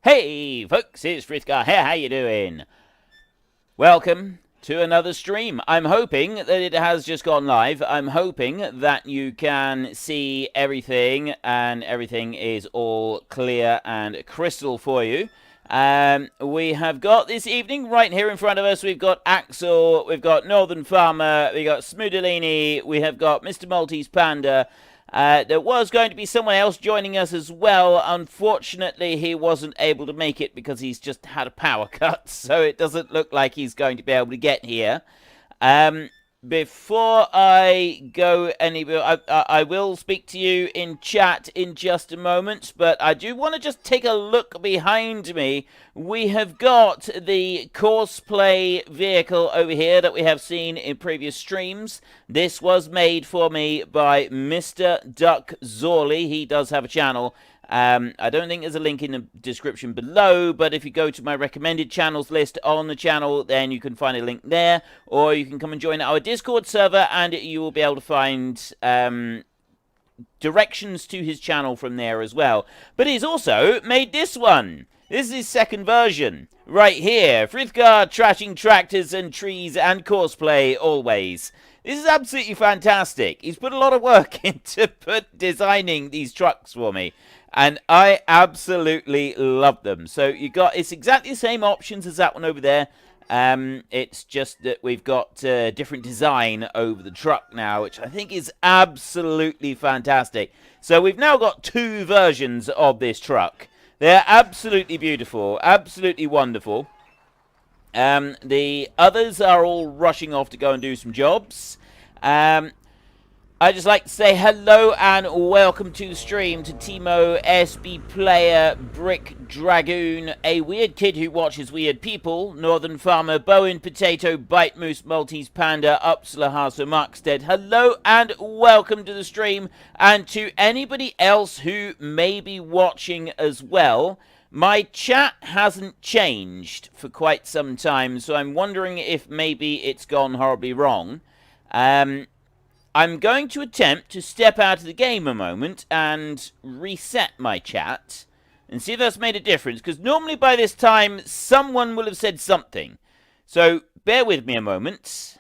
Hey folks, it's Frithgar here, how you doing? Welcome to another stream. I'm hoping that it has just gone live. I'm hoping that you can see everything and everything is all clear and crystal for you. We have got this evening right here in front of us, we've got Axel, we've got Northern Farmer, we've got Smoodalini, we have got Mr. Maltese Panda. There was going to be someone else joining us as well. Unfortunately, he wasn't able to make it because he's just had a power cut, so it doesn't look like he's going to be able to get here. Before I go anywhere, I will speak to you in chat in just a moment, but I do want to just take a look behind me. We have got the Courseplay vehicle over here that we have seen in previous streams. This was made for me by Mr. Duck Zorley. He does have a channel. I don't think there's a link in the description below, but if you go to my recommended channels list on the channel, then you can find a link there, or you can come and join our Discord server, and you will be able to find directions to his channel from there as well. But he's also made this one. This is his second version, right here. Frithgar trashing tractors and trees and Courseplay always. This is absolutely fantastic. He's put a lot of work into designing these trucks for me. And I absolutely love them. So it's exactly the same options as that one over there. It's just that we've got different design over the truck now, which I think is absolutely fantastic. So we've now got two versions of this truck. They're absolutely beautiful, absolutely wonderful. The others are all rushing off to go and do some jobs. I'd just like to say hello and welcome to the stream to Timo, SB Player, Brick Dragoon, A Weird Kid Who Watches Weird People, Northern Farmer, Bowen Potato, Bite Moose, Maltese Panda, Upsala Haso Markstead. Hello and welcome to the stream, and to anybody else who may be watching as well. My chat hasn't changed for quite some time, so I'm wondering if maybe it's gone horribly wrong. I'm going to attempt to step out of the game a moment and reset my chat and see if that's made a difference, because normally by this time someone will have said something. So bear with me a moment.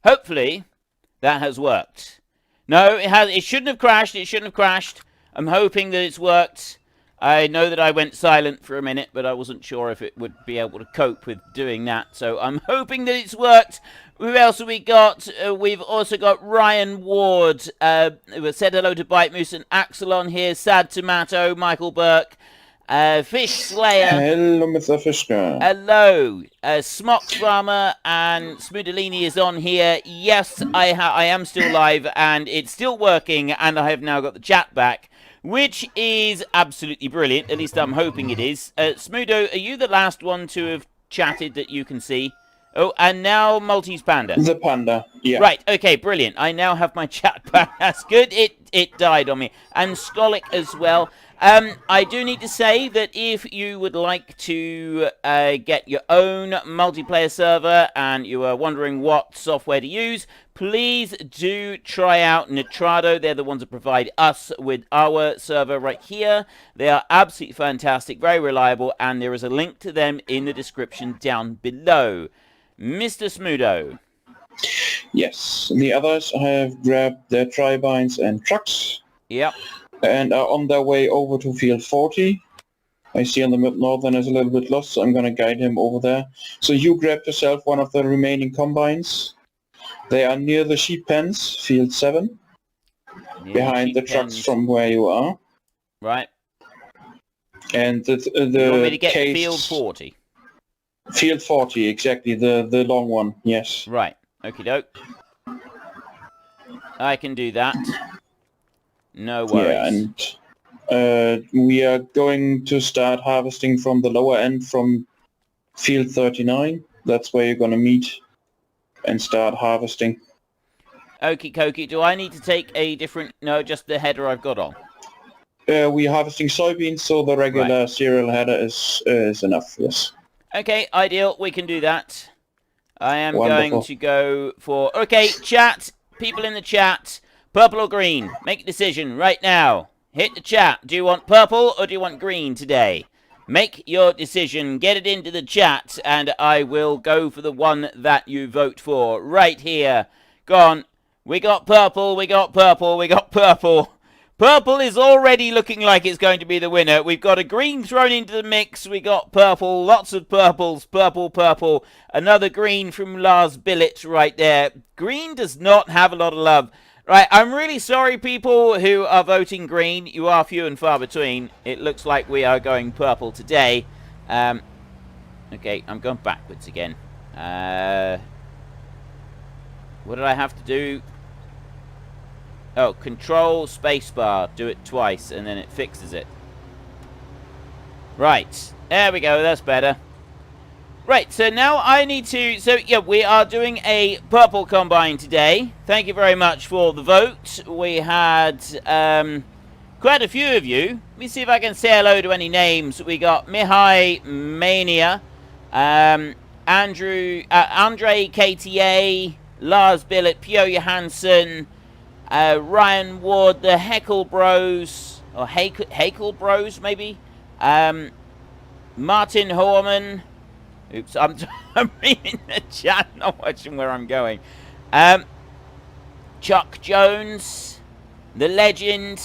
Hopefully that has worked. No, it shouldn't have crashed. It shouldn't have crashed. I'm hoping that it's worked. I know that I went silent for a minute, but I wasn't sure if it would be able to cope with doing that. So I'm hoping that it's worked. Who else have we got? We've also got Ryan Ward. We said hello to Bite Moose and Axel on here. Sad Tomato, Michael Burke. Fish Slayer. Hello, Mr. Fishka. Hello. Smock Farmer and Smoodalini is on here. Yes, I am still live and it's still working, and I have now got the chat back, which is absolutely brilliant. At least I'm hoping it is. Smoodo, are you the last one to have chatted that you can see? Oh, and now Maltese Panda. The panda, yeah. Right, okay, brilliant. I now have my chat back. That's good. It died on me. And Skolik as well. I do need to say that if you would like to get your own multiplayer server and you are wondering what software to use, please do try out Nitrado. They're the ones that provide us with our server right here. They are absolutely fantastic, very reliable, and there is a link to them in the description down below. Mr. Smootho. Yes, the others have grabbed their Tri-bines and trucks. Yep. And are on their way over to field 40. I see on the map Northern is a little bit lost, so I'm going to guide him over there. So you grab yourself one of the remaining combines. They are near the sheep pens, field 7, behind the trucks from where you are. Right. And the You want me to get case, field 40? Field 40, exactly, the long one, yes. Right. Okie doke. I can do that. No worries. Yeah, and we are going to start harvesting from the lower end from field 39. That's where you're going to meet and start harvesting. Okie dokie. Do I need to take a different... No, just the header I've got on. We're harvesting soybeans, so the regular cereal header is enough, yes. Okay, ideal. We can do that. I am Wonderful. going to go for... Okay, chat. People in the chat. Purple or green? Make a decision right now. Hit the chat. Do you want purple or do you want green today? Make your decision. Get it into the chat and I will go for the one that you vote for. Right here. Go on. We got purple. We got purple. We got purple. Purple is already looking like it's going to be the winner. We've got a green thrown into the mix. We got purple. Lots of purples. Purple, purple. Another green from Lars Billet right there. Green does not have a lot of love. Right, I'm really sorry, people who are voting green. You are few and far between. It looks like we are going purple today. Okay, I'm going backwards again. What did I have to do? Oh, control spacebar. Do it twice, and then it fixes it. Right, there we go. That's better. Right, so now I need to... So, yeah, we are doing a purple combine today. Thank you very much for the vote. We had quite a few of you. Let me see if I can say hello to any names. We got Mihai Mania, Andre KTA, Lars Billet, Pio Johansson, Ryan Ward, the Heckle Bros, or Hakel Bros, maybe. Martin Horman... Oops, I'm reading the chat, not watching where I'm going. Chuck Jones, the legend.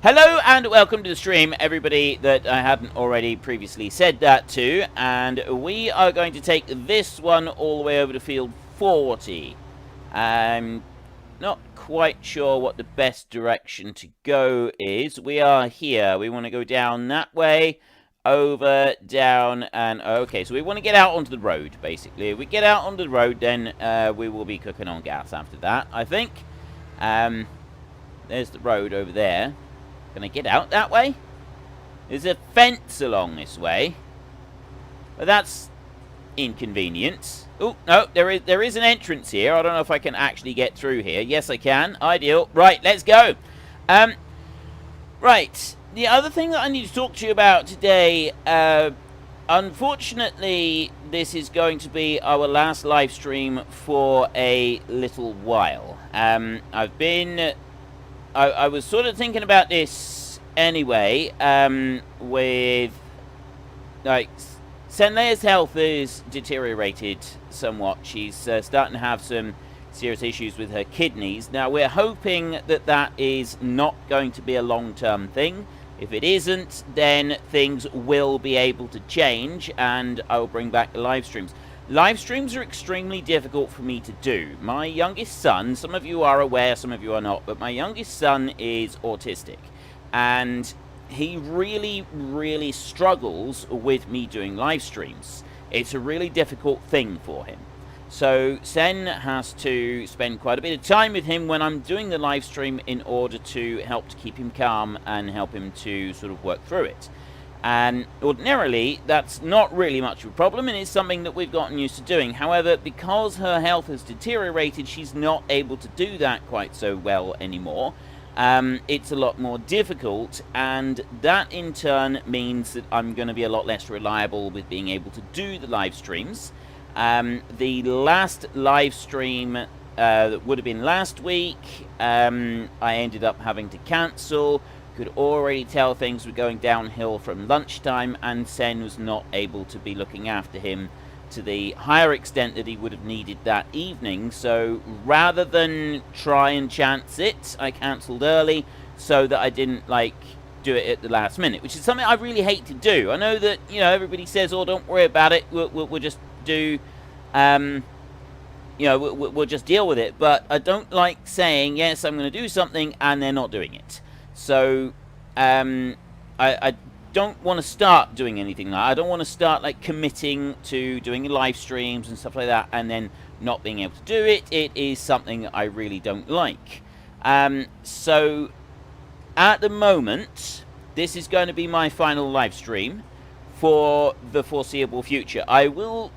Hello and welcome to the stream, everybody that I hadn't already previously said that to. And we are going to take this one all the way over to field 40. I'm not quite sure what the best direction to go is. We are here. We want to go down that way. Over, down, and... Okay, so we want to get out onto the road, basically. If we get out onto the road, then we will be cooking on gas after that, I think. There's the road over there. Can I get out that way? There's a fence along this way. But that's inconvenient. Oh, no, there is an entrance here. I don't know if I can actually get through here. Yes, I can. Ideal. Right, let's go. Right. The other thing that I need to talk to you about today, unfortunately, this is going to be our last live stream for a little while. I was sort of thinking about this anyway, with, like, Senleia's health is deteriorated somewhat. She's starting to have some serious issues with her kidneys. Now, we're hoping that that is not going to be a long-term thing. If it isn't, then things will be able to change, and I will bring back the live streams. Live streams are extremely difficult for me to do. My youngest son, some of you are aware, some of you are not, but my youngest son is autistic, and he really, really struggles with me doing live streams. It's a really difficult thing for him. So Sen has to spend quite a bit of time with him when I'm doing the live stream in order to help to keep him calm and help him to sort of work through it. And ordinarily, that's not really much of a problem, and it's something that we've gotten used to doing. However, because her health has deteriorated, she's not able to do that quite so well anymore. It's a lot more difficult, and that in turn means that I'm going to be a lot less reliable with being able to do the live streams. The last live stream that would have been last week, I ended up having to cancel. Could already tell things were going downhill from lunchtime, and Sen was not able to be looking after him to the higher extent that he would have needed that evening. So rather than try and chance it, I cancelled early so that I didn't, like, do it at the last minute, which is something I really hate to do. I know that, you know, everybody says, oh, don't worry about it, we'll just do, you you know, we'll just deal with it. But I don't like saying, yes, I'm going to do something, and they're not doing it. So, I don't want to start doing anything like that. I don't want to start, like, committing to doing live streams and stuff like that, and then not being able to do it. It is something I really don't like. So, at the moment, this is going to be my final live stream for the foreseeable future. I will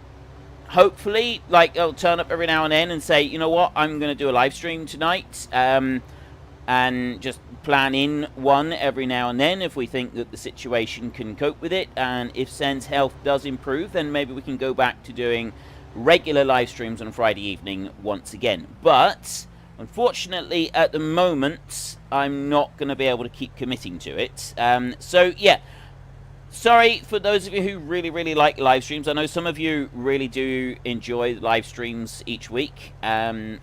hopefully, like, I'll turn up every now and then and say, you know what, I'm going to do a live stream tonight, and just plan in one every now and then if we think that the situation can cope with it, and if Sen's health does improve, then maybe we can go back to doing regular live streams on Friday evening once again. But unfortunately, at the moment, I'm not going to be able to keep committing to it. So, yeah. Sorry for those of you who really, really like live streams. I know some of you really do enjoy live streams each week. And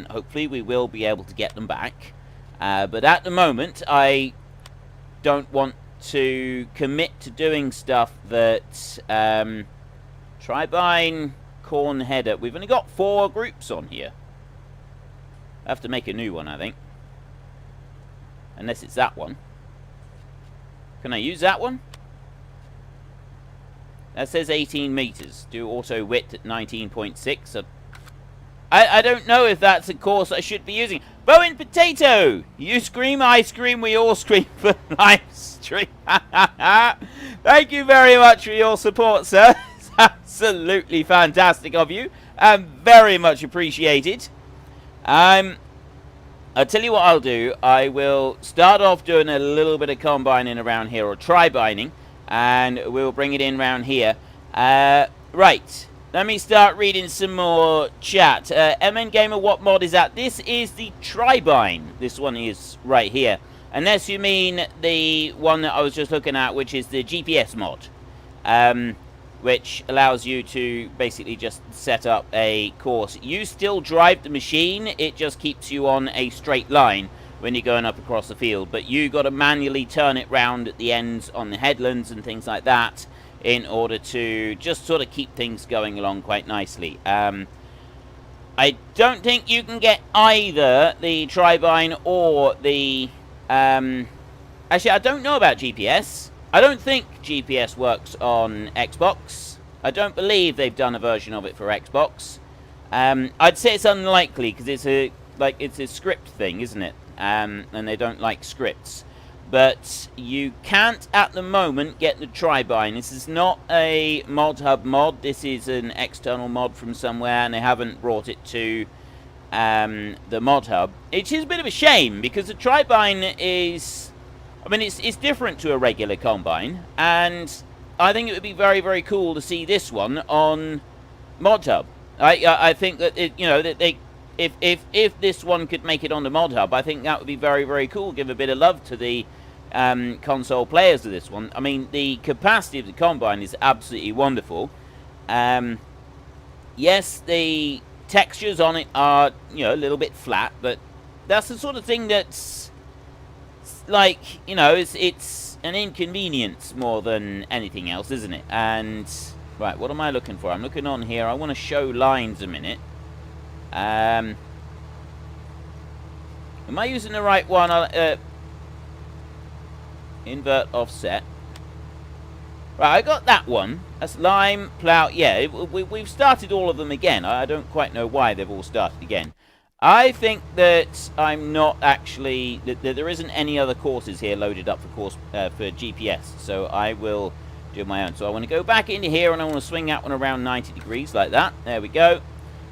hopefully we will be able to get them back. But at the moment, I don't want to commit to doing stuff that... Tri-bine, corn header. We've only got 4 groups on here. I have to make a new one, I think. Unless it's that one. Can I use that one? That says 18 meters. Do auto width at 19.6. I don't know if that's a course I should be using. Bow and Potato! You scream, I scream, we all scream for live stream. Thank you very much for your support, sir. It's absolutely fantastic of you. Very much appreciated. I'll tell you what I'll do. I will start off doing a little bit of combining around here, or tri-bining, and we'll bring it in around here. Right, let me start reading some more chat. MN Gamer, what mod is that? This is the Tri-bine. This one is right here. Unless you mean the one that I was just looking at, which is the GPS mod. Which allows you to basically just set up a course. You still drive the machine, it just keeps you on a straight line when you're going up across the field. But you got to manually turn it round at the ends on the headlands and things like that in order to just sort of keep things going along quite nicely. I don't think you can get either the Tri-bine or the... actually, I don't know about GPS. I don't think GPS works on Xbox. I don't believe they've done a version of it for Xbox. I'd say it's unlikely because it's a script thing, isn't it? And they don't like scripts. But you can't at the moment get the Tri-bine. This is not a Modhub mod. This is an external mod from somewhere, and they haven't brought it to the Modhub. It is a bit of a shame because the Tri-bine is... I mean, it's different to a regular combine, and I think it would be very, very cool to see this one on Modhub. I think that if this one could make it on the Modhub, I think that would be very, very cool. Give a bit of love to the console players of this one. I mean, the capacity of the combine is absolutely wonderful. Yes, the textures on it are a little bit flat, but that's the sort of thing that's like, it's an inconvenience more than anything else, isn't it? And right, what am I looking for? I'm looking on here. I want to show lines a minute. Am I using the right one? Invert offset. Right, I got that one. That's lime, plow. Yeah, we've started all of them again. I don't quite know why they've all started again. I think that I'm not actually... that there isn't any other courses here loaded up for GPS, so I will do my own. So I want to go back into here, and I want to swing that one around 90 degrees like that. There we go.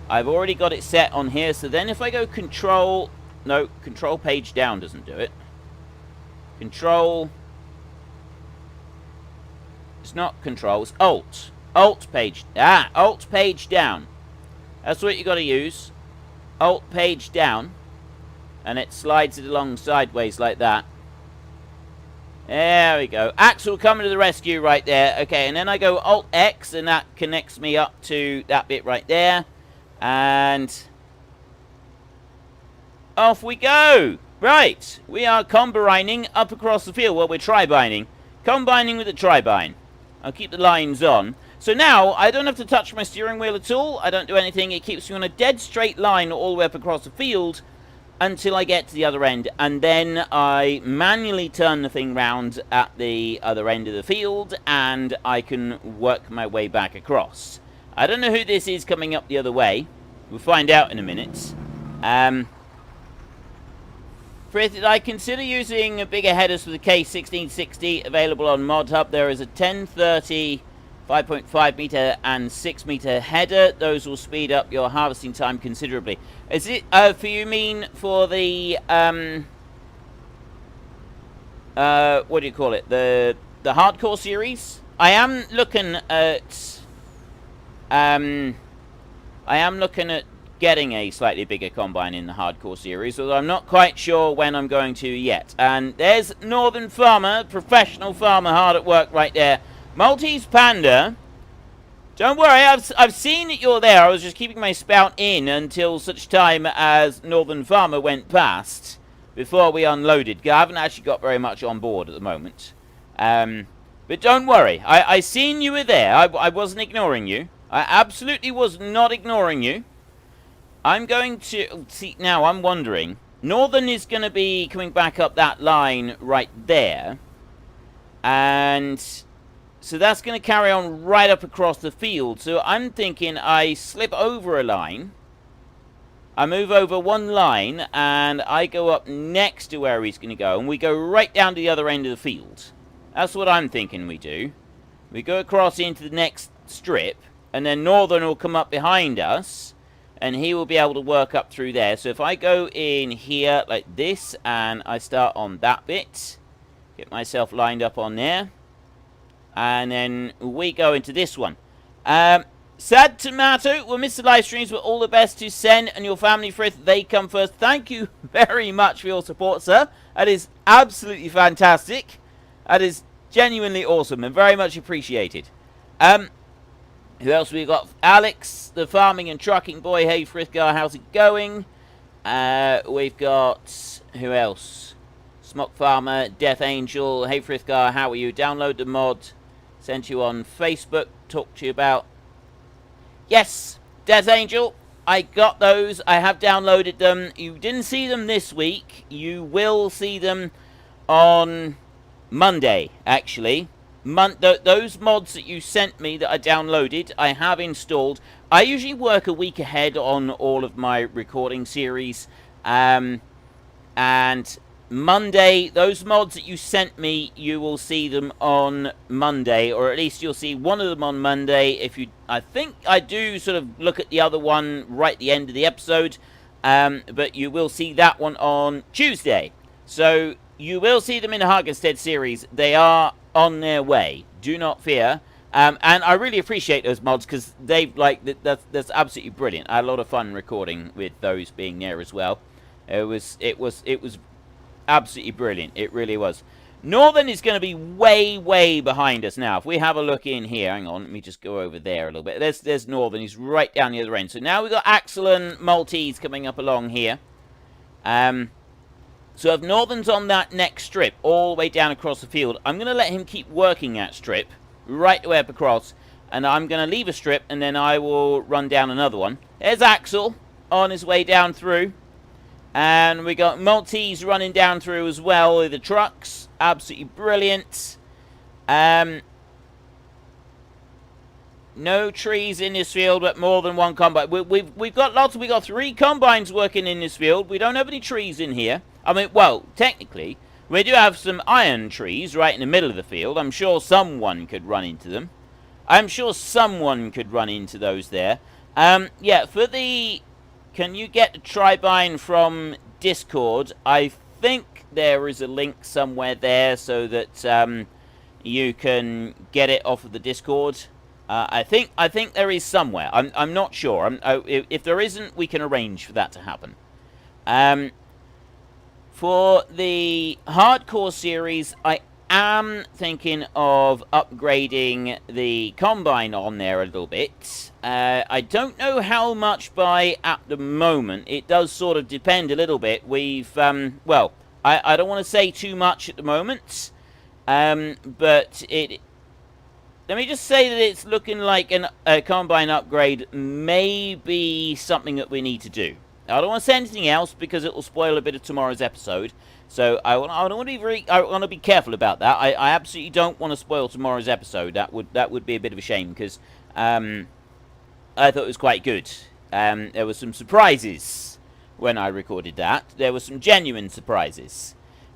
I've already got it set on here, so then if I go control... No, control page down doesn't do it. Control... It's not control, it's alt. Alt page... alt page down. That's what you got to use. Alt page down, and it slides it along sideways like that. There we go. Axel coming to the rescue right there. Okay, and then I go Alt X, and that connects me up to that bit right there. And off we go. Right, we are combining up across the field. Well, we're tri-bining. Combining with the tri-bine. I'll keep the lines on. So now, I don't have to touch my steering wheel at all. I don't do anything. It keeps me on a dead straight line all the way up across the field until I get to the other end. And then I manually turn the thing round at the other end of the field, and I can work my way back across. I don't know who this is coming up the other way. We'll find out in a minute. Frith, did I consider using bigger headers for the K1660 available on Modhub? There is a 1030... 5.5 meter and 6 meter header. Those will speed up your harvesting time considerably. Is it for you mean for the what do you call it? The hardcore series? I am looking at getting a slightly bigger combine in the hardcore series, although I'm not quite sure when I'm going to yet. And there's Northern Farmer, professional farmer, hard at work right there. Maltese Panda, don't worry, I've seen that you're there. I was just keeping my spout in until such time as Northern Farmer went past before we unloaded. I haven't actually got very much on board at the moment. But don't worry, I seen you were there. I wasn't ignoring you. I absolutely was not ignoring you. I'm going to... See, now I'm wondering. Northern is going to be coming back up that line right there. And... so that's going to carry on right up across the field. So I'm thinking I slip over a line. I move over one line. And I go up next to where he's going to go. And we go right down to the other end of the field. That's what I'm thinking we do. We go across into the next strip. And then Northern will come up behind us. And he will be able to work up through there. So if I go in here like this. And I start on that bit. Get myself lined up on there. And then we go into this one. Sad Tomato, we'll miss the live streams, but all the best to Sen and your family, Frith. They come first. Thank you very much for your support, sir. That is absolutely fantastic. That is genuinely awesome and very much appreciated. Who else we got? Alex, the farming and trucking boy. Hey, Frithgar, how's it going? We've got... who else? Smock Farmer, Death Angel. Hey, Frithgar, how are you? Download the mod. Sent you on Facebook. Talk to you about... yes, Death Angel. I got those. I have downloaded them. You didn't see them this week. You will see them on Monday, actually. Those mods that you sent me that I downloaded, I have installed. I usually work a week ahead on all of my recording series. And Monday, those mods that you sent me, you will see them on Monday, or at least you'll see one of them on Monday. If you, I think I do sort of look at the other one right at the end of the episode, but you will see that one on Tuesday. So you will see them in the Hagenstead series. They are on their way. Do not fear. And I really appreciate those mods because they've that's absolutely brilliant. I had a lot of fun recording with those being there as well. It was absolutely brilliant. It really was. Northern is going to be way behind us now. If we have a look in here, hang on, let me just go over there a little bit. There's Northern. He's right down the other end. So now we've got Axel and Maltese coming up along here. So if Northern's on that next strip, all the way down across the field, I'm going to let him keep working that strip right the way up across. And I'm going to leave a strip, and then I will run down another one. There's Axel on his way down through. And we got Maltese running down through as well with the trucks. Absolutely brilliant. No trees in this field, but more than one combine. We've got lots. We got 3 combines working in this field. We don't have any trees in here. I mean, well, technically, we do have some iron trees right in the middle of the field. I'm sure someone could run into them. I'm sure someone could run into those there. Yeah, for the... can you get the Tri-bine from Discord? I think there is a link somewhere there so that you can get it off of the Discord. I think there is somewhere. I'm not sure. If there isn't, we can arrange for that to happen. For the hardcore series, I am thinking of upgrading the combine on there a little bit. I don't know how much by at the moment. It does sort of depend a little bit. We've, well, I don't want to say too much at the moment, but let me just say that it's looking like a combine upgrade may be something that we need to do. I don't want to say anything else because it will spoil a bit of tomorrow's episode. So I want to be careful about that. I absolutely don't want to spoil tomorrow's episode. That would be a bit of a shame because I thought it was quite good. There were some surprises when I recorded that. There were some genuine surprises.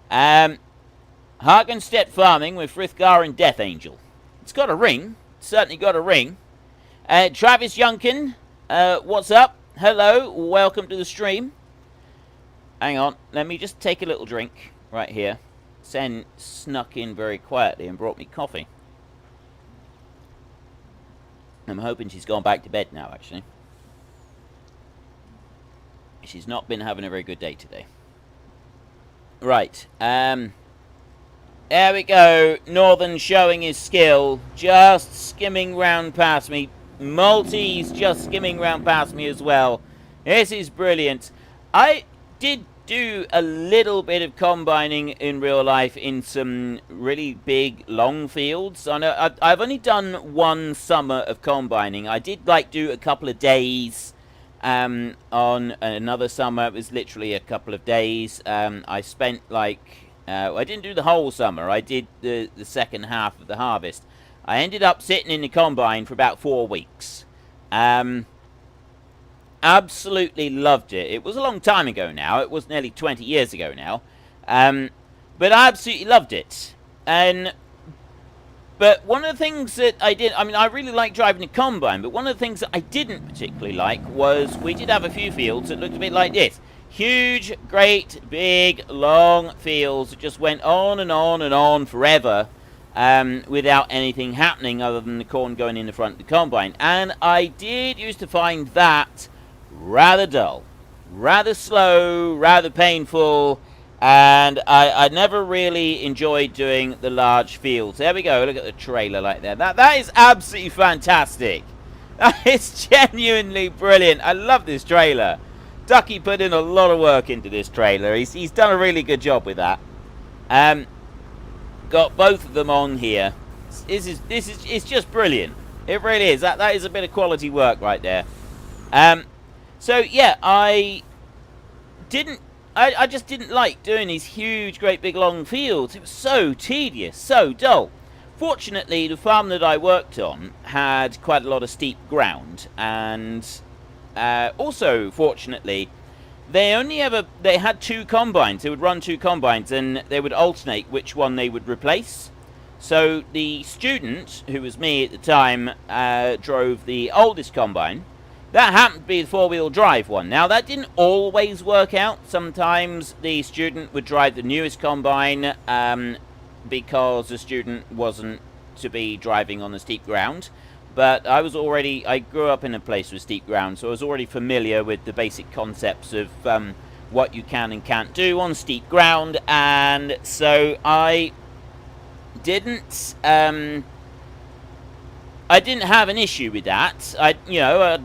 Hagenstedt Farming with Frithgar and Death Angel. It's got a ring. Certainly got a ring. Travis Youngkin, what's up? Hello, welcome to the stream. Hang on, let me just take a little drink right here. Sen snuck in very quietly and brought me coffee. I'm hoping she's gone back to bed now, actually. She's not been having a very good day today. Right, there we go. Northern showing his skill. Just skimming round past me. Maltese just skimming round past me as well. This is brilliant. I did do a little bit of combining in real life in some really big, long fields. I know I've only done one summer of combining. I did, like, do a couple of days on another summer. It was literally a couple of days. I spent, like... I didn't do the whole summer. I did the second half of the harvest. I ended up sitting in the combine for about 4 weeks. Absolutely loved it. It was a long time ago now. It was nearly 20 years ago now. But I absolutely loved it. But one of the things that I did... I mean, I really like driving a combine, but one of the things that I didn't particularly like was we did have a few fields that looked a bit like this. Huge, great, big, long fields that just went on and on and on forever. Without anything happening other than the corn going in the front of the combine. And I did used to find that rather dull, rather slow, rather painful, and I never really enjoyed doing the large fields. There we go, look at the trailer like that. That is absolutely fantastic. That is genuinely brilliant. I love this trailer. Ducky put in a lot of work into this trailer. He's done a really good job with that. Got both of them on here. It's just brilliant. It really is. That is a bit of quality work right there. So yeah, I just didn't like doing these huge, great big long fields. It was so tedious, so dull. Fortunately, the farm that I worked on had quite a lot of steep ground, and also fortunately, they had 2 combines. They would run 2 combines, and they would alternate which one they would replace. So the student, who was me at the time, drove the oldest combine. That happened to be the 4-wheel drive one. Now, that didn't always work out. Sometimes the student would drive the newest combine because the student wasn't to be driving on the steep ground. But I grew up in a place with steep ground, so I was already familiar with the basic concepts of what you can and can't do on steep ground, and so I didn't have an issue with that. I'd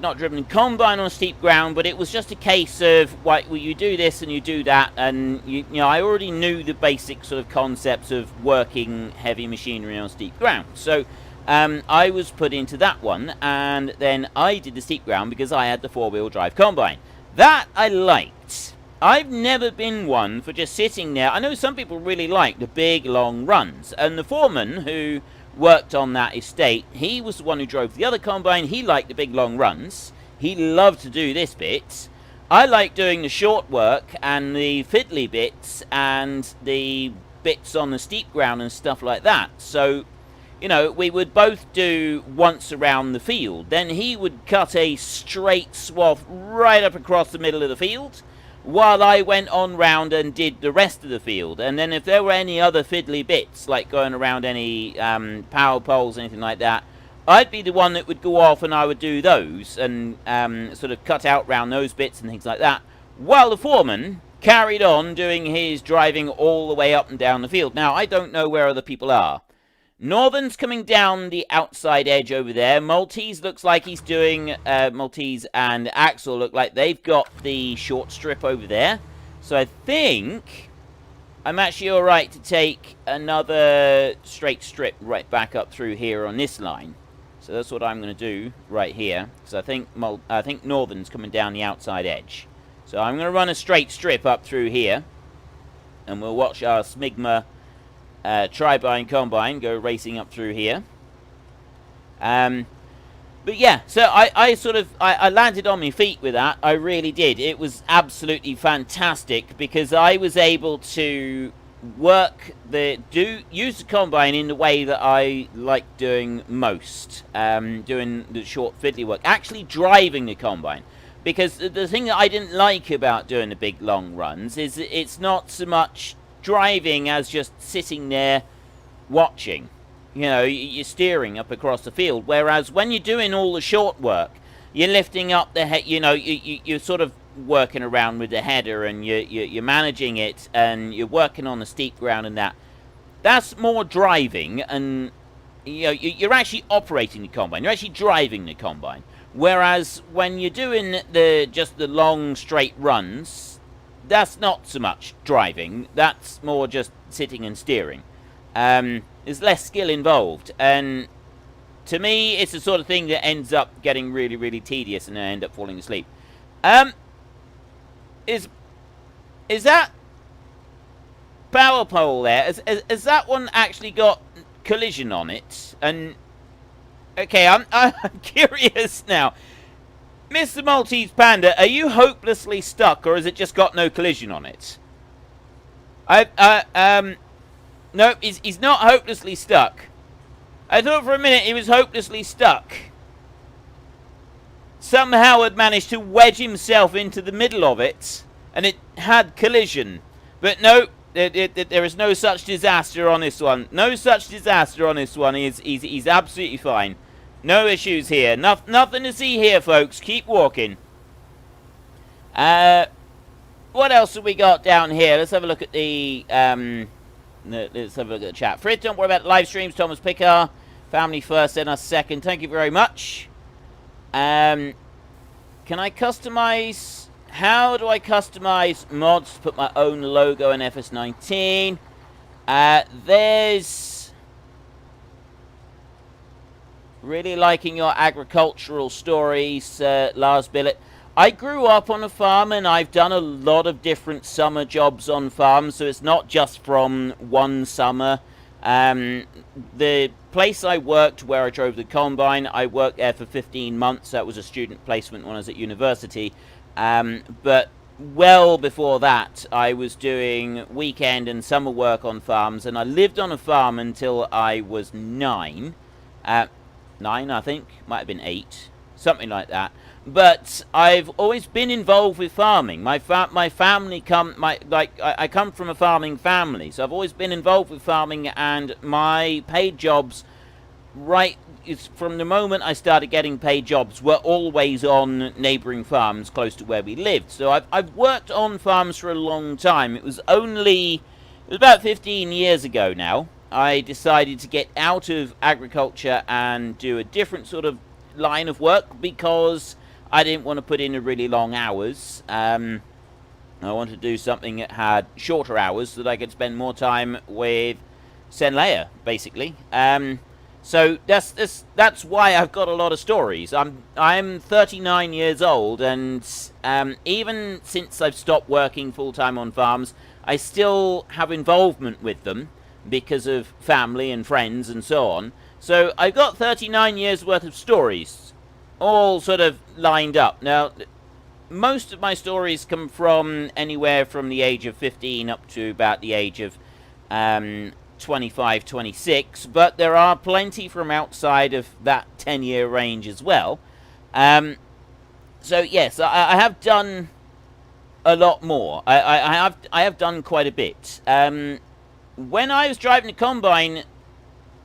not driven a combine on steep ground, but it was just a case of, well, you do this and you do that, and I already knew the basic sort of concepts of working heavy machinery on steep ground, so I was put into that one, and then I did the steep ground because I had the 4-wheel drive combine. That I liked. I've never been one for just sitting there. I know some people really like the big, long runs, and the foreman who worked on that estate, he was the one who drove the other combine. He liked the big, long runs. He loved to do this bit. I like doing the short work and the fiddly bits and the bits on the steep ground and stuff like that. So... we would both do once around the field. Then he would cut a straight swath right up across the middle of the field, while I went on round and did the rest of the field. And then if there were any other fiddly bits, like going around any power poles, anything like that, I'd be the one that would go off and I would do those, and sort of cut out round those bits and things like that, while the foreman carried on doing his driving all the way up and down the field. Now, I don't know where other people are. Northern's coming down the outside edge over there. Maltese looks like he's doing... Maltese and Axel look like they've got the short strip over there. So I think I'm actually alright to take another straight strip right back up through here on this line. So that's what I'm going to do right here. Because I think Northern's coming down the outside edge. So I'm going to run a straight strip up through here. And we'll watch our Smigma Tri-bine combine go racing up through here. But yeah, so I landed on my feet with that. I really did. It was absolutely fantastic because I was able to use the combine in the way that I like doing most. Doing the short fiddly work. Actually driving the combine. Because the thing that I didn't like about doing the big long runs is it's not so much driving as just sitting there watching. You know, you're steering up across the field. Whereas when you're doing all the short work, you're lifting up the head. You know, you're sort of working around with the header, and you're managing it, and you're working on the steep ground and that. That's more driving, and you know, you're actually operating the combine. You're actually driving the combine. Whereas when you're doing just the long straight runs, that's not so much driving. That's more just sitting and steering. There's less skill involved, and to me, it's the sort of thing that ends up getting really, really tedious, and I end up falling asleep. Is that power pole there? Has that one actually got collision on it? And okay, I'm curious now. Mr. Maltese Panda, are you hopelessly stuck, or has it just got no collision on it? Nope, he's not hopelessly stuck. I thought for a minute he was hopelessly stuck. Somehow had managed to wedge himself into the middle of it, and it had collision. But no, there is no such disaster on this one. No such disaster on this one. He's absolutely fine. No issues here. Nothing to see here, folks. Keep walking. What else have we got down here? Let's have a look at the let's have a look at the chat. Fred, don't worry about the live streams. Thomas Picker, family first, then us second. Thank you very much. Can I customize? How do I customize mods to put my own logo in FS19? There's really liking your agricultural stories, Lars Billet. I grew up on a farm, and I've done a lot of different summer jobs on farms, so it's not just from one summer. The place I worked, where I drove the combine, I worked there for 15 months. That was a student placement when I was at university. But well before that, I was doing weekend and summer work on farms, and I lived on a farm until I was 9. 9, I think. Might have been 8. Something like that. But I've always been involved with farming. I come from a farming family, so I've always been involved with farming, and my paid jobs, from the moment I started getting paid jobs, were always on neighbouring farms close to where we lived. So I've worked on farms for a long time. It was about 15 years ago now, I decided to get out of agriculture and do a different sort of line of work, because I didn't want to put in a really long hours. I wanted to do something that had shorter hours so that I could spend more time with Senleia, basically. So that's why I've got a lot of stories. I'm 39 years old, and even since I've stopped working full-time on farms, I still have involvement with them because of family and friends and so on. So I've got 39 years worth of stories, all sort of lined up. Now, most of my stories come from anywhere from the age of 15 up to about the age of 25, 26, but there are plenty from outside of that 10-year range as well. So yes, I have done a lot more. I have done quite a bit. When I was driving the combine,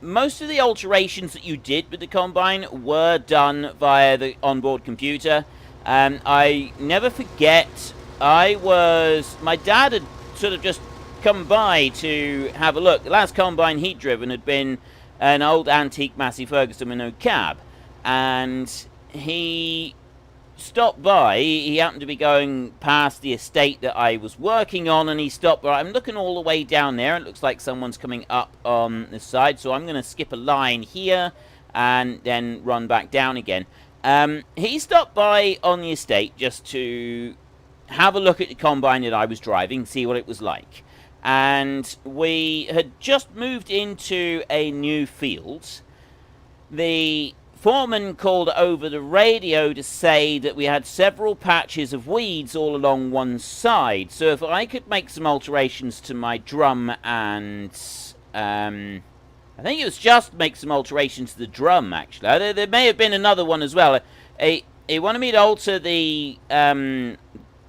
most of the alterations that you did with the combine were done via the onboard computer. I never forget, my dad had sort of just come by to have a look. The last combine he'd driven had been an old antique Massey Ferguson with no cab, and he stopped by. He happened to be going past the estate that I was working on, and he stopped by. I'm looking all the way down there. It looks like someone's coming up on this side, so I'm going to skip a line here and then run back down again. He stopped by on the estate just to have a look at the combine that I was driving, see what it was like. And we had just moved into a new field. The foreman called over the radio to say that we had several patches of weeds all along one side. So if I could make some alterations to my drum and... I think it was just make some alterations to the drum, actually. There may have been another one as well. He wanted me to alter the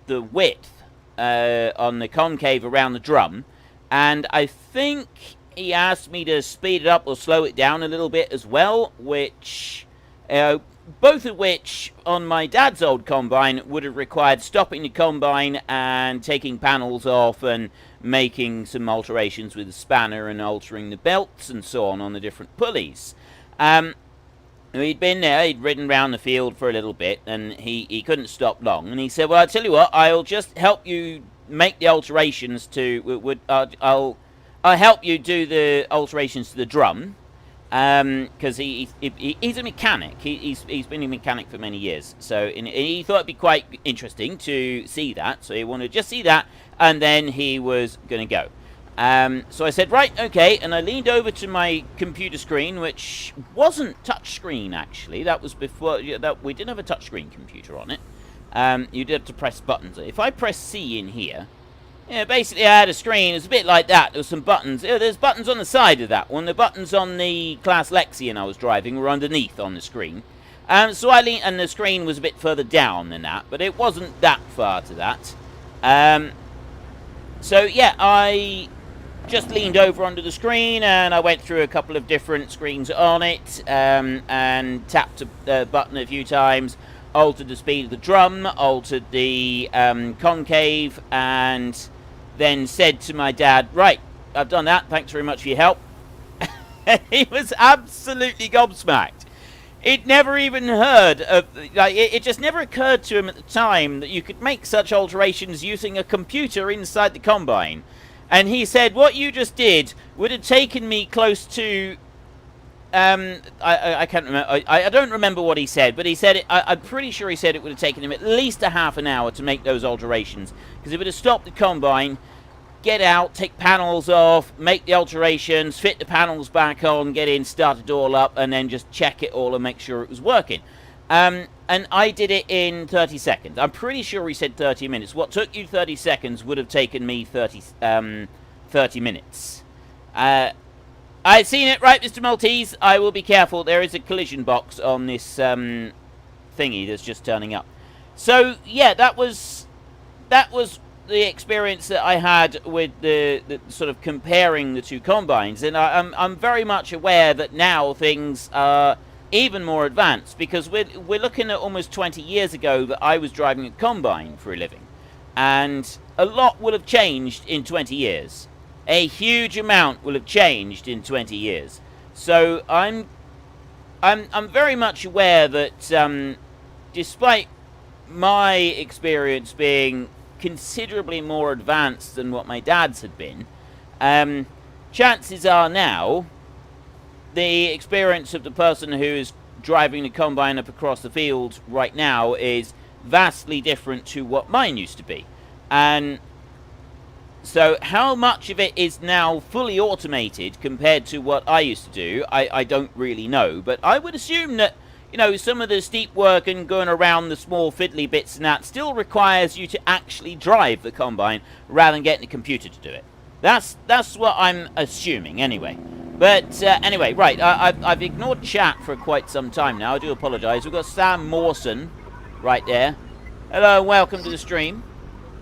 width on the concave around the drum, and I think he asked me to speed it up or slow it down a little bit as well, which both of which on my dad's old combine would have required stopping the combine and taking panels off and making some alterations with the spanner and altering the belts and so on the different pulleys. He'd been there, he'd ridden around the field for a little bit, and he couldn't stop long. And he said, well, I'll tell you what, I'll just help you make the alterations to... I'll help you do the alterations to the drum, because he's a mechanic. He's been a mechanic for many years. So he thought it'd be quite interesting to see that. So he wanted to just see that, and then he was going to go. So I said, right, okay, and I leaned over to my computer screen, which wasn't touchscreen, actually. That was before, we didn't have a touchscreen computer on it. You did have to press buttons. If I press C in here, basically I had a screen, it was a bit like that. There was some buttons. There's buttons on the side of that one. The buttons on the class Lexion I was driving were underneath on the screen. So I leaned, and the screen was a bit further down than that, but it wasn't that far to that. So yeah, I just leaned over onto the screen, and I went through a couple of different screens on it, and tapped the button a few times, altered the speed of the drum, altered the concave, and then said to my dad, right, I've done that, thanks very much for your help. He was absolutely gobsmacked. It never even heard of, it just never occurred to him at the time that you could make such alterations using a computer inside the combine. And he said, what you just did would have taken me close to, I can't remember, I don't remember what he said, but he said, I'm pretty sure he said it would have taken him at least a half an hour to make those alterations. Because it would have stopped the combine, get out, take panels off, make the alterations, fit the panels back on, get in, start it all up, and then just check it all and make sure it was working. And I did it in 30 seconds. I'm pretty sure he said 30 minutes. What took you 30 seconds would have taken me 30 minutes. I've seen it, right, Mr. Maltese? I will be careful. There is a collision box on this thingy that's just turning up. So, yeah, that was the experience that I had with the sort of comparing the two combines. And I'm very much aware that now things are even more advanced, because we're looking at almost 20 years ago that I was driving a combine for a living, and a lot will have changed in 20 years. A huge amount will have changed in 20 years. So I'm very much aware that despite my experience being considerably more advanced than what my dad's had been, chances are now the experience of the person who is driving the combine up across the field right now is vastly different to what mine used to be. And so how much of it is now fully automated compared to what I used to do, I don't really know. But I would assume that, you know, some of the steep work and going around the small fiddly bits and that still requires you to actually drive the combine rather than getting a computer to do it. That's what I'm assuming anyway. But anyway, right, I've ignored chat for quite some time now. I do apologise. We've got Sam Mawson right there. Hello, welcome to the stream.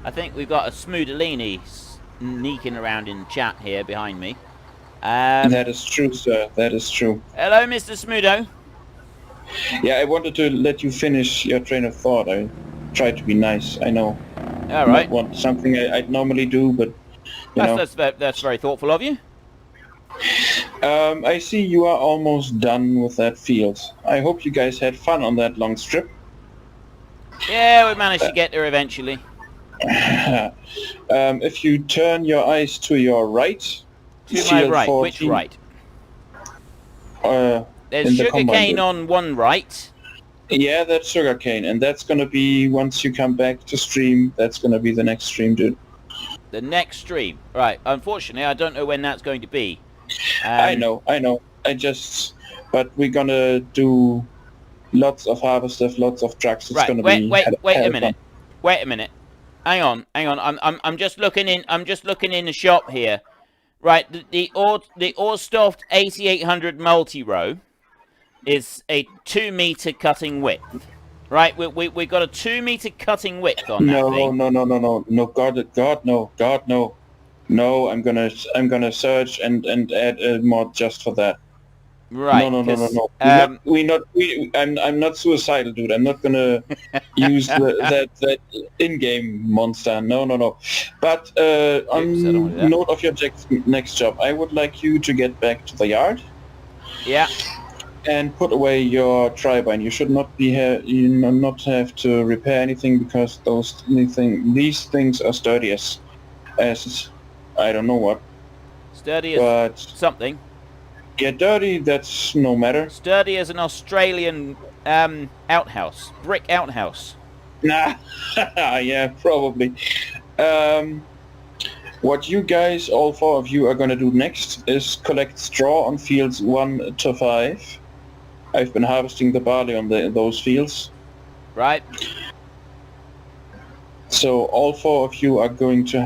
I think we've got a Smoodalini sneaking around in chat here behind me. That is true, sir. That is true. Hello, Mr. Smoodo. Yeah, I wanted to let you finish your train of thought. I tried to be nice, I know. All right. Want something I'd normally do, but you know. That's very thoughtful of you. I see you are almost done with that field. I hope you guys had fun on that long strip. Yeah, we managed to get there eventually. If you turn your eyes to your right, To my field right. 14, Which right? There's There's sugarcane on one right. Yeah, that's sugarcane, and that's gonna be once you come back to stream. That's gonna be the next stream, dude. The next stream. Right. Unfortunately, I don't know when that's going to be. I know. But we're gonna do lots of harvest stuff, lots of trucks. It's Right. gonna Wait be a minute. Wait a minute. Hang on. I'm just looking in. I'm just looking in the shop here. Right. The Orstoft 8800 multi-row is a 2-meter cutting width. Right. We got a 2-meter cutting width on that thing. No, God, no. No, I'm gonna search and add a mod just for that. Right. No. I'm not suicidal, dude. I'm not gonna use that in-game monster. No. But on note of your next job, I would like you to get back to the yard. Yeah. And put away your Tri-bine. You should not be not have to repair anything because these things are sturdy as I don't know what. Sturdy as something. Yeah, dirty, that's no matter. Sturdy as an Australian outhouse. Brick outhouse. Nah, yeah, probably. What you guys, all 4 of you, are gonna do next is collect straw on fields 1 to 5. I've been harvesting the barley on those fields. Right. So all 4 of you are going to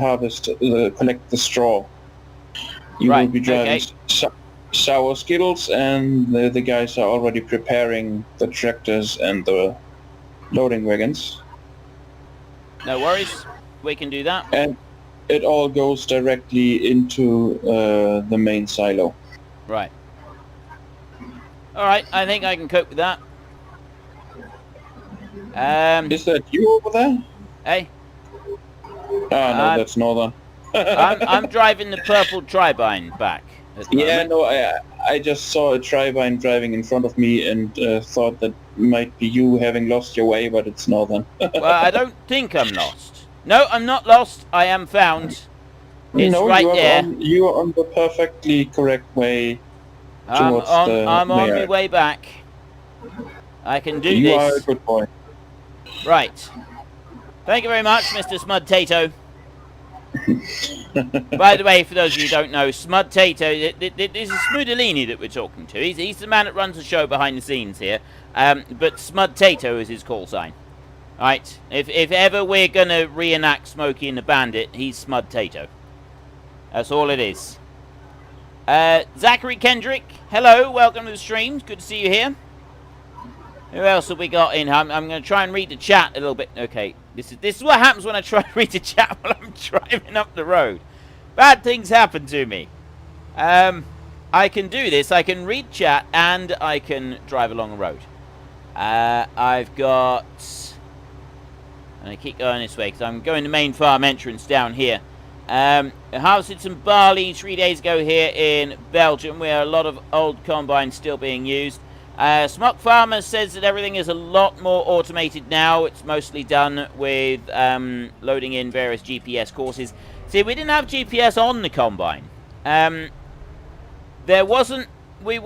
collect the straw. You will be driving sour skittles, and the guys are already preparing the tractors and the loading wagons. No worries. We can do that. And it all goes directly into the main silo. Right. Alright, I think I can cope with that. Is that you over there? Hey? Ah, no, that's Northern. I'm driving the purple Tri-bine back. Yeah, no, I just saw a Tri-bine driving in front of me and thought that might be you having lost your way, but it's Northern. Well, I don't think I'm lost. No, I'm not lost. I am found. It's right there. You are on the perfectly correct way. I'm on my way back. I can do this. You are a good boy. Right. Thank you very much, Mr. Smud Tato. By the way, for those of you who don't know, Smud Tato, this is Smudolini that we're talking to. He's the man that runs the show behind the scenes here. But Smud Tato is his call sign. Alright? If ever we're going to reenact Smokey and the Bandit, he's Smud Tato. That's all it is. Zachary Kendrick, hello, welcome to the stream. Good to see you here. Who else have we got in? I'm going to try and read the chat a little bit. Okay, this is what happens when I try to read the chat while I'm driving up the road. Bad things happen to me. I can do this. I can read chat and I can drive along the road. I've got... And I keep going this way because I'm going to main farm entrance down here. I harvested some barley 3 days ago here in Belgium, where a lot of old combines still being used. Smock Farmer says that everything is a lot more automated now. It's mostly done with loading in various GPS courses. See, we didn't have GPS on the combine. There wasn't. We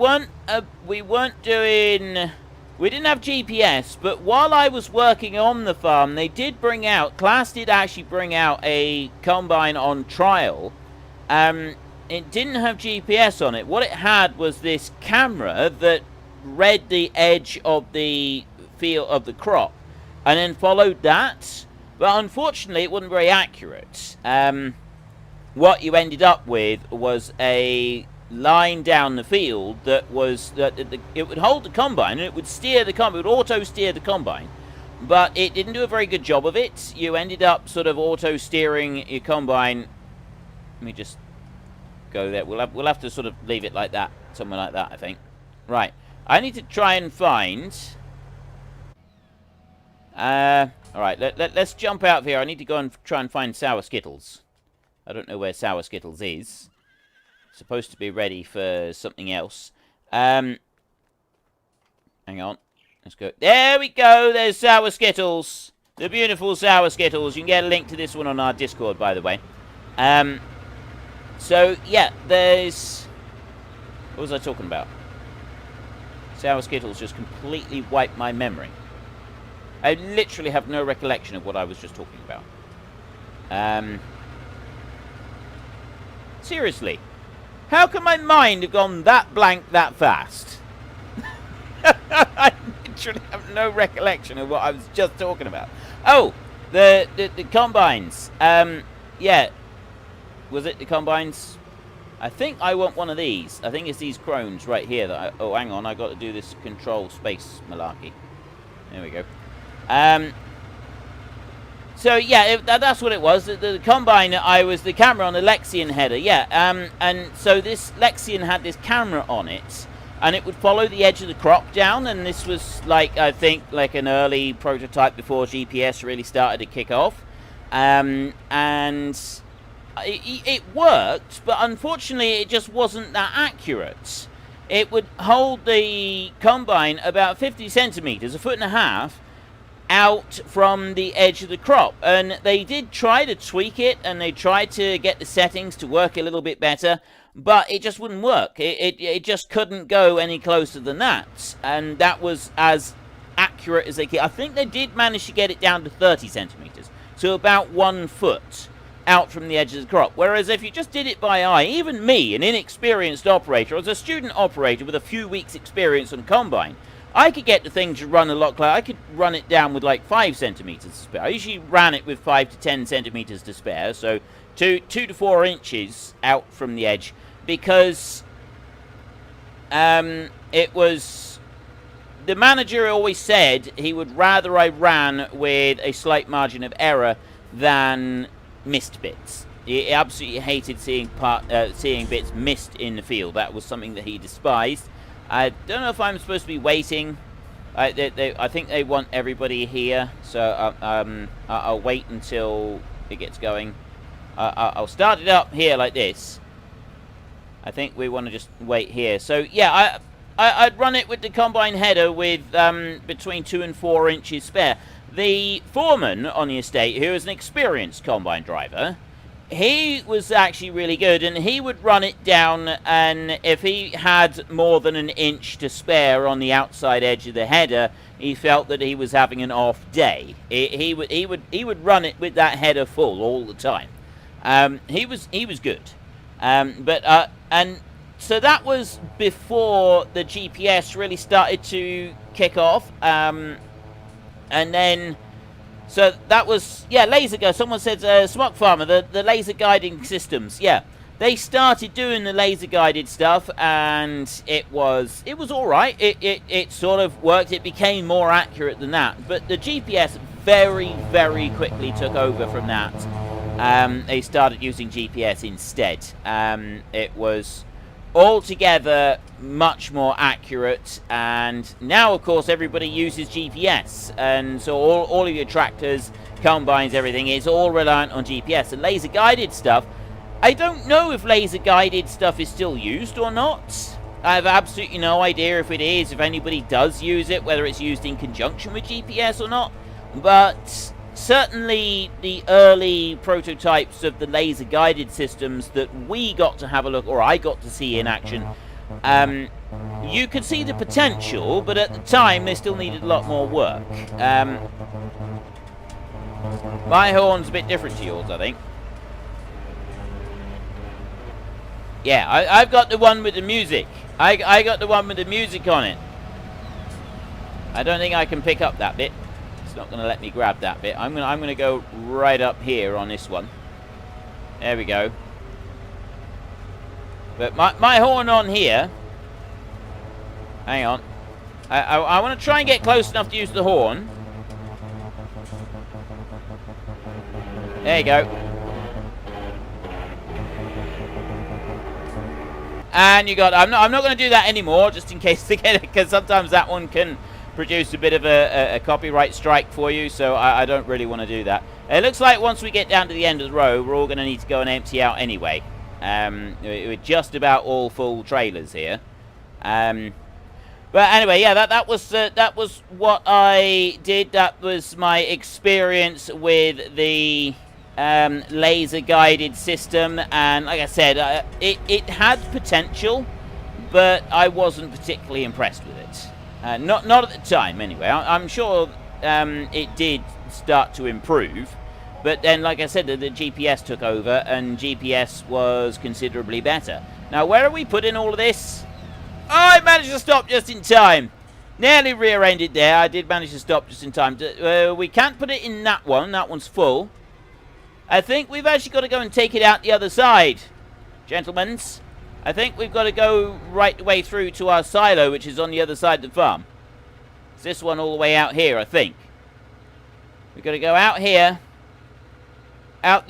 didn't have GPS, but while I was working on the farm, they did bring out, Class did actually bring out a combine on trial. It didn't have GPS on it. What it had was this camera that read the edge of the field of the crop and then followed that. But unfortunately, it wasn't very accurate. What you ended up with was a line down the field that was it would hold the combine and it would steer the combine, it would auto steer the combine, but it didn't do a very good job of it. You ended up sort of auto steering your combine. Let me just go there. We'll have to sort of leave it like that, something like that, I think. Right, I need to try and find all right, let's jump out of here. I need to go and try and find Sour Skittles. I don't know where Sour Skittles is. Supposed to be ready for something else. Hang on. Let's go. There we go. There's Sour Skittles. The beautiful Sour Skittles. You can get a link to this one on our Discord, by the way. So, yeah, there's... What was I talking about? Sour Skittles just completely wiped my memory. I literally have no recollection of what I was just talking about. Seriously. How can my mind have gone that blank that fast? I literally have no recollection of what I was just talking about. Oh, the combines. Yeah. Was it the combines? I think I want one of these. I think it's these crones right here that oh, hang on. I got to do this control space malarkey. There we go. So, yeah, that's what it was. The combine, I was the camera on the Lexion header, yeah. And so this Lexion had this camera on it, and it would follow the edge of the crop down, and this was, like, I think, like an early prototype before GPS really started to kick off. And it worked, but unfortunately it just wasn't that accurate. It would hold the combine about 50 centimeters, a foot and a half, out from the edge of the crop, and they did try to tweak it, and they tried to get the settings to work a little bit better, but it just wouldn't work. It just couldn't go any closer than that, and that was as accurate as they could. I think they did manage to get it down to 30 centimeters, so about 1 foot out from the edge of the crop. Whereas if you just did it by eye, even me, an inexperienced operator, as a student operator with a few weeks experience on combine, I could get the thing to run a lot closer. I could run it down with like 5 centimeters to spare. I usually ran it with 5 to 10 centimeters to spare, so 2 to 4 inches out from the edge, because it was... The manager always said he would rather I ran with a slight margin of error than missed bits. He absolutely hated seeing bits missed in the field. That was something that he despised. I don't know if I'm supposed to be waiting. I think they want everybody here, so I'll wait until it gets going. I'll start it up here like this. I think we want to just wait here. So yeah, I'd run it with the combine header with between 2 and 4 inches spare. The foreman on the estate, who is an experienced combine driver, he was actually really good, and he would run it down, and if he had more than an inch to spare on the outside edge of the header, he felt that he was having an off day. He would run it with that header full all the time. He was good, and so that was before the GPS really started to kick off, and then. So that was, yeah, laser guide. Someone said Smock Farmer, the laser guiding systems. Yeah, they started doing the laser guided stuff, and it was all right. It sort of worked. It became more accurate than that. But the GPS very, very quickly took over from that. They started using GPS instead. It was altogether much more accurate, and now of course everybody uses GPS, and so all of your tractors, combines, everything is all reliant on GPS. And laser guided stuff, I don't know if laser guided stuff is still used or not. I have absolutely no idea if it is, if anybody does use it, whether it's used in conjunction with GPS or not, but certainly the early prototypes of the laser guided systems that we got to have a look, or I got to see in action, you could see the potential, but at the time they still needed a lot more work. My horn's a bit different to yours, I think. Yeah, I've got the one with the music. I got the one with the music on it. I don't think I can pick up that bit. Not going to let me grab that bit. I'm going to go right up here on this one. There we go. But my horn on here. Hang on. I want to try and get close enough to use the horn. There you go. And you got. I'm not going to do that anymore, just in case they get it, because sometimes that one can produce a bit of a copyright strike for you, so I don't really want to do that. It looks like once we get down to the end of the row, we're all going to need to go and empty out anyway. We're just about all full trailers here. But anyway, yeah, that was what I did. That was my experience with the laser guided system, and like I said, it had potential, but I wasn't particularly impressed with it. Not at the time, anyway. I'm sure it did start to improve, but then, like I said, the GPS took over, and GPS was considerably better. Now, where are we putting all of this? Oh, I managed to stop just in time. Nearly rear-ended there. I did manage to stop just in time. We can't put it in that one. That one's full. I think we've actually got to go and take it out the other side, gentlemen. I think we've got to go right the way through to our silo, which is on the other side of the farm. It's this one all the way out here, I think. We've got to go out here, out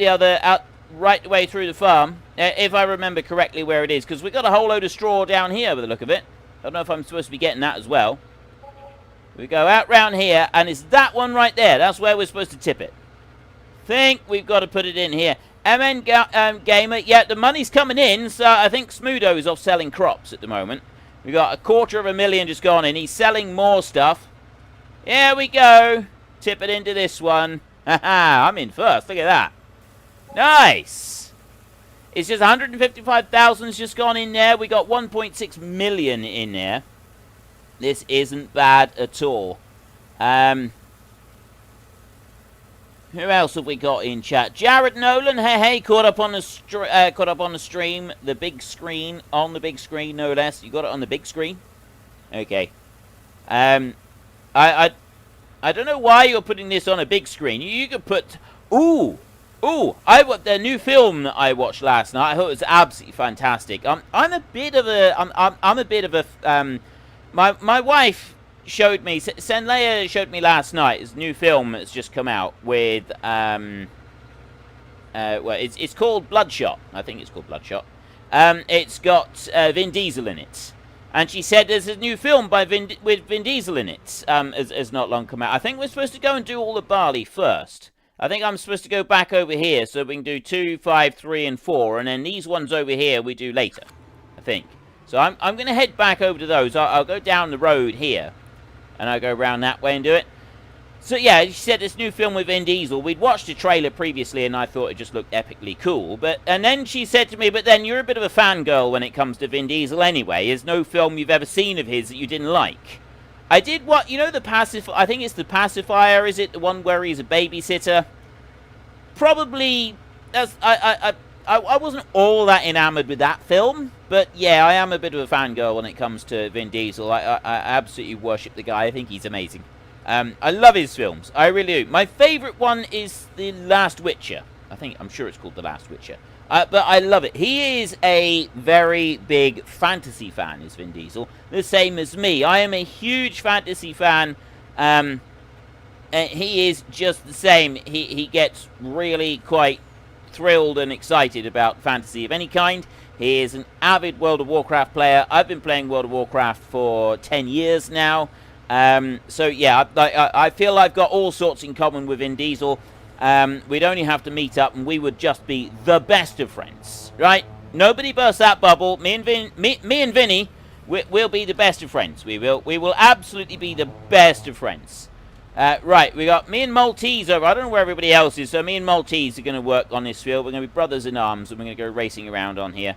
right the way through the farm, if I remember correctly where it is, because we've got a whole load of straw down here by the look of it. I don't know if I'm supposed to be getting that as well. We go out round here, and it's that one right there. That's where we're supposed to tip it. Think we've got to put it in here. MN Gamer, yeah, the money's coming in, so I think Smudo is off selling crops at the moment. We've got $250,000 just gone in. He's selling more stuff. Here we go. Tip it into this one. Haha, I'm in first. Look at that. Nice. It's just 155,000's just gone in there. We got 1.6 million in there. This isn't bad at all. Who else have we got in chat? Jared Nolan, hey, caught up on the stream, the big screen, on the big screen, no less. You got it on the big screen? Okay. I don't know why you're putting this on a big screen. You could put, the new film that I watched last night. I thought it was absolutely fantastic. My wife showed me, Senleia showed me last night his new film that's just come out with, well, it's called Bloodshot. I think it's called Bloodshot. It's got Vin Diesel in it. And she said there's a new film with Vin Diesel in it, has not long come out. I think we're supposed to go and do all the barley first. I think I'm supposed to go back over here so we can do 2, 5, 3, and 4. And then these ones over here we do later, I think. So I'm going to head back over to those. I'll go down the road here. And I'll go around that way and do it. So yeah, she said this new film with Vin Diesel. We'd watched the trailer previously and I thought it just looked epically cool. And then she said to me, but then you're a bit of a fangirl when it comes to Vin Diesel anyway. There's no film you've ever seen of his that you didn't like. I did what, you know, I think it's The Pacifier, is it? The one where he's a babysitter? Probably, I wasn't all that enamored with that film. But yeah, I am a bit of a fangirl when it comes to Vin Diesel. I absolutely worship the guy. I think he's amazing. I love his films. I really do. My favourite one is The Last Witcher. I'm sure it's called The Last Witcher. But I love it. He is a very big fantasy fan, is Vin Diesel. The same as me. I am a huge fantasy fan. He is just the same. He gets really quite thrilled and excited about fantasy of any kind. He is an avid World of Warcraft player. I've been playing World of Warcraft for 10 years now. So yeah, I feel I've got all sorts in common with Vin Diesel. We'd only have to meet up and we would just be the best of friends, right? Nobody burst that bubble. Me and Vinny, we'll be the best of friends. We will absolutely be the best of friends. Right, we got me and Maltese over. I don't know where everybody else is, so me and Maltese are going to work on this field. We're going to be brothers in arms, and we're going to go racing around on here.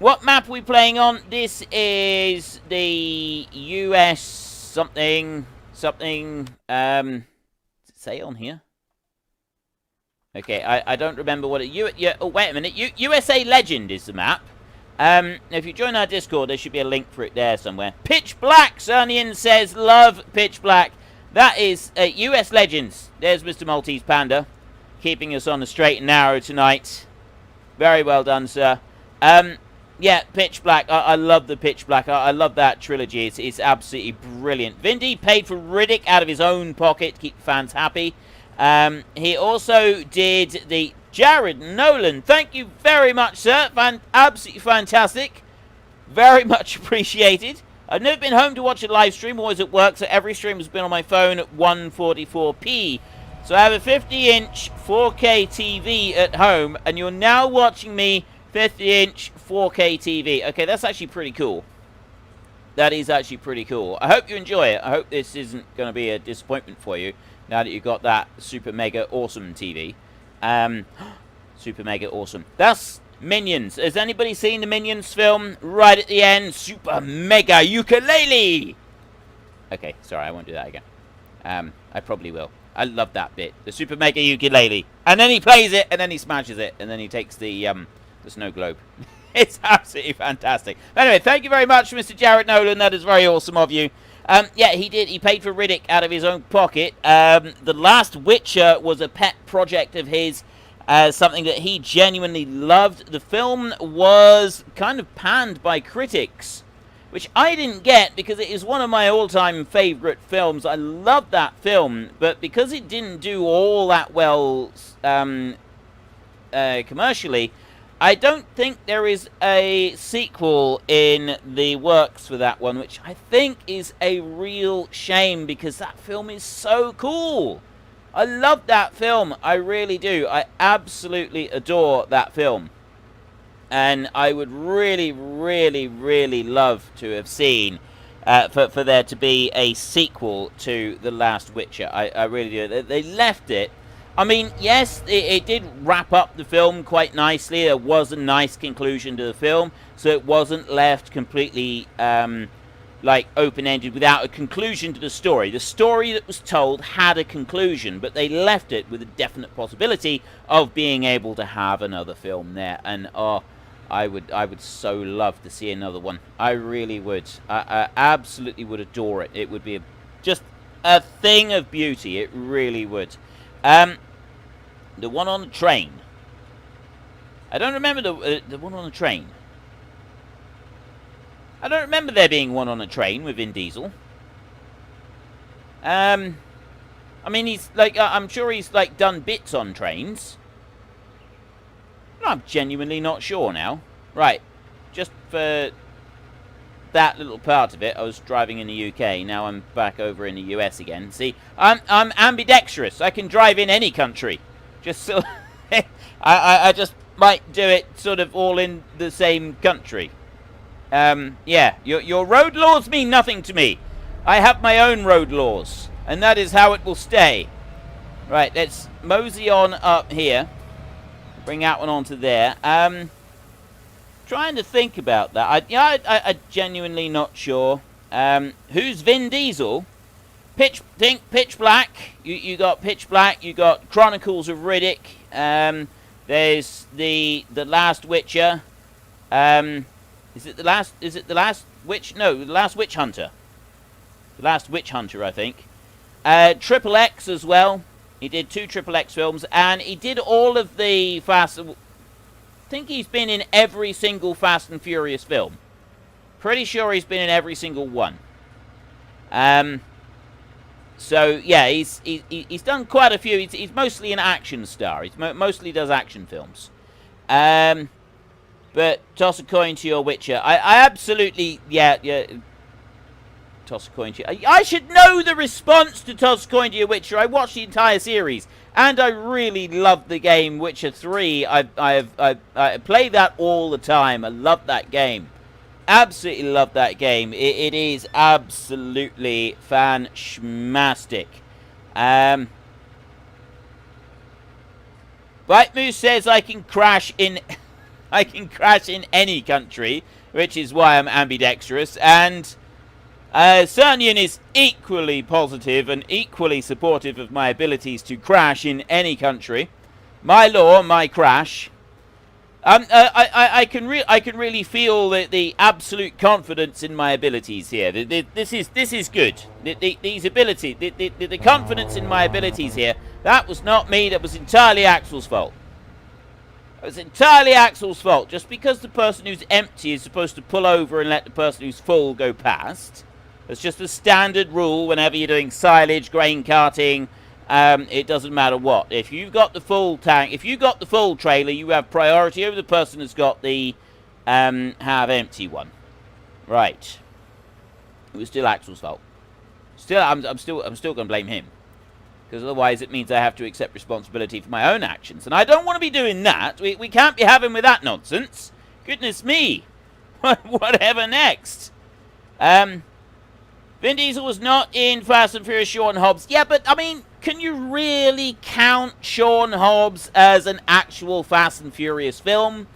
What map are we playing on? This is the US something. Does it say on here? Okay, I don't remember what it... oh, wait a minute. USA Legend is the map. If you join our Discord, there should be a link for it there somewhere. Pitch Black, Cernian says, love Pitch Black. That is US Legends. There's Mr. Maltese Panda, keeping us on the straight and narrow tonight. Very well done, sir. Yeah, Pitch Black. I love the Pitch Black. I love that trilogy. It's absolutely brilliant. Vin D paid for Riddick out of his own pocket to keep fans happy. He also did the... Jared Nolan, thank you very much, sir. Absolutely fantastic. Very much appreciated. I've never been home to watch a live stream, always at work, so every stream has been on my phone at 144p. So I have a 50-inch 4K TV at home, and you're now watching me 50-inch 4K TV. Okay, that's actually pretty cool. That is actually pretty cool. I hope you enjoy it. I hope this isn't going to be a disappointment for you now that you've got that super mega awesome TV. Super mega awesome. That's Minions. Has anybody seen the Minions film? Right at the end, super mega ukulele. Okay, sorry, I won't do that again. I probably will. I love that bit. The super mega ukulele. And then he plays it, and then he smashes it, and then he takes the snow globe. It's absolutely fantastic. Anyway, thank you very much, Mr. Jared Nolan. That is very awesome of you. Yeah, he did. He paid for Riddick out of his own pocket. The Last Witcher was a pet project of his. Something that he genuinely loved. The film was kind of panned by critics, which I didn't get because it is one of my all-time favorite films. I love that film, but because it didn't do all that well commercially, I don't think there is a sequel in the works for that one, which I think is a real shame because that film is so cool. I love that film. I really do. I absolutely adore that film. And I would really, really, really love to have seen for there to be a sequel to The Last Witcher. I really do. They left it. I mean, yes, it did wrap up the film quite nicely. There was a nice conclusion to the film. So it wasn't left completely like open-ended without a conclusion to the story. The story that was told had a conclusion, but they left it with a definite possibility of being able to have another film there. And oh, I would so love to see another one. I really would. I absolutely would adore it. It would be just a thing of beauty. It really would. The one on the train. I don't remember the one on the train. I don't remember there being one on a train with Vin Diesel. I mean, he's like, I'm sure he's like done bits on trains. I'm genuinely not sure now. Right, just for that little part of it, I was driving in the UK. Now I'm back over in the US again. See, I'm ambidextrous. I can drive in any country. Just so I just might do it sort of all in the same country. Yeah, your road laws mean nothing to me. I have my own road laws, and that is how it will stay. Right, let's mosey on up here. Bring that one onto there. Trying to think about that. I'm genuinely not sure. Who's Vin Diesel? Pitch Black. You got Pitch Black. You got Chronicles of Riddick. There's the Last Witcher. Is it the last witch? No, the Last Witch Hunter. The Last Witch Hunter, I think. Triple X as well. He did 2 Triple X films, and he did all of the Fast. I think he's been in every single Fast and Furious film. Pretty sure he's been in every single one. So yeah, he's done quite a few. He's mostly an action star. He mostly does action films. But toss a coin to your Witcher. I absolutely, yeah. Toss a coin to you. I should know the response to toss a coin to your Witcher. I watched the entire series, and I really love the game Witcher 3. I play that all the time. I love that game. Absolutely love that game. It is absolutely fan-schmastic. White Moose says I can crash in any country, which is why I'm ambidextrous, and Cernian is equally positive and equally supportive of my abilities to crash in any country. My law, my crash. I can really feel the absolute confidence in my abilities here. This is good. These abilities, the confidence in my abilities here. That was not me. That was entirely Axel's fault. It was entirely Axel's fault. Just because the person who's empty is supposed to pull over and let the person who's full go past. It's just a standard rule whenever you're doing silage, grain carting. It doesn't matter what. If you've got the full tank, if you've got the full trailer, you have priority over the person who's got the half empty one. Right. It was still Axel's fault. Still, I'm still gonna blame him. Because otherwise it means I have to accept responsibility for my own actions. And I don't want to be doing that. We can't be having with that nonsense. Goodness me. Whatever next? Vin Diesel was not in Fast and Furious Sean Hobbs. Yeah, but, I mean, can you really count Sean Hobbs as an actual Fast and Furious film?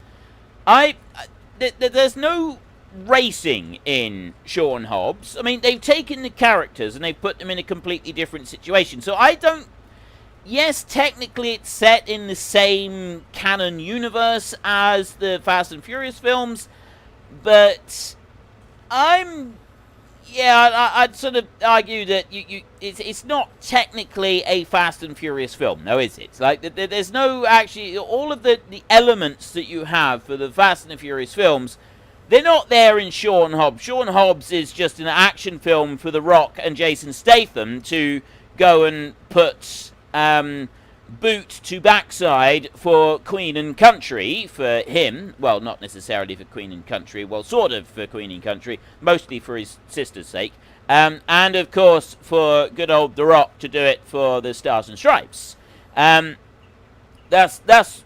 There's no racing in Sean Hobbs. I mean, they've taken the characters and they've put them in a completely different situation. So I don't... Yes, technically it's set in the same canon universe as the Fast and Furious films, but I'd sort of argue that it's not technically a Fast and Furious film, no, is it? Like, there's no actually... All of the elements that you have for the Fast and the Furious films, they're not there in Sean Hobbs. Sean Hobbs is just an action film for The Rock and Jason Statham to go and put boot to backside for Queen and Country for him. Well, not necessarily for Queen and Country. Well, sort of for Queen and Country. Mostly for his sister's sake. And, of course, for good old The Rock to do it for the Stars and Stripes. That's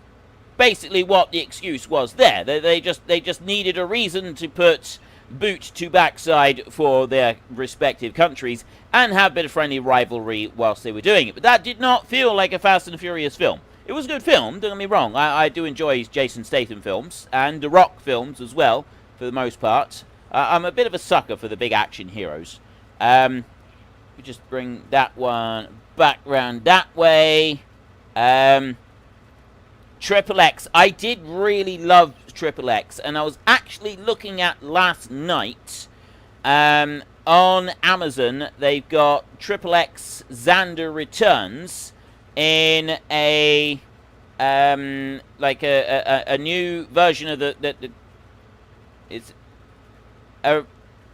basically what the excuse was there. They just needed a reason to put boot to backside for their respective countries and have a bit of friendly rivalry whilst they were doing it. But that did not feel like a Fast and Furious film. It was a good film, don't get me wrong. I do enjoy Jason Statham films and The Rock films as well, for the most part. I'm a bit of a sucker for the big action heroes. We just bring that one back round that way. Triple X. I did really love Triple X, and I was actually looking at last night on Amazon. They've got Triple X Xander Returns in a like a new version of it's a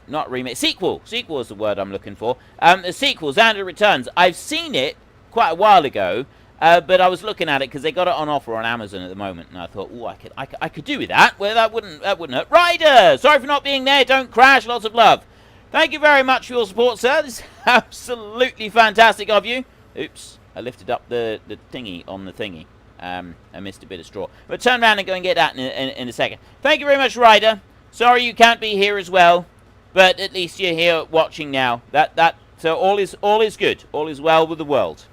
not remake, sequel is the word I'm looking for. The sequel, Xander Returns. I've seen it quite a while ago. But I was looking at it because they got it on offer on Amazon at the moment, and I thought, oh, I could do with that. Well, that wouldn't hurt. Ryder, sorry for not being there. Don't crash. Lots of love. Thank you very much for your support, sir. This is absolutely fantastic of you. Oops, I lifted up the thingy on the thingy. I missed a bit of straw. But turn around and go and get that in a second. Thank you very much, Ryder. Sorry you can't be here as well, but at least you're here watching now. So all is good. All is well with the world.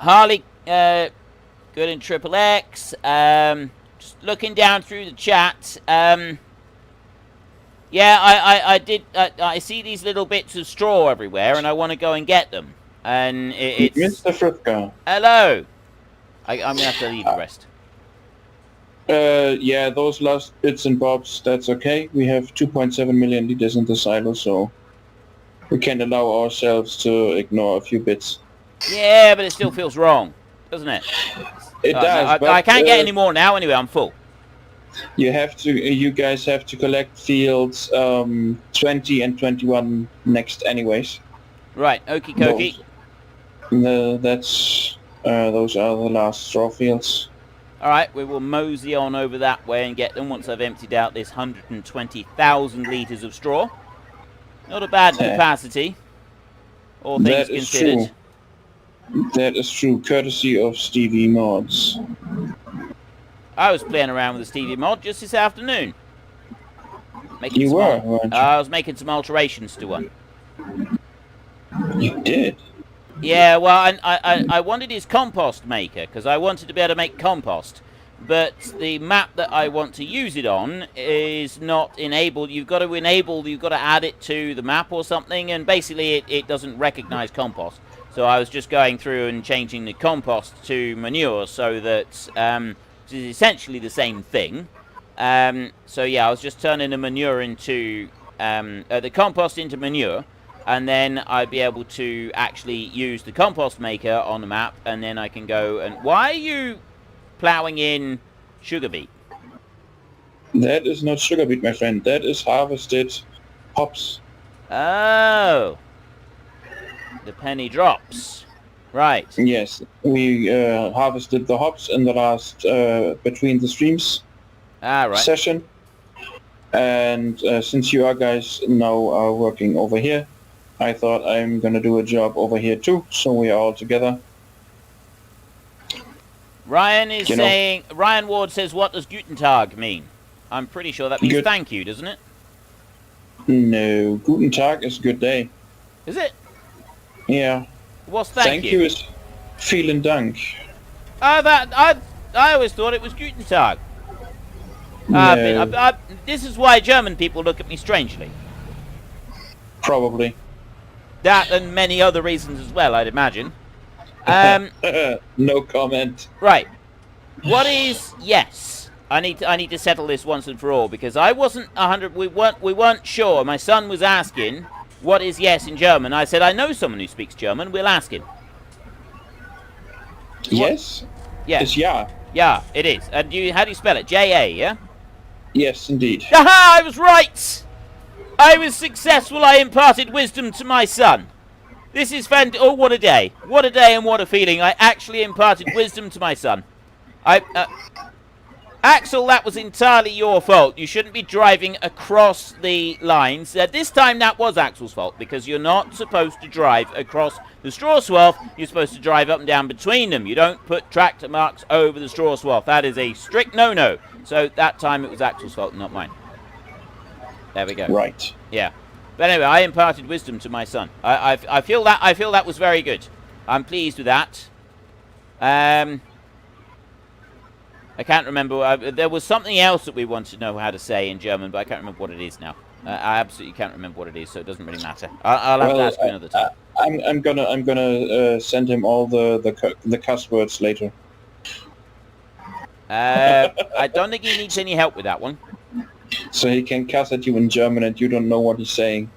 Harley, good in Triple X. Just looking down through the chat. Yeah, I see these little bits of straw everywhere, and I want to go and get them. And it's Mr. Frithka. Hello. I'm gonna have to leave the rest. Yeah, those last bits and bobs, that's okay. We have 2.7 million liters in the silo, so we can allow ourselves to ignore a few bits. Yeah, but it still feels wrong, doesn't it? It does. No, I can't get any more now. Anyway, I'm full. You guys have to collect fields 20 and 21 next, anyways. Right. Okie dokie. Those are the last straw fields. All right, we will mosey on over that way and get them once I've emptied out this 120,000 litres of straw. Not a bad capacity, all things considered. True. That is true, courtesy of Stevie Mods. I was playing around with the Stevie Mod just this afternoon. Weren't you? I was making some alterations to one. You did? Yeah, well, I wanted his compost maker, because I wanted to be able to make compost. But the map that I want to use it on is not enabled. You've got to add it to the map or something, and basically it doesn't recognize compost. So I was just going through and changing the compost to manure so that it's essentially the same thing. So yeah, I was just turning the manure into the compost into manure, and then I'd be able to actually use the compost maker on the map, and then I can go and... Why are you ploughing in sugar beet? That is not sugar beet, my friend. That is harvested hops. Oh. The penny drops. Right. Yes, we harvested the hops in the last between the streams session. And since you guys now are working over here, I thought I'm gonna do a job over here too, so we are all together. Ryan is saying, Ryan Ward says, what does Guten Tag mean? I'm pretty sure that means thank you, doesn't it? No, Guten Tag is good day. Is it? Yeah. What's thank you? Is vielen Dank. I always thought it was Guten Tag. No. This is why German people look at me strangely. Probably. That and many other reasons as well, I'd imagine. No comment. Right. What is yes? I need to settle this once and for all because I wasn't 100. We weren't sure. My son was asking, "What is yes in German?" I said, "I know someone who speaks German. We'll ask him." Yes. Yes. It's ja. Yeah, it is. And how do you spell it? J-A, yeah? Yes, indeed. Aha! I was right! I was successful. I imparted wisdom to my son. This is fantastic. Oh, what a day. What a day and what a feeling. I actually imparted wisdom to my son. Axel, that was entirely your fault. You shouldn't be driving across the lines. This time that was Axel's fault because you're not supposed to drive across the straw swath. You're supposed to drive up and down between them. You don't put tractor marks over the straw swath. That is a strict no-no. So that time it was Axel's fault, not mine. There we go. Right. Yeah. But anyway, I imparted wisdom to my son. I feel that was very good. I'm pleased with that. I can't remember. There was something else that we wanted to know how to say in German, but I can't remember what it is now. I absolutely can't remember what it is, so it doesn't really matter. I'll have to ask you another time. I'm gonna send him all the cuss words later. I don't think he needs any help with that one. So he can cuss at you in German and you don't know what he's saying.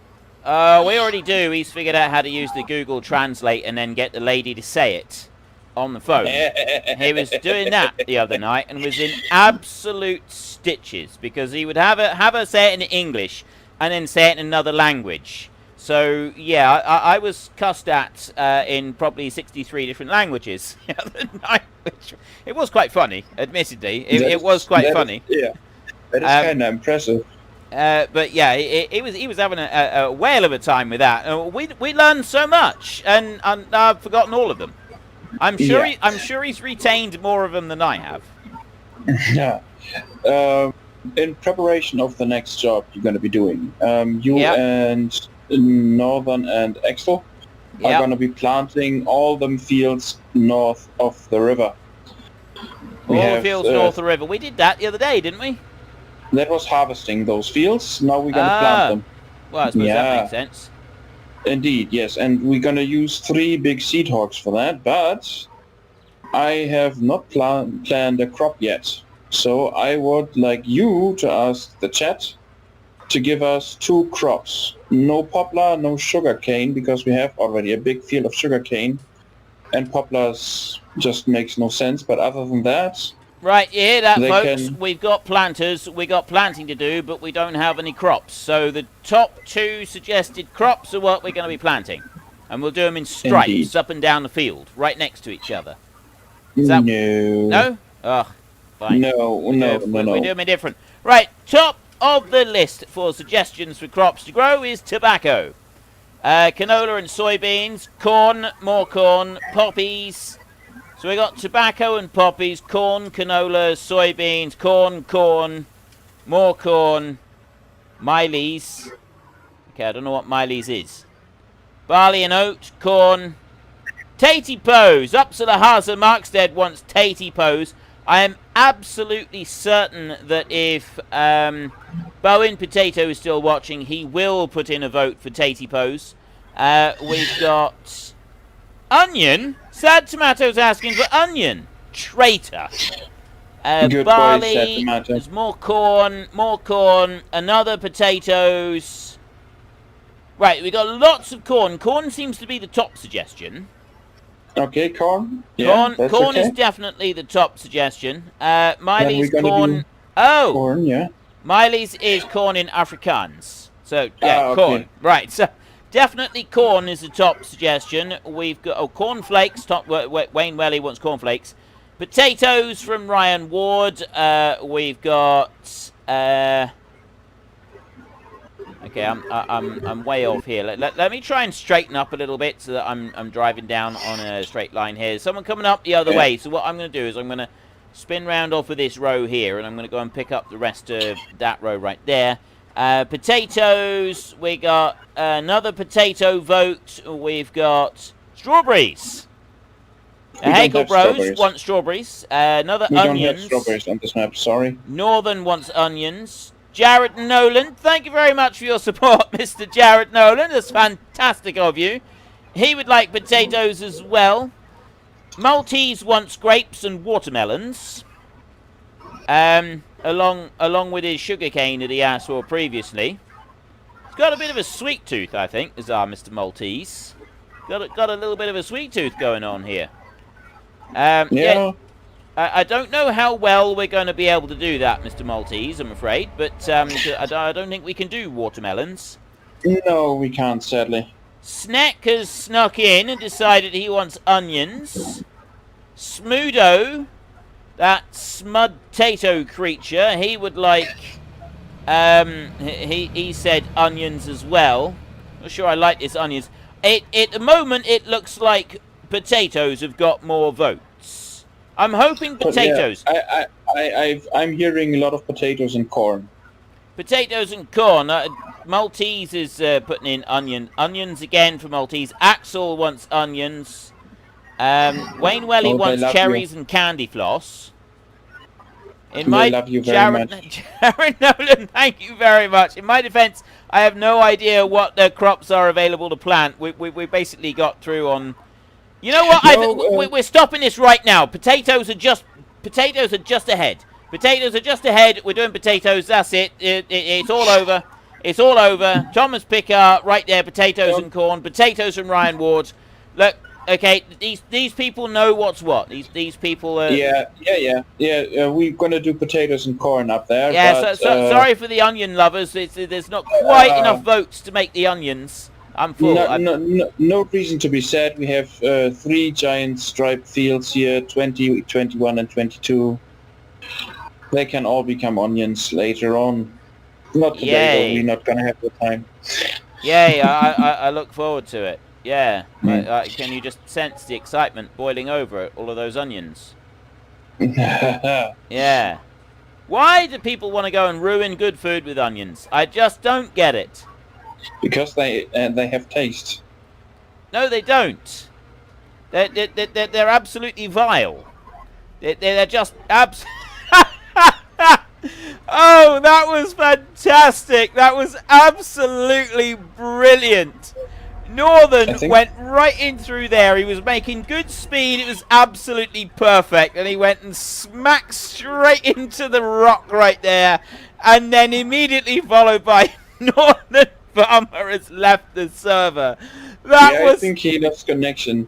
We already do. He's figured out how to use the Google Translate and then get the lady to say it on the phone. He was doing that the other night and was in absolute stitches because he would have her say it in English and then say it in another language. So yeah, I was cussed at in probably 63 different languages the other night. Which, it was quite funny, admittedly. It was quite funny. Yeah, that is kind of impressive. But yeah, he was having a whale of a time with that. We learned so much, and I've forgotten all of them. I'm sure I'm sure he's retained more of them than I have. Yeah. In preparation of the next job you're going to be doing, you and Northern and Axel are going to be planting all them fields north of the river. All the fields north of the river. We did that the other day, didn't we? That was harvesting those fields. Now we're going to plant them. Well, I suppose that makes sense. Indeed, yes. And we're going to use 3 big seed hogs for that, but I have not planned a crop yet. So I would like you to ask the chat to give us 2 crops. No poplar, no sugar cane, because we have already a big field of sugar cane. And poplars just makes no sense, but other than that... Right, you hear that, folks? We've got planters, we got planting to do, but we don't have any crops. So the top 2 suggested crops are what we're going to be planting. And we'll do them in stripes up and down the field, right next to each other. Is that... No. No? Ugh, fine. No. We do them indifferent. Right, top of the list for suggestions for crops to grow is tobacco. Canola and soybeans, corn, more corn, poppies. So we got tobacco and poppies, corn, canola, soybeans, corn, more corn, Miley's. Okay, I don't know what Miley's is. Barley and oat, corn, Tatey Pose. Uppsala Hasa Markstead wants Tatey Pose. I am absolutely certain that if Bowen Potato is still watching, he will put in a vote for Tatey Pose. We've got onion. Sad Tomato's asking for onion. Traitor. Barley. There's more corn. Another potatoes. Right, we got lots of corn. Corn seems to be the top suggestion. Okay, corn. Yeah, corn is definitely the top suggestion. Miley's corn. Oh, corn. Yeah. Miley's is corn in Afrikaans. So yeah, corn. Right. So definitely corn is the top suggestion. We've got corn flakes. Top Wayne Welly wants corn flakes. Potatoes from Ryan Ward. We've got. Okay, I'm way off here. Let me try and straighten up a little bit so that I'm driving down on a straight line here. Someone coming up the other way. So what I'm going to do is I'm going to spin round off of this row here, and I'm going to go and pick up the rest of that row right there. Potatoes, we got another potato vote. We've got strawberries. Hakel Bros want strawberries. Another we onions. We don't have strawberries on this map, sorry. Northern wants onions. Jared Nolan, thank you very much for your support, Mr. Jared Nolan. That's fantastic of you. He would like potatoes as well. Maltese wants grapes and watermelons. Along with his sugarcane that he asked for previously. He's got a bit of a sweet tooth, I think, is our Mr. Maltese. Got a little bit of a sweet tooth going on here. Yeah. I don't know how well we're going to be able to do that, Mr. Maltese, I'm afraid. But I don't think we can do watermelons. No, we can't, sadly. Snack has snuck in and decided he wants onions. Smoodo, that smud-tato creature, he would like... he said onions as well. Not sure I like this onions. At the moment, it looks like potatoes have got more votes. I'm hoping potatoes. Yeah, I'm hearing a lot of potatoes and corn. Potatoes and corn. Maltese is putting in onions again for Maltese. Axel wants onions. Wayne Welly wants cherries and candy floss. I love you very much. Jared Nolan, thank you very much. In my defense, I have no idea what the crops are available to plant. We basically got through on... You know what? No, we're stopping this right now. Potatoes are just ahead. Potatoes are just ahead. We're doing potatoes. That's it. It's all over. It's all over. Thomas Picker, right there. Potatoes and corn. Potatoes from Ryan Ward. Look, okay. These people know what's what. These people. Yeah. We're gonna do potatoes and corn up there. Yeah. But, sorry for the onion lovers. There's not quite enough votes to make the onions. I'm full. No reason to be sad. We have 3 giant striped fields here, 20, 21, and 22. They can all become onions later on. Not today, though. We're not going to have the time. Yay, I look forward to it. Yeah. Can you just sense the excitement boiling over all of those onions? Yeah. Why do people want to go and ruin good food with onions? I just don't get it. Because they have taste. No, they don't. They're absolutely vile. They're just Oh, that was fantastic. That was absolutely brilliant. Northern went right in through there. He was making good speed. It was absolutely perfect. And he went and smacked straight into the rock right there. And then immediately followed by Northern Farmer has left the server. I think he lost connection.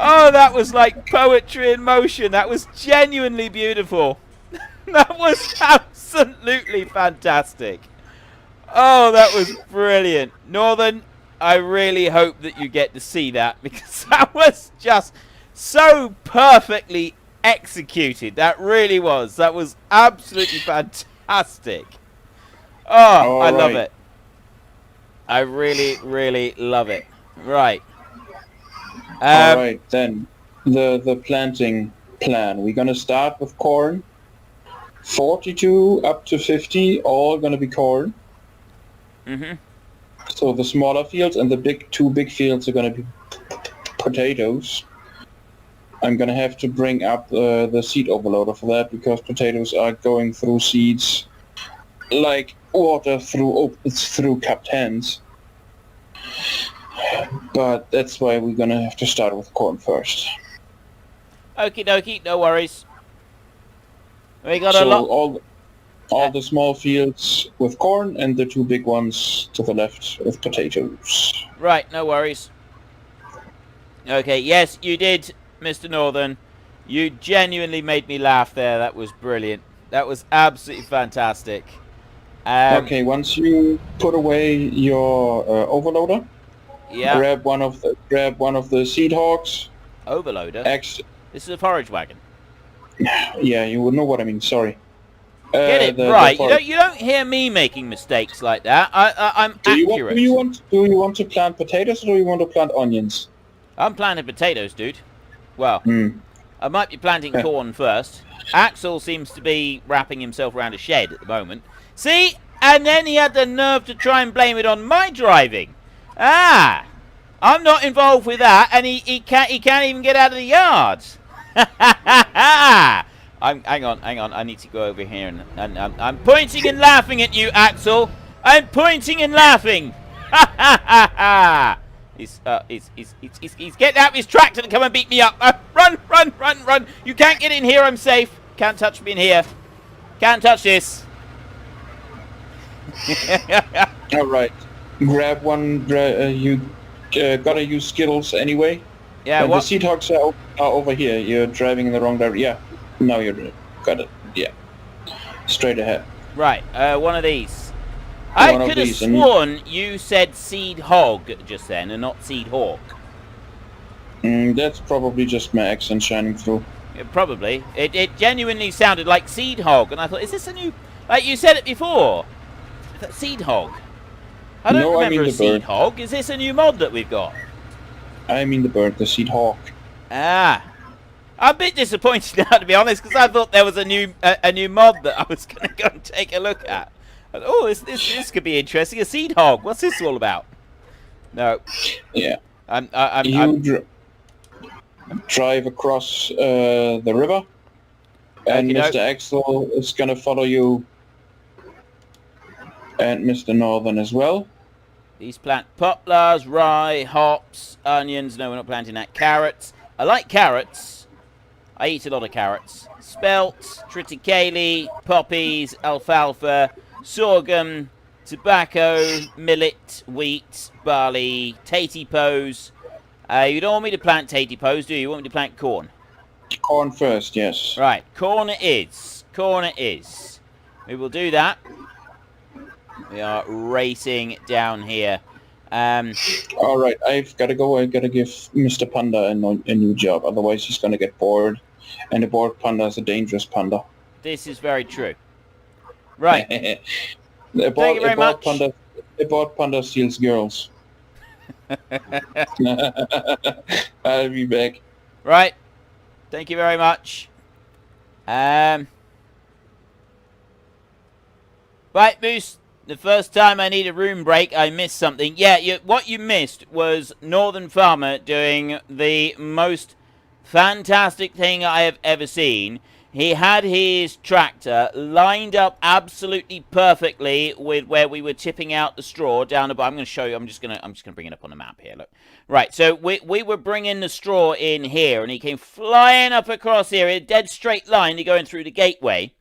Oh, that was like poetry in motion. That was genuinely beautiful. That was absolutely fantastic. Oh, that was brilliant. Northern, I really hope that you get to see that, because that was just so perfectly executed. That really was. That was absolutely fantastic. Oh, I love it. I really, really love it. Right. Alright, then. The planting plan. We're going to start with corn. 42 up to 50, all going to be corn. Mm-hmm. So the smaller fields and the 2 big fields are going to be potatoes. I'm going to have to bring up the seed overloader for that, because potatoes are going through seeds like water through cupped hands. But that's why we're going to have to start with corn first. Okie dokie, no worries. We got a lot. All the small fields with corn and the 2 big ones to the left with potatoes. Right, no worries. Okay, yes, you did, Mr. Northern. You genuinely made me laugh there. That was brilliant. That was absolutely fantastic. Okay, once you put away your overloader, grab one of the seed hawks. Overloader? This is a forage wagon. Yeah, you would know what I mean. Sorry. Get it right. You don't hear me making mistakes like that. I'm accurate. Do you want to plant potatoes, or do you want to plant onions? I'm planting potatoes, dude. Well, I might be planting corn first. Axel seems to be wrapping himself around a shed at the moment. See? And then he had the nerve to try and blame it on my driving. Ah! I'm not involved with that, and he can't even get out of the yard. Hang on. I need to go over here, and I'm pointing and laughing at you, Axel. I'm pointing and laughing. He's getting out of his tractor to come and beat me up. Run! You can't get in here. I'm safe. Can't touch me in here. Can't touch this. All right, grab one. You gotta use Skittles anyway. Yeah. The Seed Hogs are over here. You're driving in the wrong direction. Yeah. Now you're got it. Yeah. Straight ahead. Right. One of these. I could have sworn you said Seed Hog just then, and not Seed Hawk. That's probably just my accent shining through. Yeah, probably. It genuinely sounded like Seed Hog, and I thought, is this a new? Like you said it before. Seed Hog. I don't remember a Seed Hog. Is this a new mod that we've got? I mean the bird, the Seed Hawk. Ah. I'm a bit disappointed now, to be honest, because I thought there was a new mod that I was going to go and take a look at. And, oh, this could be interesting. A Seed Hog. What's this all about? No. Yeah. I'm drive across the river, and Mr. Axel is going to follow you. And Mr. Northern as well. These plant poplars, rye, hops, onions. No, we're not planting that. Carrots. I like carrots. I eat a lot of carrots. Spelt, triticale, poppies, alfalfa, sorghum, tobacco, millet, wheat, barley, tatipos. You don't want me to plant tatipos, do you? You want me to plant corn? Corn first, yes. Right, corn it is. Corn it is. We will do that. We are racing down here. All right, I've got to go. I've got to give Mr. Panda a new job. Otherwise, he's going to get bored. And a bored panda is a dangerous panda. This is very true. Right. Thank you very much. A bored panda steals girls. I'll be back. Right. Thank you very much. Right, Moose. The first time I need a room break, I missed something. Yeah, what you missed was Northern Farmer doing the most fantastic thing I have ever seen. He had his tractor lined up absolutely perfectly with where we were tipping out the straw down above. I'm going to show you. I'm just going to bring it up on the map here. Look. Right, so we were bringing the straw in here, and he came flying up across here, a dead straight line, going through the gateway.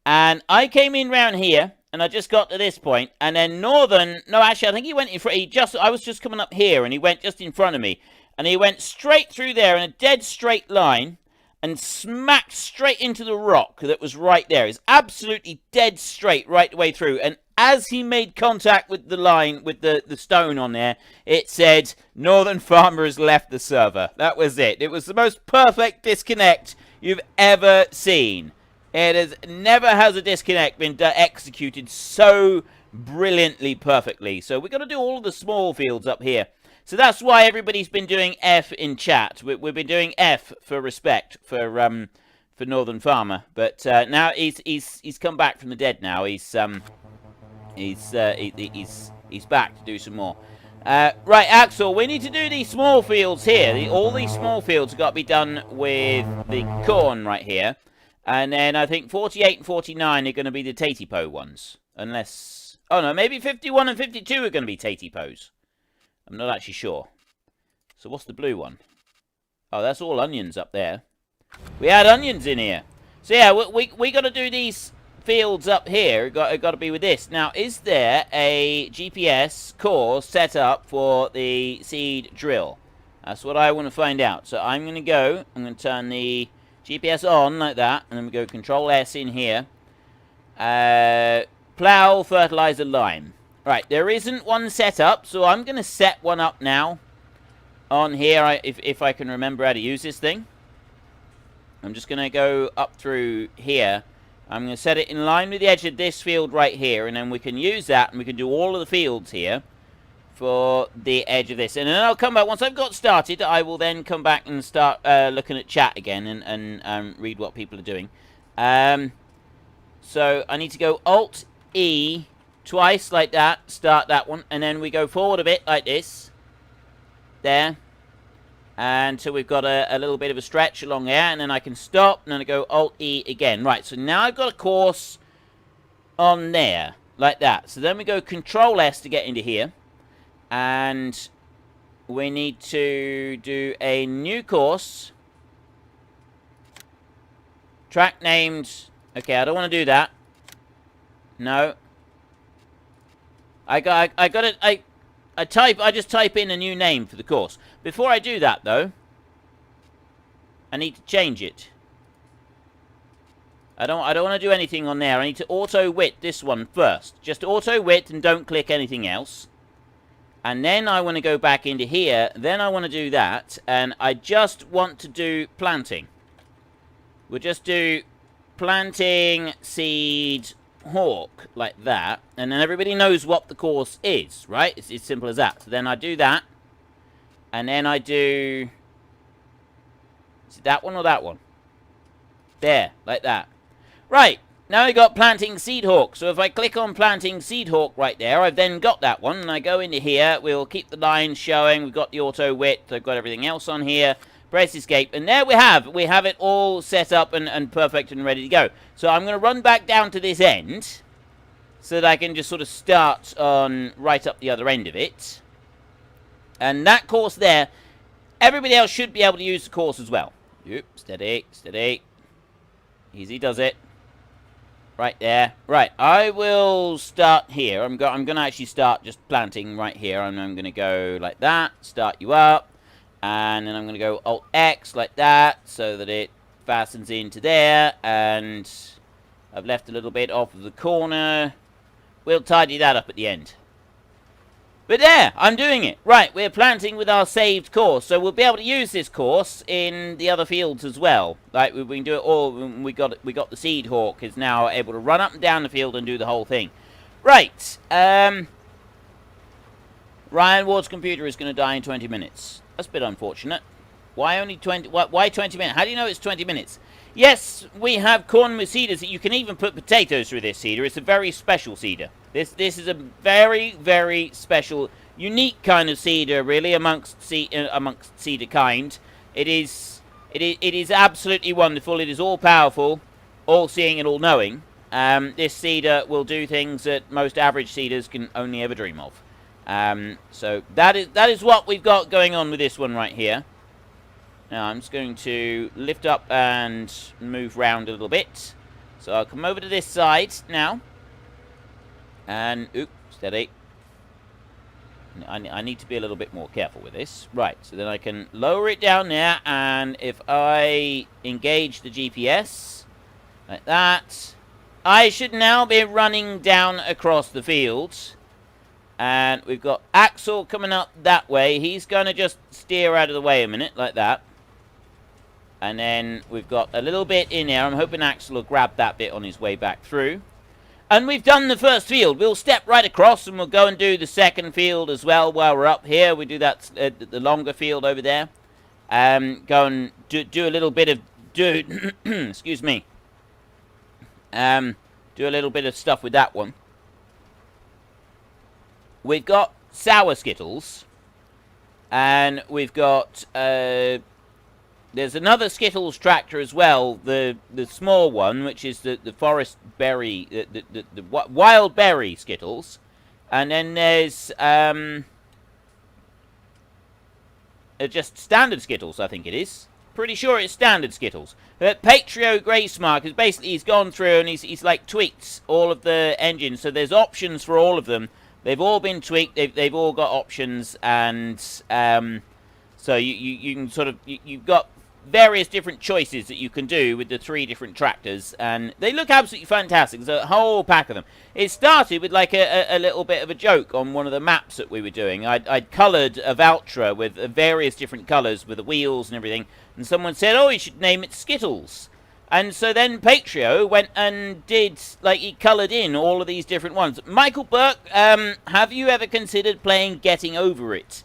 And I came in round here. And I just got to this point, and then Northern, no, actually, I think he went in front, I was just coming up here, and he went just in front of me, and he went straight through there in a dead straight line, and smacked straight into the rock that was right there. It's absolutely dead straight right the way through, and as he made contact with the line, with the stone on there, it said, Northern Farmer has left the server. That was it. It was the most perfect disconnect you've ever seen. Never has a disconnect been executed so brilliantly perfectly. So we're going to do all of the small fields up here. So that's why everybody's been doing F in chat. We've been doing F for respect for Northern Farmer. But now he's come back from the dead. Now he's back to do some more. Right, Axel, we need to do these small fields here. All these small fields have got to be done with the corn right here. And then I think 48 and 49 are going to be the Tatipo ones. Unless... Oh, no, maybe 51 and 52 are going to be Tatipos. I'm not actually sure. So what's the blue one? Oh, that's all onions up there. We had onions in here. So, yeah, we got to do these fields up here. It got to be with this. Now, is there a GPS core set up for the seed drill? That's what I want to find out. So I'm going to go. I'm going to turn the GPS on like that, and then we go Control S in here. Plow, fertilizer, lime. Right, there isn't one set up, so I'm going to set one up now on here, if I can remember how to use this thing. I'm just going to go up through here. I'm going to set it in line with the edge of this field right here, and then we can use that, and we can do all of the fields here for the edge of this. And then I'll come back. Once I've got started, I will then come back and start looking at chat again and read what people are doing. So I need to go Alt-E twice like that, start that one, and then we go forward a bit like this. There. And so we've got a little bit of a stretch along there, and then I can stop, and then I go Alt-E again. Right, so now I've got a course on there, like that. So then we go Control-S to get into here, and we need to do a new course. Track named... Okay, I don't want to do that. No. I just type in a new name for the course. Before I do that, though, I need to change it. I don't want to do anything on there. I need to auto-width this one first. Just auto-width and don't click anything else. And then I want to go back into here. Then I want to do that. And I just want to do planting. We'll just do planting, seed, hawk, like that. And then everybody knows what the course is, right? It's as simple as that. So then I do that. And then I do... Is it that one or that one? There, like that. Right, now I got planting seed hawk. So if I click on planting seed hawk right there, I've then got that one. And I go into here. We'll keep the lines showing. We've got the auto width. I've got everything else on here. Press escape. And there we have. We have it all set up and perfect and ready to go. So I'm going to run back down to this end. So that I can just sort of start on right up the other end of it. And that course there, everybody else should be able to use the course as well. Yep, steady, steady. Easy does it. Right there. Right, I will start here. I'm going to actually start just planting right here. And I'm going to go like that. Start you up. And then I'm going to go Alt-X like that. So that it fastens into there. And I've left a little bit off of the corner. We'll tidy that up at the end. But there, I'm doing it. Right, we're planting with our saved course. So we'll be able to use this course in the other fields as well. Like, we can do it all. We got the seed hawk is now able to run up and down the field and do the whole thing. Right. Ryan Ward's computer is going to die in 20 minutes. That's a bit unfortunate. Why only 20? Why 20 minutes? How do you know it's 20 minutes? Yes, we have corn with seeders. You can even put potatoes through this seeder. It's a very special seeder. This is a very, very special, unique kind of seeder, really, amongst seeder kind. It is absolutely wonderful. It is all powerful, all seeing and all knowing. This seeder will do things that most average seeders can only ever dream of. So that is what we've got going on with this one right here. Now I'm just going to lift up and move round a little bit. So I'll come over to this side now. And, oops, steady. I need to be a little bit more careful with this. Right, so then I can lower it down there. And if I engage the GPS, like that, I should now be running down across the fields. And we've got Axel coming up that way. He's going to just steer out of the way a minute, like that. And then we've got a little bit in there. I'm hoping Axel will grab that bit on his way back through. And we've done the first field. We'll step right across and we'll go and do the second field as well while we're up here. We do that, the longer field over there. Go and do a little bit of... excuse me. Do a little bit of stuff with that one. We've got sour Skittles. And we've got... there's another Skittles tractor as well, the small one, which is the forest berry, the wild berry Skittles. And then there's just standard Skittles, I think it is. Pretty sure it's standard Skittles. Patrio Gracemark is basically, he's gone through and he's like tweaked all of the engines. So there's options for all of them. They've all been tweaked. They've all got options, and so you can sort of you've got various different choices that you can do with the 3 different tractors, and they look absolutely fantastic. There's a whole pack of them. It started with like a little bit of a joke on one of the maps that we were doing. I'd coloured a Valtra with various different colours with the wheels and everything, and someone said, oh, you should name it Skittles. And so then Patrio went and did, like, he coloured in all of these different ones. Michael Burke, have you ever considered playing Getting Over It?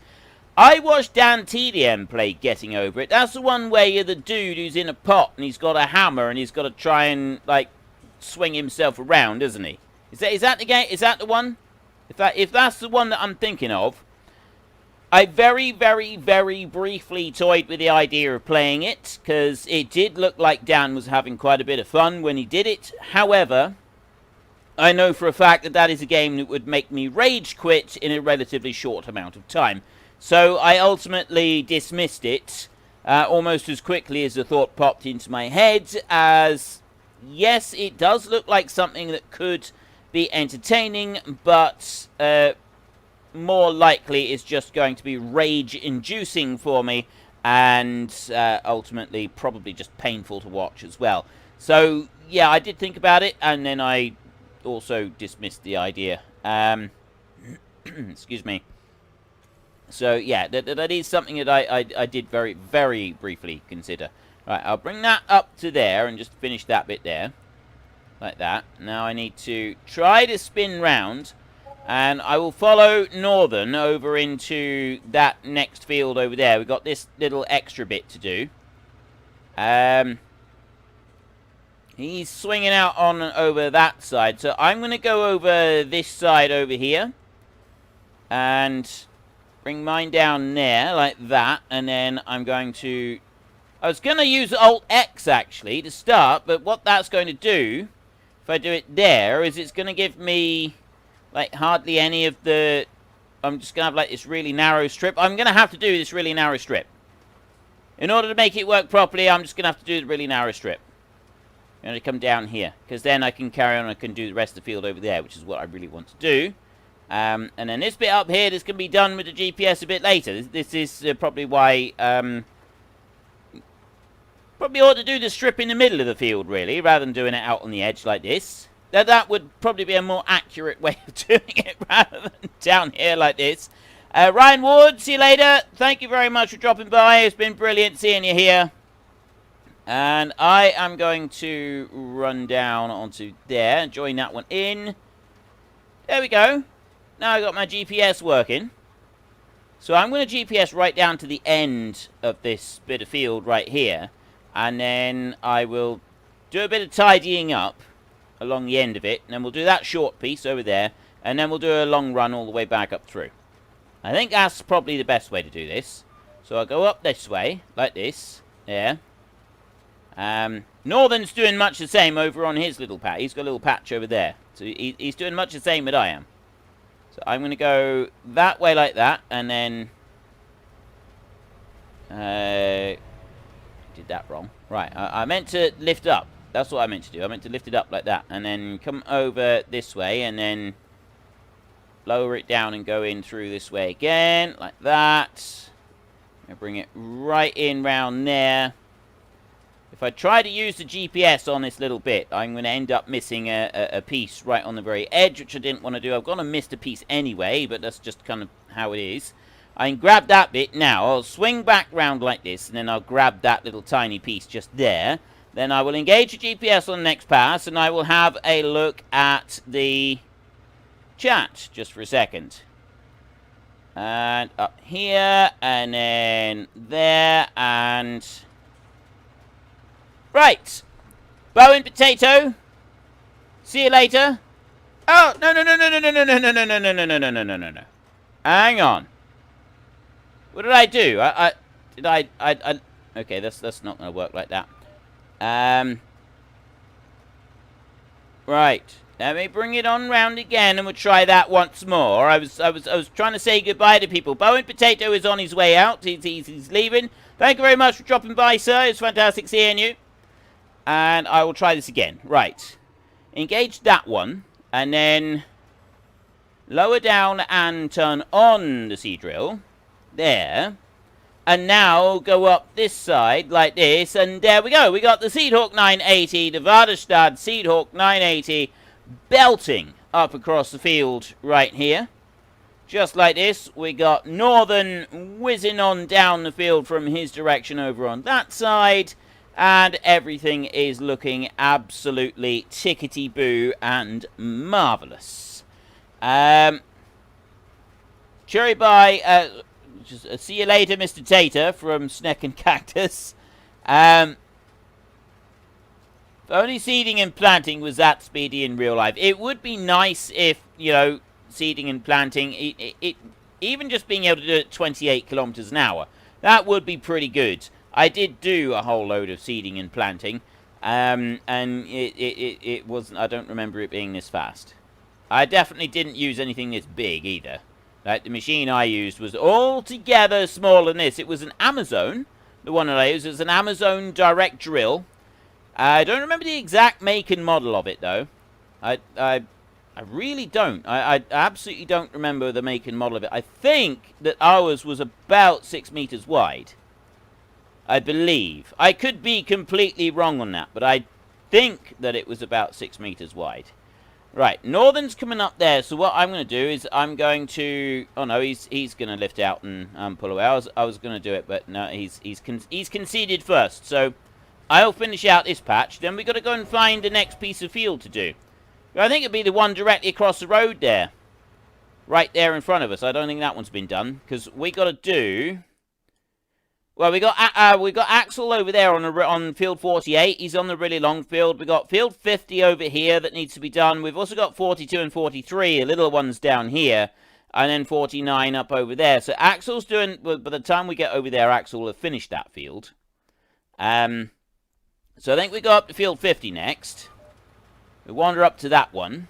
I watched Dan TDM play Getting Over It. That's the one where you're the dude who's in a pot and he's got a hammer and he's got to try and, like, swing himself around, isn't he? Is that the game? Is that the one? If that's the one that I'm thinking of, I very, very, very briefly toyed with the idea of playing it, because it did look like Dan was having quite a bit of fun when he did it. However, I know for a fact that that is a game that would make me rage quit in a relatively short amount of time. So I ultimately dismissed it almost as quickly as the thought popped into my head, as yes, it does look like something that could be entertaining, but more likely it's just going to be rage-inducing for me, and ultimately probably just painful to watch as well. So yeah, I did think about it, and then I also dismissed the idea. Excuse me. So yeah, that is something that I did very, very briefly consider. Right, I'll bring that up to there and just finish that bit there. Like that. Now I need to try to spin round, and I will follow Northern over into that next field over there. We've got this little extra bit to do. He's swinging out on over that side, so I'm going to go over this side over here and bring mine down there like that, and then I'm going to... I was going to use Alt-X actually to start, but what that's going to do, if I do it there, is it's going to give me like hardly any of the... I'm just going to have like this really narrow strip. I'm going to have to do this really narrow strip. In order to make it work properly, I'm just going to have to do the really narrow strip. I'm going to come down here, because then I can carry on and I can do the rest of the field over there, which is what I really want to do. And then this bit up here, this can be done with the GPS a bit later. This is probably why... probably ought to do the strip in the middle of the field, really, rather than doing it out on the edge like this. That would probably be a more accurate way of doing it, rather than down here like this. Ryan Ward, see you later. Thank you very much for dropping by. It's been brilliant seeing you here. And I am going to run down onto there and join that one in. There we go. Now I got my GPS working. So I'm going to GPS right down to the end of this bit of field right here. And then I will do a bit of tidying up along the end of it. And then we'll do that short piece over there. And then we'll do a long run all the way back up through. I think that's probably the best way to do this. So I'll go up this way, like this. There. Northern's doing much the same over on his little patch. He's got a little patch over there. So he's doing much the same that I am. So I'm going to go that way like that. And then... did that wrong. Right, I meant to lift up. That's what I meant to do. I meant to lift it up like that. And then come over this way. And then lower it down and go in through this way again. Like that. I'm going to bring it right in round there. If I try to use the GPS on this little bit, I'm going to end up missing a piece right on the very edge, which I didn't want to do. I've gone and missed a piece anyway, but that's just kind of how it is. I can grab that bit now. I'll swing back round like this, and then I'll grab that little tiny piece just there. Then I will engage the GPS on the next pass, and I will have a look at the chat just for a second. And up here, and then there, and... Right. Bow and potato. See you later. Oh, no. Hang on. What did I do? Okay, that's not going to work like that. Right. Let me bring it on round again, and we'll try that once more. I was trying to say goodbye to people. Bow and potato is on his way out. He's leaving. Thank you very much for dropping by, sir. It's fantastic seeing you. And I will try this again. Right. Engage that one. And then lower down and turn on the sea drill. There. And now go up this side like this. And there we go. We got the Seedhawk 980. The Vardestad Seedhawk 980 belting up across the field right here. Just like this. We got Northern whizzing on down the field from his direction over on that side. And everything is looking absolutely tickety-boo and marvellous. Cherry Pie, just see you later, Mr. Tater from Sneck and Cactus. If only seeding and planting was that speedy in real life. It would be nice if, you know, seeding and planting, even just being able to do it 28 kilometers an hour, that would be pretty good. I did do a whole load of seeding and planting, and it wasn't, I don't remember it being this fast. I definitely didn't use anything this big either. Like, the machine I used was altogether smaller than this. It was an Amazon, the one that I used. It was an Amazon direct drill. I don't remember the exact make and model of it, though. I really don't. I absolutely don't remember the make and model of it. I think that ours was about 6 meters wide. I believe. I could be completely wrong on that, but I think that it was about 6 meters wide. Right, Northern's coming up there, so what I'm going to do is I'm going to... Oh, no, he's going to lift out and pull away. I was going to do it, but no, he's conceded first, so I'll finish out this patch. Then we've got to go and find the next piece of field to do. I think it'd be the one directly across the road there. Right there in front of us. I don't think that one's been done, because we got to do... Well, we got Axel over there on field 48. He's on the really long field. We got field 50 over here that needs to be done. We've also got 42 and 43, little ones down here, and then 49 up over there. So Axel's doing. By the time we get over there, Axel will have finished that field. So I think we go up to field 50 next. We wander up to that one.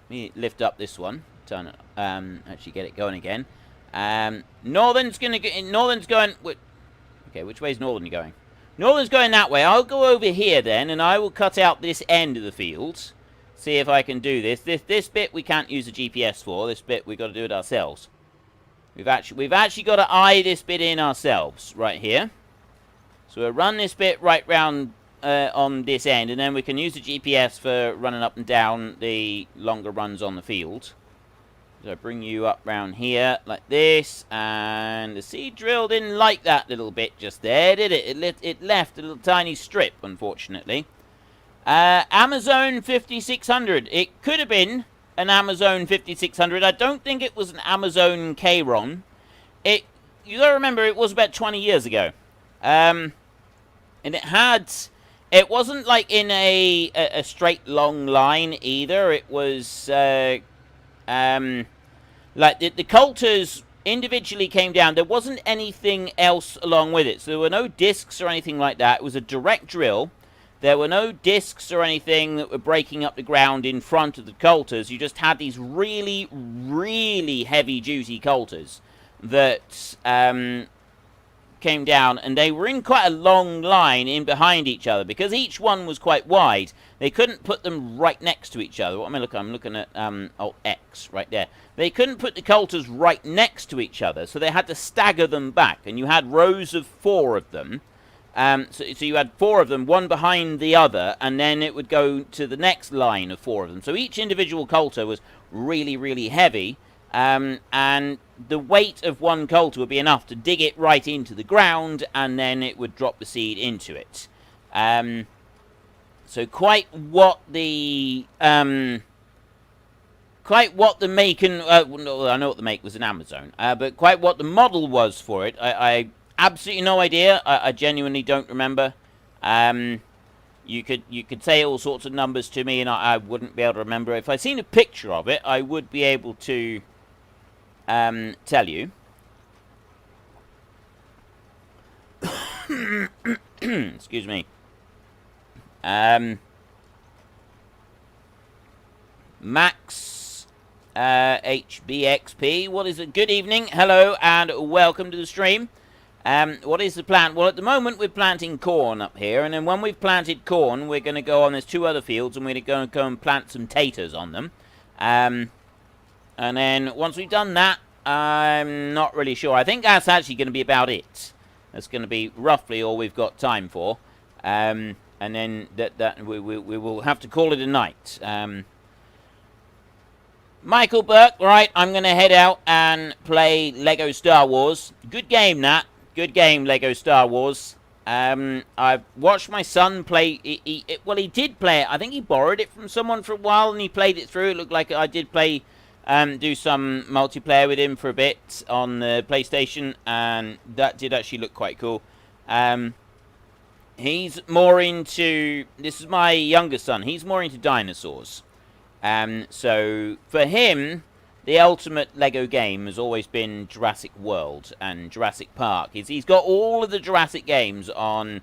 Let me lift up this one. Turn it. Actually get it going again. Northern's going. Okay, which way is Northern going? Northern's going that way. I'll go over here then, and I will cut out this end of the field. See if I can do this. This bit we can't use a GPS for. This bit we've got to do it ourselves. We've actually got to eye this bit in ourselves right here. So we'll run this bit right round on this end, and then we can use the GPS for running up and down the longer runs on the field. So I bring you up round here like this, and the seed drill didn't like that little bit just there, did it? It left a little tiny strip, unfortunately. Amazon 5600. It could have been an Amazon 5600. I don't think it was an Amazon K-Ron. You gotta remember, it was about 20 years ago. And it wasn't like in a straight long line either. It was, like, the coulters individually came down. There wasn't anything else along with it. So there were no discs or anything like that. It was a direct drill. There were no discs or anything that were breaking up the ground in front of the coulters. You just had these really, really heavy-duty coulters that came down, and they were in quite a long line in behind each other. Because each one was quite wide, they couldn't put them right next to each other. What am I looking at? I'm looking at X right there. They couldn't put the coulters right next to each other, so they had to stagger them back. And you had rows of 4 of them. So you had 4 of them, one behind the other, and then it would go to the next line of 4 of them. So each individual coulter was really, really heavy. And the weight of one coulter would be enough to dig it right into the ground, and then it would drop the seed into it. So quite what the make and I know what the make was in Amazon, but quite what the model was for it, I absolutely no idea. I genuinely don't remember. You could say all sorts of numbers to me, and I wouldn't be able to remember. If I'd seen a picture of it, I would be able to tell you. Excuse me. Max HBXP, what is it? Good evening, hello, and welcome to the stream. What is the plan? Well, at the moment, we're planting corn up here, and then when we've planted corn, we're going to go on, there's 2 other fields, and we're going to go and plant some taters on them. And then, once we've done that, I'm not really sure. I think that's actually going to be about it. That's going to be roughly all we've got time for. And then we will have to call it a night. Michael Burke, right, I'm going to head out and play Lego Star Wars. Good game, that. Good game, Lego Star Wars. I've watched my son play. Well, he did play it. I think he borrowed it from someone for a while, and he played it through. It looked like I did play do some multiplayer with him for a bit on the PlayStation, and that did actually look quite cool. He's more into... This is my younger son. He's more into dinosaurs. So, for him, the ultimate Lego game has always been Jurassic World and Jurassic Park. He's got all of the Jurassic games on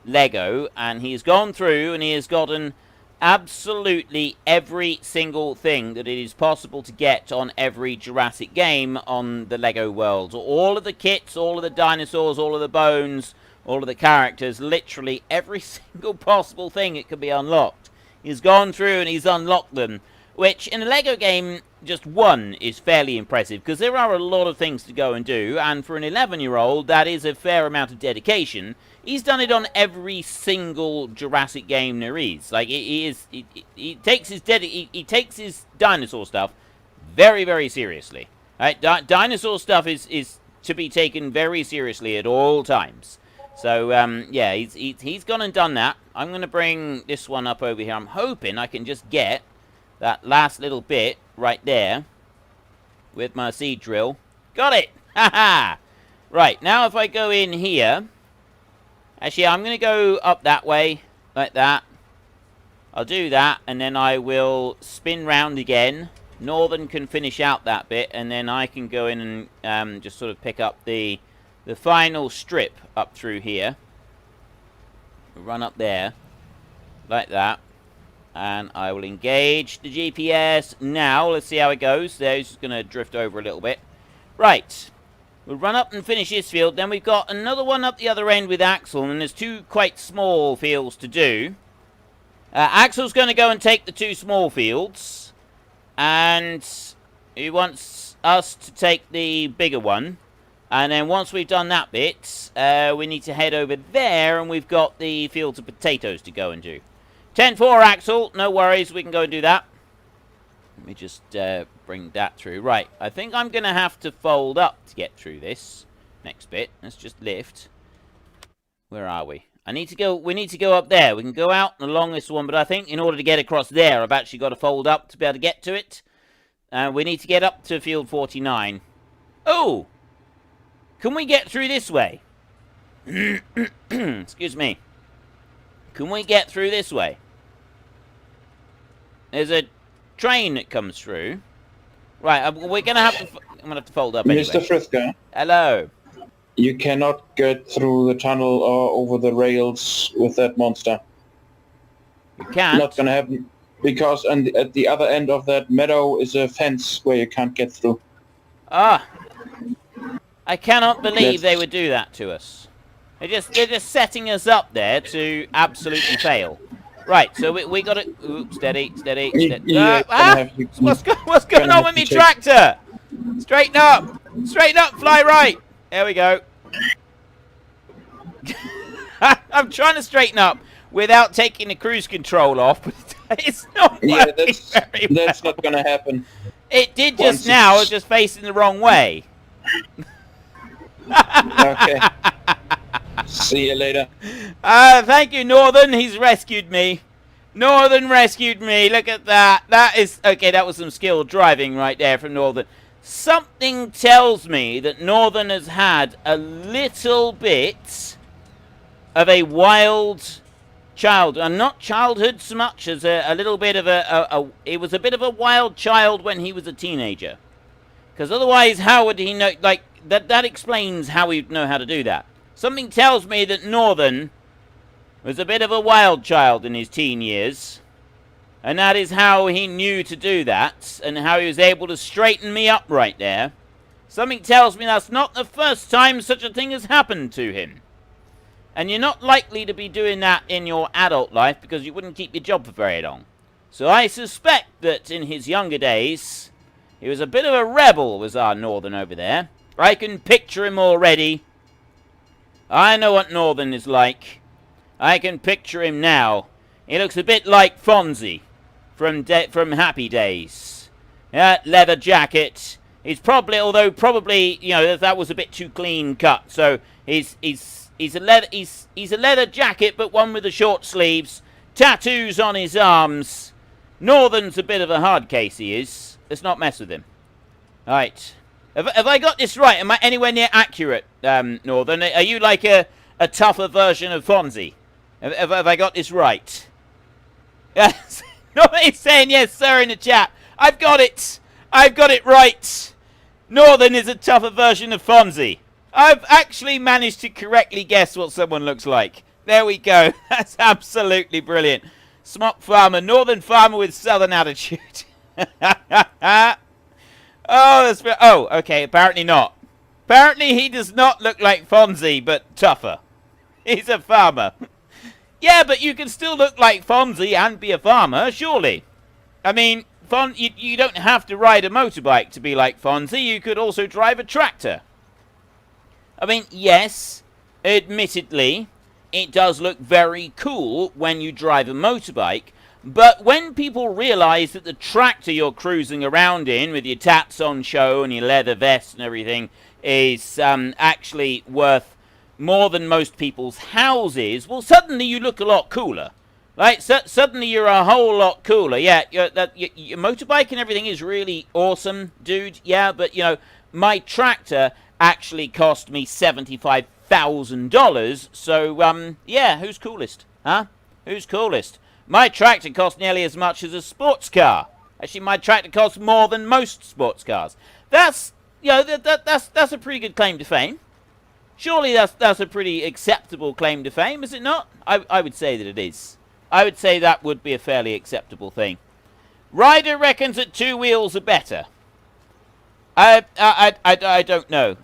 Lego, and he's gone through and he has gotten absolutely every single thing that it is possible to get on every Jurassic game on the Lego world. All of the kits, all of the dinosaurs, all of the bones, all of the characters, literally every single possible thing it could be unlocked. He's gone through and he's unlocked them, which in a Lego game, just one is fairly impressive, because there are a lot of things to go and do, and for an 11-year-old, that is a fair amount of dedication. He's done it on every single Jurassic game there is. Like, he takes his dinosaur stuff very, very seriously. Right? Dinosaur stuff is to be taken very seriously at all times. So, yeah, he's gone and done that. I'm going to bring this one up over here. I'm hoping I can just get that last little bit right there with my seed drill. Got it! Ha-ha! Right, now if I go in here... Actually, I'm going to go up that way, like that. I'll do that, and then I will spin round again. Northern can finish out that bit, and then I can go in and just sort of pick up the final strip up through here. Run up there, like that. And I will engage the GPS now. Let's see how it goes. There's just going to drift over a little bit. Right. We'll run up and finish this field. Then we've got another one up the other end with Axel. And there's two quite small fields to do. Axel's going to go and take the two small fields. And he wants us to take the bigger one. And then once we've done that bit, we need to head over there. And we've got the fields of potatoes to go and do. 10-4, Axel. No worries. We can go and do that. Let me just bring that through. Right. I think I'm going to have to fold up to get through this next bit. Let's just lift. Where are we? We need to go up there. We can go out and along this one, but I think in order to get across there, I've actually got to fold up to be able to get to it. We need to get up to field 49. Oh! Can we get through this way? Excuse me. Can we get through this way? There's a train that comes through. Right, we're gonna have to. I'm gonna have to fold up anyway. Mr. Frithka. Hello. You cannot get through the tunnel or over the rails with that monster. You can't. Not gonna happen, because at the other end of that meadow is a fence where you can't get through. Ah. I cannot believe they would do that to us. They're just setting us up there to absolutely fail. Right, so we got to... Ooh, steady. What's going on with me tractor? Straighten up, fly right. There we go. I'm trying to straighten up without taking the cruise control off, but it's not working very well. That's not going to happen. It did just now. I was just facing the wrong way. Okay. See you later. Thank you, Northern. He's rescued me. Northern rescued me. Look at that. That is... Okay, that was some skilled driving right there from Northern. Something tells me that Northern has had a little bit of a wild child. Not childhood so much as a little bit of it was a bit of a wild child when he was a teenager. Because otherwise, how would he know... Like, that explains how he'd know how to do that. Something tells me that Northern was a bit of a wild child in his teen years. And that is how he knew to do that. And how he was able to straighten me up right there. Something tells me that's not the first time such a thing has happened to him. And you're not likely to be doing that in your adult life, because you wouldn't keep your job for very long. So I suspect that in his younger days, he was a bit of a rebel, was our Northern over there. I can picture him already. I know what Northern is like. I can picture him now. He looks a bit like Fonzie from Happy Days. That leather jacket. He's probably, although probably, you know, that was a bit too clean cut. So he's a leather jacket, but one with the short sleeves. Tattoos on his arms. Northern's a bit of a hard case, he is. Let's not mess with him. Alright. Have I got this right? Am I anywhere near accurate, Northern? Are you like a tougher version of Fonzie? Have I got this right? Yes. Nobody's saying yes, sir, in the chat. I've got it. I've got it right. Northern is a tougher version of Fonzie. I've actually managed to correctly guess what someone looks like. There we go. That's absolutely brilliant. Smock farmer, northern farmer with southern attitude. Oh, okay, apparently not. Apparently he does not look like Fonzie, but tougher. He's a farmer. Yeah, but you can still look like Fonzie and be a farmer, surely. I mean, you don't have to ride a motorbike to be like Fonzie. You could also drive a tractor. I mean, yes, admittedly, it does look very cool when you drive a motorbike. But when people realise that the tractor you're cruising around in with your tats on show and your leather vest and everything is actually worth more than most people's houses, well, suddenly you look a lot cooler. Right? Suddenly you're a whole lot cooler. Yeah, your motorbike and everything is really awesome, dude. Yeah, but, you know, my tractor actually cost me $75,000. So, yeah, who's coolest? Huh? Who's coolest? My tractor cost nearly as much as a sports car. Actually, my tractor costs more than most sports cars. That's, you know, that's a pretty good claim to fame. Surely that's a pretty acceptable claim to fame, is it not? I would say that it is. I would say that would be a fairly acceptable thing. Ryder reckons that 2 wheels are better. I don't know.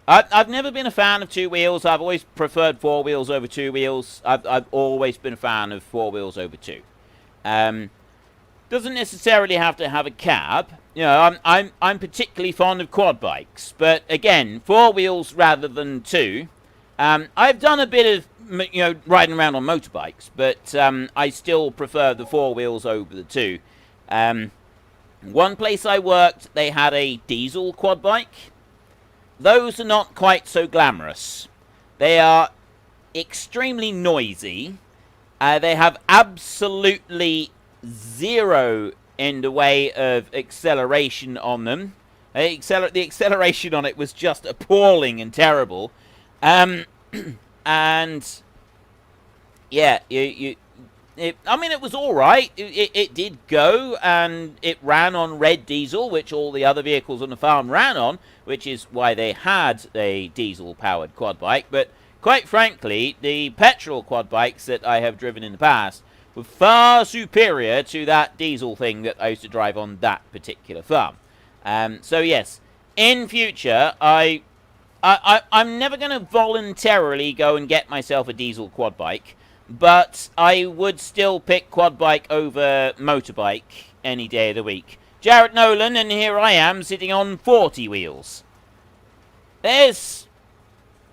I've never been a fan of 2 wheels. I've always preferred 4 wheels over 2 wheels. I've always been a fan of 4 wheels over 2. Doesn't necessarily have to have a cab. You know, I'm particularly fond of quad bikes, but again, 4 wheels rather than 2. I've done a bit of, you know, riding around on motorbikes, but I still prefer the 4 wheels over the 2. One place I worked, they had a diesel quad bike. Those are not quite so glamorous. They are extremely noisy. They have absolutely zero in the way of acceleration on them. The acceleration on it was just appalling and terrible. And yeah, I mean, it was all right. It did go, and it ran on red diesel, which all the other vehicles on the farm ran on, which is why they had a diesel-powered quad bike. But quite frankly, the petrol quad bikes that I have driven in the past were far superior to that diesel thing that I used to drive on that particular farm. So yes, in future, I'm never going to voluntarily go and get myself a diesel quad bike, but I would still pick quad bike over motorbike any day of the week. Jared Nolan, and here I am sitting on 40 wheels. There's,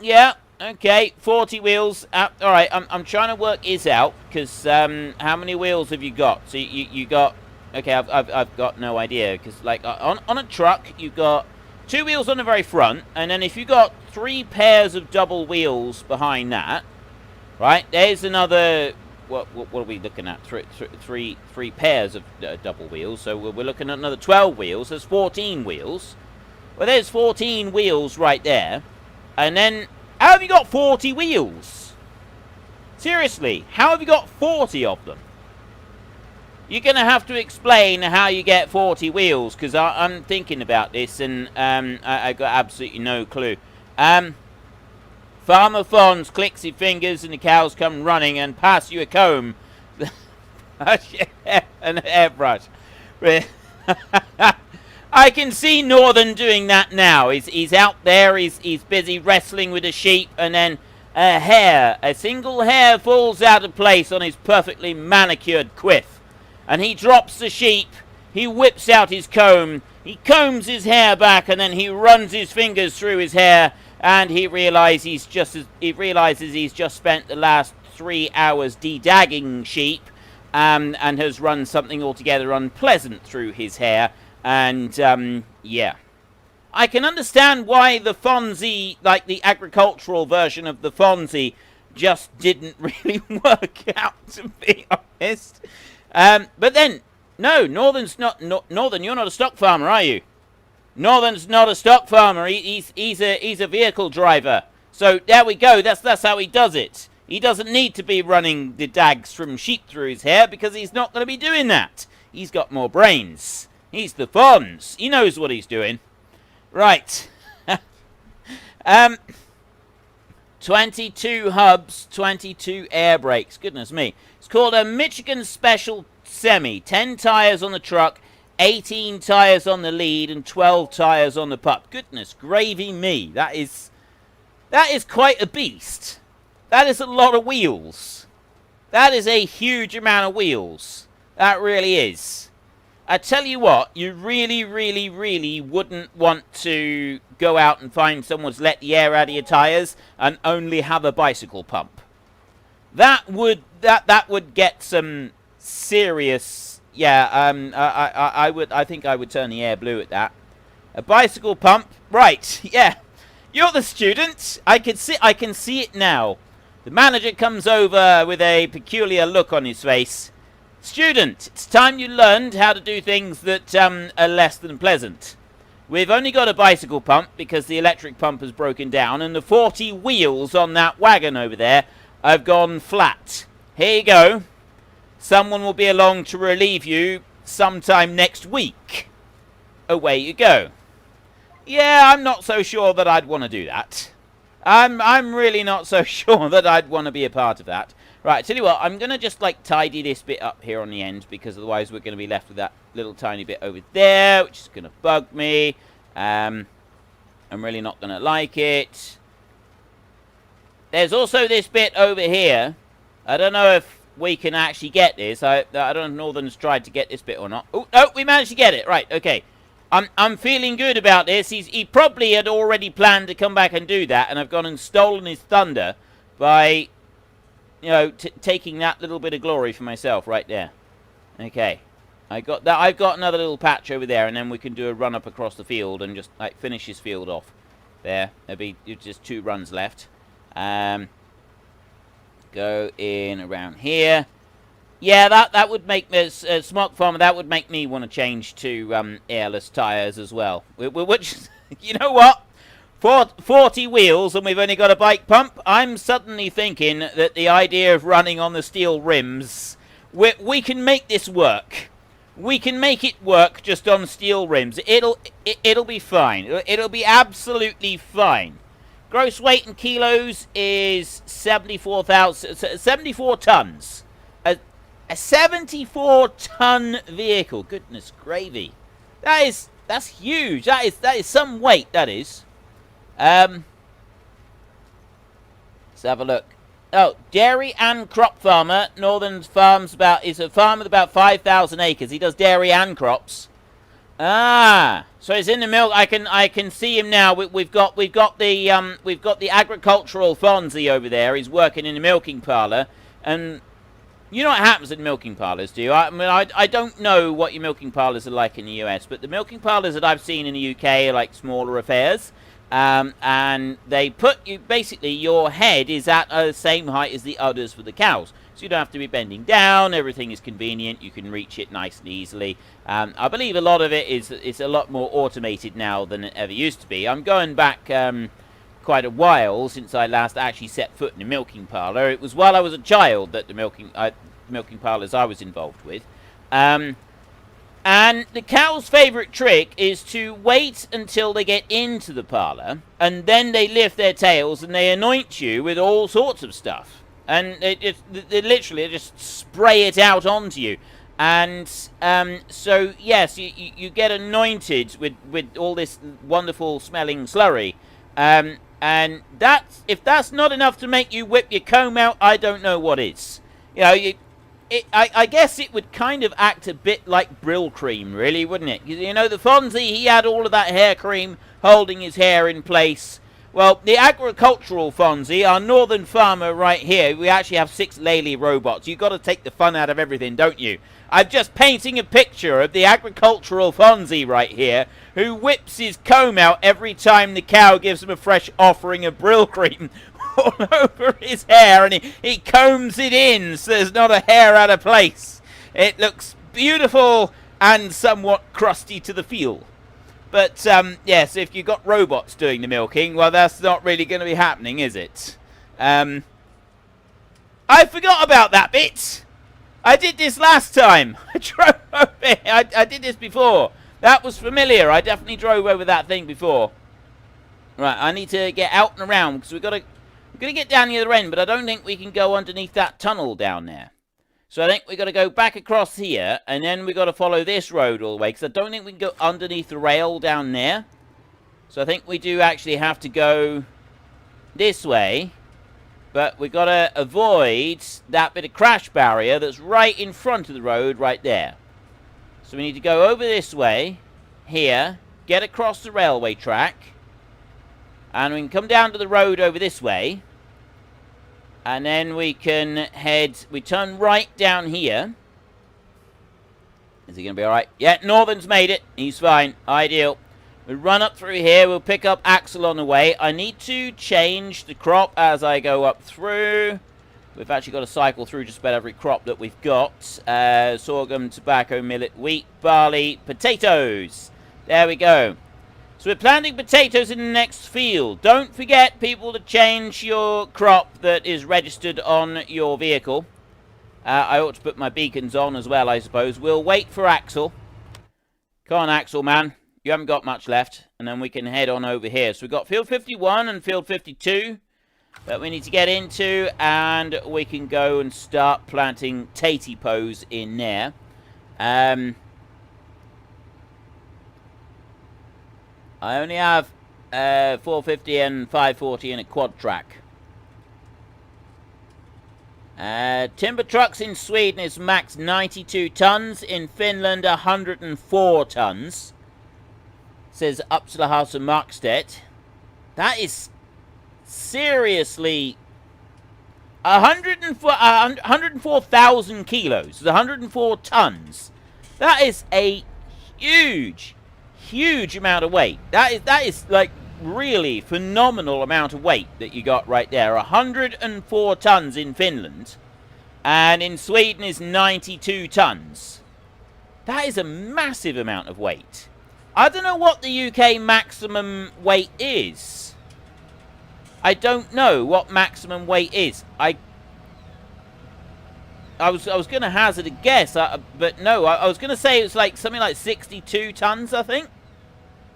yeah, okay, 40 wheels. Alright, I'm trying to work this out, because how many wheels have you got? So you got, okay, I've got no idea, because like on a truck, you've got 2 wheels on the very front, and then if you got 3 pairs of double wheels behind that, right, there's another, what are we looking at? Three pairs of double wheels, so we're looking at another 12 wheels. There's 14 wheels. Well, there's 14 wheels right there. And then, how have you got 40 wheels? Seriously, how have you got 40 of them? You're going to have to explain how you get 40 wheels, because I'm thinking about this, and I got absolutely no clue. Farmer Fonz clicks his fingers and the cows come running and pass you a comb. An airbrush. I can see Northern doing that now. He's out there, he's busy wrestling with a sheep, and then a single hair falls out of place on his perfectly manicured quiff. And he drops the sheep, he whips out his comb, he combs his hair back, and then he runs his fingers through his hair, and he realizes he's just spent the last 3 hours de-dagging sheep, and has run something altogether unpleasant through his hair. And yeah, I can understand why the Fonzie, like the agricultural version of the Fonzie, just didn't really work out, to be honest. But then No, Northern's not... Northern, you're not a stock farmer, are you? Northern's not a stock farmer. He's a vehicle driver. So, there we go. That's how he does it. He doesn't need to be running the dags from sheep through his hair because he's not going to be doing that. He's got more brains. He's the Fonz. He knows what he's doing. Right. 22 hubs, 22 air brakes. Goodness me. It's called a Michigan Special Semi. 10 tires on the truck, 18 tires on the lead, and 12 tires on the pup. Goodness gravy me. That is quite a beast. That is a lot of wheels. That is a huge amount of wheels. That really is. I tell you what, you really, really, really wouldn't want to go out and find someone's let the air out of your tires and only have a bicycle pump. That would get some serious. Yeah. I think I would turn the air blue at that. A bicycle pump, right? Yeah. You're the student. I can see it now. The manager comes over with a peculiar look on his face. Student, it's time you learned how to do things that are less than pleasant. We've only got a bicycle pump because the electric pump has broken down and the 40 wheels on that wagon over there have gone flat. Here you go. Someone will be along to relieve you sometime next week. Away you go. Yeah, I'm not so sure that I'd want to do that. I'm really not so sure that I'd want to be a part of that. Right, tell you what, I'm going to just, like, tidy this bit up here on the end, because otherwise we're going to be left with that little tiny bit over there, which is going to bug me. I'm really not going to like it. There's also this bit over here. I don't know if we can actually get this. I don't know if Northern's tried to get this bit or not. Oh, no, we managed to get it. Right, okay. I'm feeling good about this. He probably had already planned to come back and do that, and I've gone and stolen his thunder by, you know, taking that little bit of glory for myself right there. Okay. I got that. I've got another little patch over there, and then we can do a run up across the field and just, like, finish his field off. There. There'll be just 2 runs left. Go in around here. Yeah, that would make me, Smart Farmer, that would make me want to change to airless tyres as well. Which, you know what? 40 wheels and we've only got a bike pump. I'm suddenly thinking that the idea of running on the steel rims, we can make this work. We can make it work just on steel rims. It'll be fine. It'll be absolutely fine. Gross weight in kilos is 74 tons. A 74-ton vehicle. Goodness gravy. That's huge. That is some weight, that is. Let's have a look. Oh, dairy and crop farmer. Northern Farms is a farm with about 5,000 acres. He does dairy and crops. Ah, so it's in the milk. I can see him now. We've got the agricultural Fonzie over there. He's working in the milking parlour, and you know what happens in milking parlours, do you? I mean, I don't know what your milking parlours are like in the US, but the milking parlours that I've seen in the UK are like smaller affairs. And they put you, basically, your head is at the same height as the udders for the cows. So you don't have to be bending down, everything is convenient, you can reach it nice and easily. I believe a lot of it is a lot more automated now than it ever used to be. I'm going back quite a while since I last actually set foot in a milking parlour. It was while I was a child that the milking parlours I was involved with. And the cow's favourite trick is to wait until they get into the parlour, and then they lift their tails and they anoint you with all sorts of stuff. And they literally just spray it out onto you. And so, yes, you get anointed with all this wonderful smelling slurry. And if that's not enough to make you whip your comb out, I don't know what is. You know, I guess it would kind of act a bit like Brill cream, really, wouldn't it? You know, the Fonzie, he had all of that hair cream holding his hair in place. Well, the agricultural Fonzie, our northern farmer right here, we actually have 6 Lely robots. You've got to take the fun out of everything, don't you? I'm just painting a picture of the agricultural Fonzie right here, who whips his comb out every time the cow gives him a fresh offering of Brill cream all over his hair, and he combs it in so there's not a hair out of place. It looks beautiful and somewhat crusty to the feel. But, yes, if you've got robots doing the milking, well, that's not really going to be happening, is it? I forgot about that bit. I did this last time. I drove over it. I did this before. That was familiar. I definitely drove over that thing before. Right, I need to get out and around because we're going to get down the other end, but I don't think we can go underneath that tunnel down there. So I think we've got to go back across here, and then we've got to follow this road all the way, because I don't think we can go underneath the rail down there. So I think we do actually have to go this way, but we've got to avoid that bit of crash barrier that's right in front of the road right there. So we need to go over this way, here, get across the railway track, and we can come down to the road over this way. And then we can head... We turn right down here. Is he going to be alright? Yeah, Northern's made it. He's fine. Ideal. We'll run up through here. We'll pick up Axel on the way. I need to change the crop as I go up through. We've actually got to cycle through just about every crop that we've got. Sorghum, tobacco, millet, wheat, barley, potatoes. There we go. So we're planting potatoes in the next field. Don't forget, people, to change your crop that is registered on your vehicle. I ought to put my beacons on as well, I suppose. We'll wait for Axel. Come on, Axel, man. You haven't got much left. And then we can head on over here. So we've got field 51 and field 52 that we need to get into. And we can go and start planting tatipos in there. I only have 450 and 540 in a quad track. Timber trucks in Sweden is max 92 tons. In Finland, 104 tons. Says Uppsala and Markstedt. That is seriously 104,000 kilos. 104 tons. That is a huge amount of weight. That is like really phenomenal amount of weight that you got right there. 104 tons in Finland, and in Sweden is 92 tons. That is a massive amount of weight. I don't know what the UK maximum weight is. I don't know what maximum weight is. I was going to hazard a guess, but no, I was going to say it was like something like 62 tons, I think.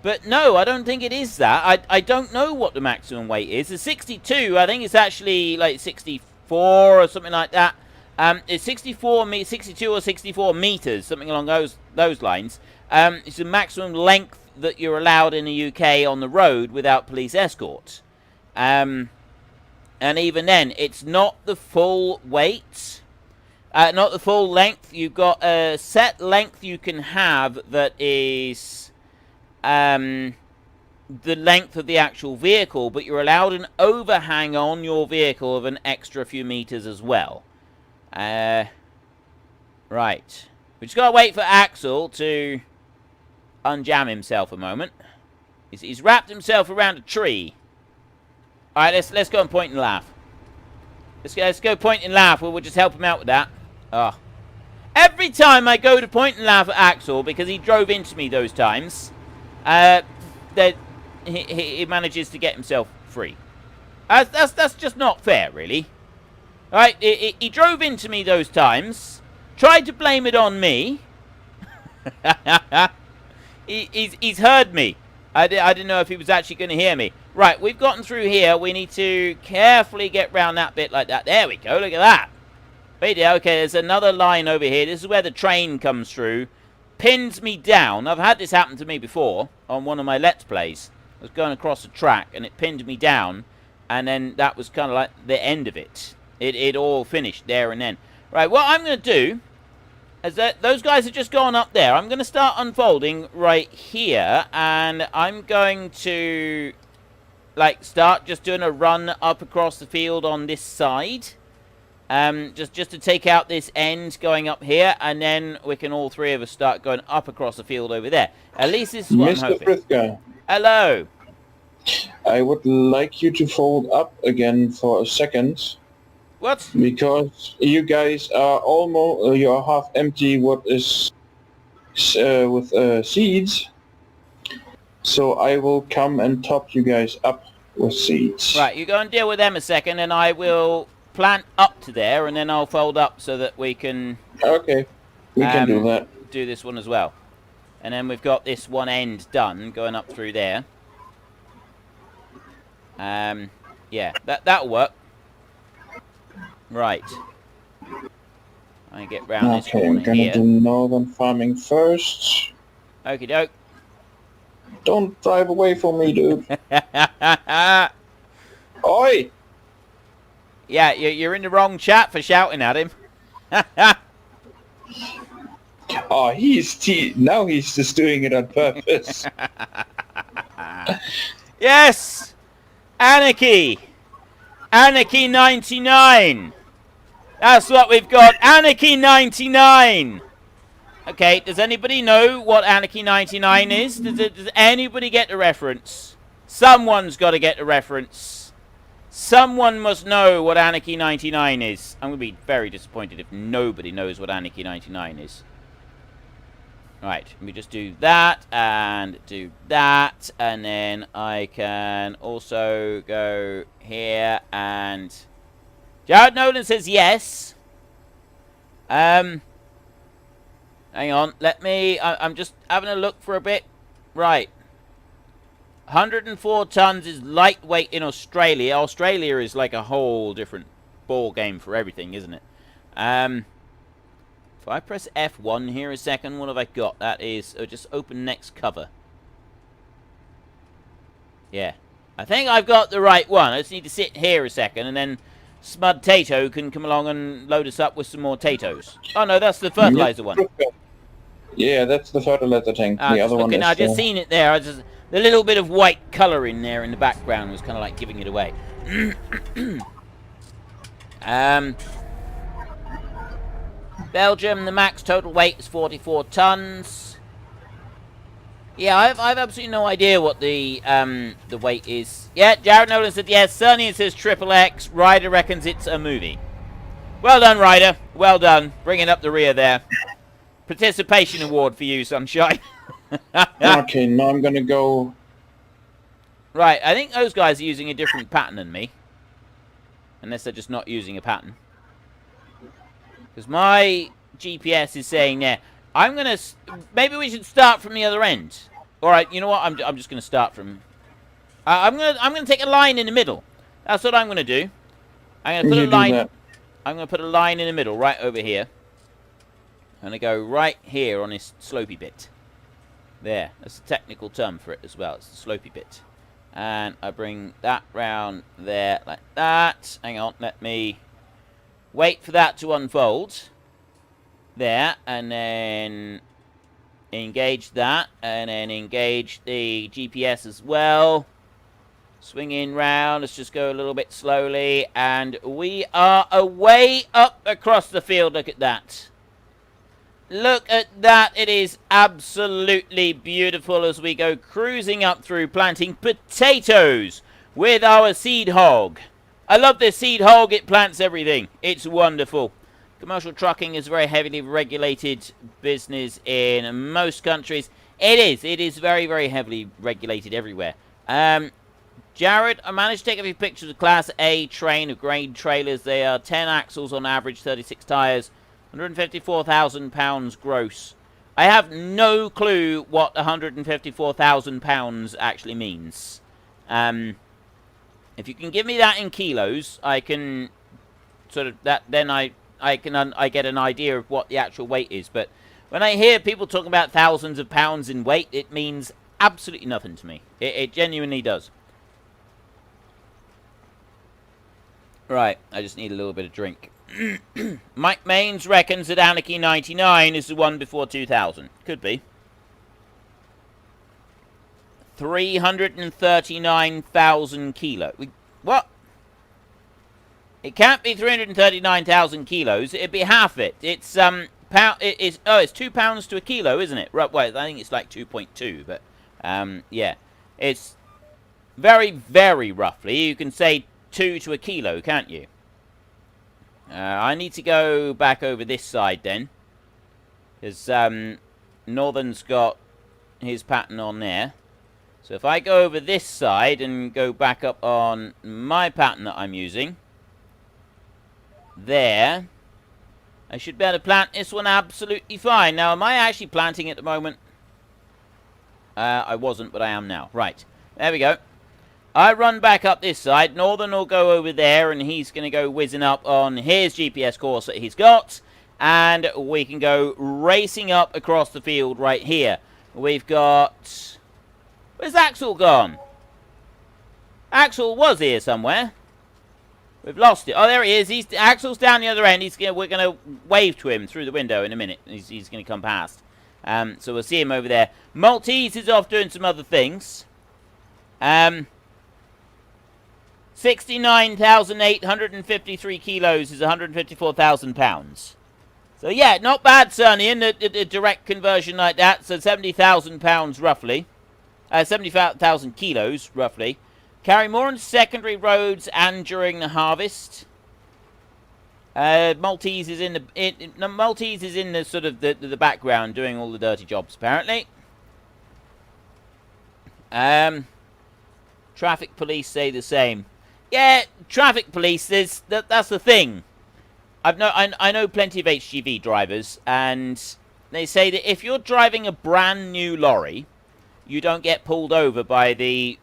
But no, I don't think it is that. I don't know what the maximum weight is. The 62, I think it's actually like 64 or something like that. It's 62 or 64 meters, something along those lines. It's the maximum length that you're allowed in the UK on the road without police escort. And even then, it's not the full weight. Not the full length. You've got a set length you can have that is the length of the actual vehicle, but you're allowed an overhang on your vehicle of an extra few meters as well. Right. We just got to wait for Axel to unjam himself a moment. He's wrapped himself around a tree. Alright, let's go and point and laugh. Let's go point and laugh. We'll just help him out with that. Oh. Every time I go to point and laugh at Axel, because he drove into me those times, he manages to get himself free. That's just not fair, really. Alright, he drove into me those times, tried to blame it on me. He's heard me. I didn't know if he was actually going to hear me. Right, we've gotten through here. We need to carefully get round that bit like that. There we go, look at that. Wait there, okay, there's another line over here. This is where the train comes through. Pins me down. I've had this happen to me before on one of my Let's Plays. I was going across the track and it pinned me down. And then that was kind of like the end of it. It all finished there and then. Right, what I'm going to do is that those guys have just gone up there. I'm going to start unfolding right here. And I'm going to like start just doing a run up across the field on this side. Just to take out this end going up here, and then we can all three of us start going up across the field over there. At least this is what I'm hoping. Mr. Frithka. Hello. I would like you to fold up again for a second. What? Because you guys are almost, you are half empty what is with seeds. So I will come and top you guys up with seeds. Right, you go and deal with them a second, and I will plant up to there, and then I'll fold up so that we can... Okay, we can do that. Do this one as well. And then we've got this one end done, going up through there. Yeah, that'll work. Right. I get round this corner I'm gonna do northern farming first. Okie doke. Don't drive away from me, dude. Oi! Yeah, you're in the wrong chat for shouting at him. Oh, now he's just doing it on purpose. Yes! Anarchy! Anarchy 99! That's what we've got. Anarchy 99! Okay, does anybody know what Anarchy 99 is? Does anybody get the reference? Someone's got to get the reference. Someone must know what Anarchy 99 is. I'm going to be very disappointed if nobody knows what Anarchy 99 is. Right, let me just do that, and then I can also go here, and... Jared Nolan says yes. Hang on, I'm just having a look for a bit. Right. 104 tons is lightweight in Australia. Australia is like a whole different ball game for everything, isn't it? If I press F1 here a second, what have I got? That is, just open next cover. Yeah. I think I've got the right one. I just need to sit here a second, and then Smud Tato can come along and load us up with some more Tatos. Oh, no, that's the fertilizer one. Yeah, that's the fertilizer tank. The other one is... I've just seen it there. The little bit of white colour in there in the background was kind of like giving it away. Belgium, the max total weight is 44 tons. Yeah, I've absolutely no idea what the weight is. Yeah, Jared Nolan said yes. Cerny says triple X. Ryder reckons it's a movie. Well done, Ryder. Well done. Bringing up the rear there. Participation award for you, Sunshine. Okay, now I'm gonna go... Right, I think those guys are using a different pattern than me. Unless they're just not using a pattern. Because my GPS is saying there. I'm gonna... Maybe we should start from the other end. Alright, you know what? I'm just gonna start from... I'm gonna take a line in the middle. That's what I'm gonna do. I'm gonna put a line... I'm gonna put a line in the middle, right over here. I'm gonna go right here on this slopey bit. There. That's a technical term for it as well. It's the slopey bit. And I bring that round there like that. Hang on, let me wait for that to unfold. There, and then engage that, and then engage the GPS as well. Swinging round, let's just go a little bit slowly, and we are away up across the field. Look at that. Look at that. It is absolutely beautiful as we go cruising up through planting potatoes with our seed hog. I love this seed hog. It plants everything. It's wonderful. Commercial trucking is a very heavily regulated business in most countries. It is very, very heavily regulated everywhere. Jared, I managed to take a few pictures of Class A train of grain trailers. They are 10 axles on average, 36 tyres, 154,000 pounds gross. I have no clue what 154,000 pounds actually means. If you can give me that in kilos, I can sort of then I get an idea of what the actual weight is. But when I hear people talking about thousands of pounds in weight, it means absolutely nothing to me. It genuinely does. Right, I just need a little bit of drink. Mike Maines reckons that Anarchy 99 is the one before 2000. Could be. 339,000 kilo. What? It can't be 339,000 kilos. It'd be half it. It's it's 2 pounds to a kilo, isn't it? Right. Well, I think it's like 2.2, but yeah, it's very, very roughly. You can say 2 to a kilo, can't you? I need to go back over this side then. Because Northern's got his pattern on there. So if I go over this side and go back up on my pattern that I'm using, there, I should be able to plant this one absolutely fine. Now, am I actually planting at the moment? I wasn't, but I am now. Right, there we go. I run back up this side. Northern will go over there, and he's going to go whizzing up on his GPS course that he's got. And we can go racing up across the field right here. We've got... Where's Axel gone? Axel was here somewhere. We've lost it. Oh, there he is. Axel's down the other end. We're going to wave to him through the window in a minute. He's going to come past. So we'll see him over there. Maltese is off doing some other things. 69,853 kilos is 154,000 pounds. So yeah, not bad, Sonny, in a direct conversion like that. So 70,000 pounds roughly. 70,000 kilos, roughly. Carry more on secondary roads and during the harvest. Maltese is in the sort of the background doing all the dirty jobs, apparently. Traffic police say the same. Yeah, traffic police, that's the thing. I know plenty of HGV drivers, and they say that if you're driving a brand new lorry, you don't get pulled over by the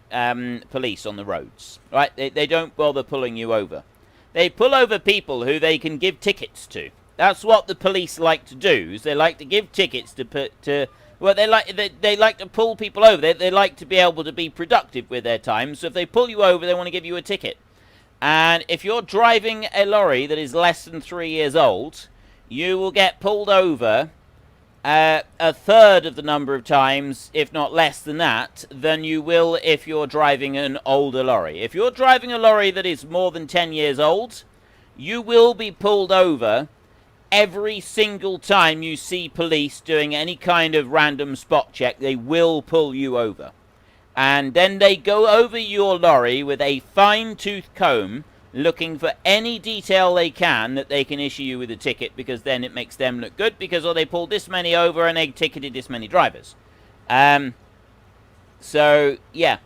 police on the roads, right? They don't bother pulling you over. They pull over people who they can give tickets to. That's what the police like to do. Is they like to give tickets well, they like to pull people over. They like to be able to be productive with their time. So if they pull you over, they want to give you a ticket. And if you're driving a lorry that is less than 3 years old, you will get pulled over a third of the number of times, if not less than that, than you will if you're driving an older lorry. If you're driving a lorry that is more than 10 years old, you will be pulled over every single time you see police doing any kind of random spot check. They will pull you over. And then they go over your lorry with a fine-tooth comb, looking for any detail they can that they can issue you with a ticket, because then it makes them look good, because they pulled this many over and they ticketed this many drivers. So yeah,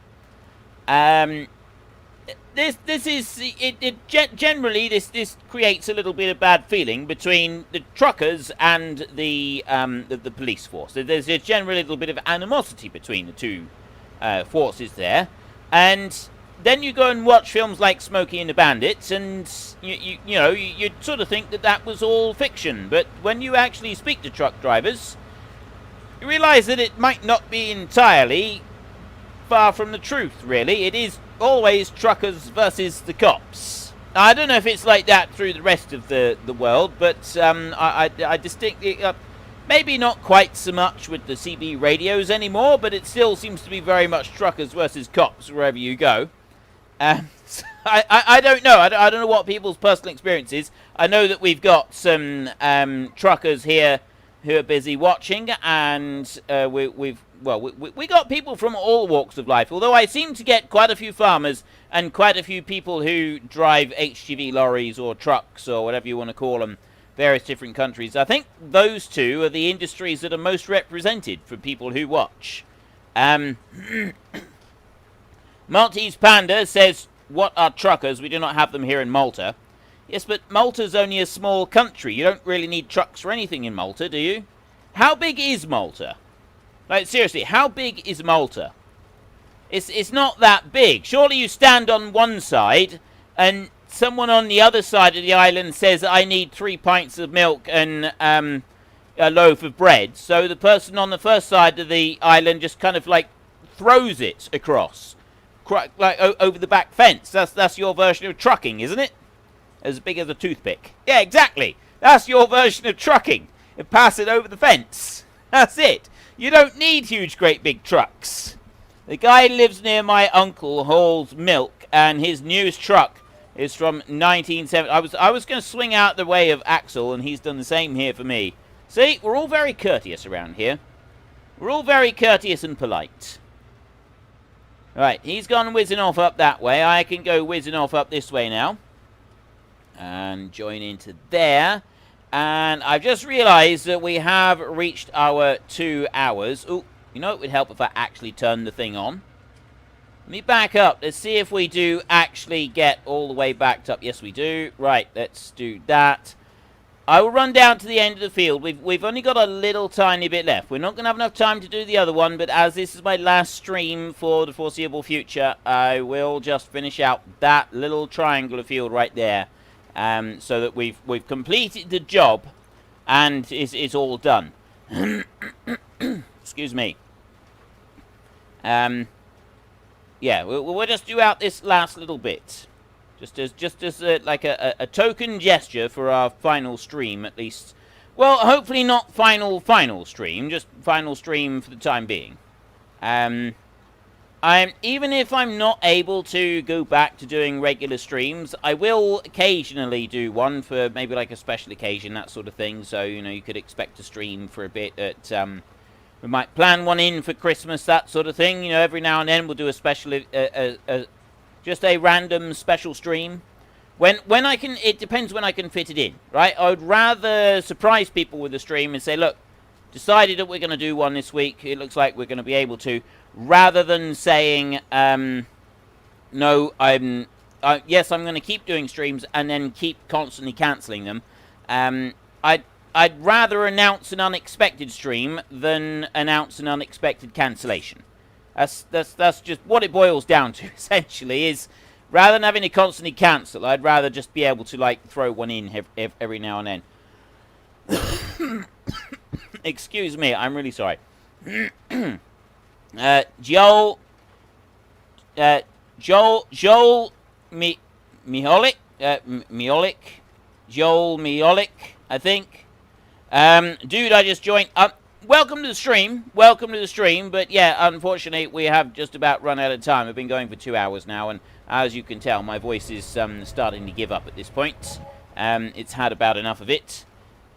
generally this creates a little bit of bad feeling between the truckers and the police force. There's generally a little bit of animosity between the two forces there, and then you go and watch films like Smokey and the Bandits, and you know, you'd sort of think that was all fiction. But when you actually speak to truck drivers, you realise that it might not be entirely far from the truth, really. It is always truckers versus the cops. Now, I don't know if it's like that through the rest of the world, but I distinctly... maybe not quite so much with the CB radios anymore, but it still seems to be very much truckers versus cops wherever you go. So I don't know. I don't know what people's personal experience is. I know that we've got some truckers here who are busy watching, and we got people from all walks of life. Although I seem to get quite a few farmers and quite a few people who drive HGV lorries or trucks or whatever you want to call them, various different countries. I think those two are the industries that are most represented for people who watch. Maltese Panda says, "What are truckers? We do not have them here in Malta." Yes, but Malta's only a small country. You don't really need trucks for anything in Malta, do you? How big is Malta? Like, seriously, how big is Malta? It's not that big. Surely you stand on one side and someone on the other side of the island says, "I need 3 pints of milk and a loaf of bread." So the person on the first side of the island just kind of like throws it across, like over the back fence. That's your version of trucking, isn't it? As big as a toothpick. Yeah, exactly. That's your version of trucking. You pass it over the fence. That's it. You don't need huge, great big trucks. The guy who lives near my uncle hauls milk, and his newest truck is from 1970. I was going to swing out the way of Axel, and he's done the same here for me. See, we're all very courteous around here. We're all very courteous and polite. Right, he's gone whizzing off up that way. I can go whizzing off up this way now. And join into there. And I've just realized that we have reached our 2 hours. Oh, you know it would help if I actually turned the thing on. Let me back up. Let's see if we do actually get all the way backed up. Yes, we do. Right, let's do that. I will run down to the end of the field. We've only got a little tiny bit left. We're not going to have enough time to do the other one, but as this is my last stream for the foreseeable future, I will just finish out that little triangular field right there, so that we've completed the job and it's all done. Excuse me. Yeah, we'll just do out this last little bit. Just as like a token gesture for our final stream, at least. Well, hopefully not final stream, just final stream for the time being. Even if I'm not able to go back to doing regular streams, I will occasionally do one for maybe like a special occasion, that sort of thing. So, you know, you could expect to stream for a bit at, we might plan one in for Christmas, that sort of thing. You know, every now and then we'll do a special, just a random special stream. When I can, it depends when I can fit it in, right? I would rather surprise people with a stream and say, look, decided that we're going to do one this week. It looks like we're going to be able to, rather than saying, no, yes, I'm going to keep doing streams and then keep constantly cancelling them. I'd rather announce an unexpected stream than announce an unexpected cancellation. That's just what it boils down to, essentially, is rather than having to constantly cancel, I'd rather just be able to, like, throw one in every now and then. Excuse me, I'm really sorry. Joel Miholic, I think. Dude, I just joined. Welcome to the stream. Welcome to the stream. But yeah, unfortunately, we have just about run out of time. I've been going for 2 hours now, and as you can tell, my voice is starting to give up at this point. It's had about enough of it.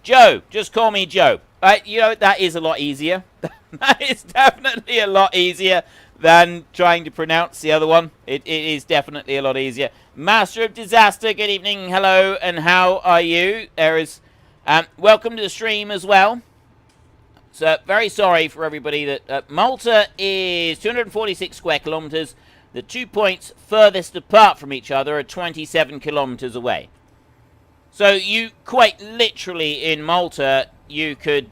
Joe, just call me Joe. You know, that is a lot easier. That is definitely a lot easier than trying to pronounce the other one. It is definitely a lot easier. Master of Disaster, good evening, hello, and how are you? There is, welcome to the stream as well. So, very sorry for everybody that Malta is 246 square kilometers. The 2 points furthest apart from each other are 27 kilometers away. So, you quite literally in Malta, you could,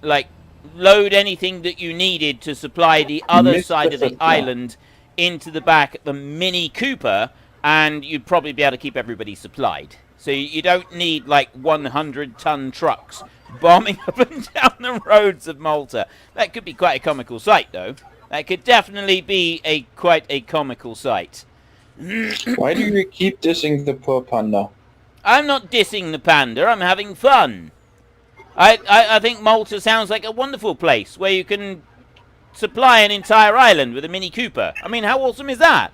like, load anything that you needed to supply the other side of the island into the back of the Mini Cooper, and you'd probably be able to keep everybody supplied. So you don't need, like, 100-ton trucks bombing up and down the roads of Malta. That could be quite a comical sight, though. That could definitely be quite a comical sight. Why do you keep dissing the poor panda? I'm not dissing the panda. I'm having fun. I think Malta sounds like a wonderful place where you can supply an entire island with a Mini Cooper. I mean, how awesome is that?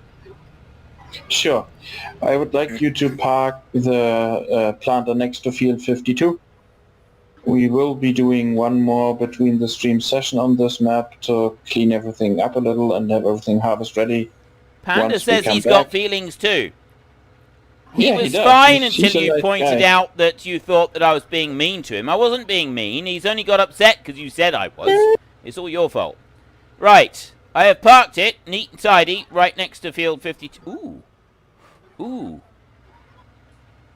Sure. I would like you to park the planter next to field 52. We will be doing one more between the stream session on this map to clean everything up a little and have everything harvest ready. Panda says he's got feelings too. He was fine until you pointed out that you thought that I was being mean to him. I wasn't being mean. He's only got upset because you said I was. It's all your fault. Right. I have parked it, neat and tidy, right next to field 52. Ooh. Ooh.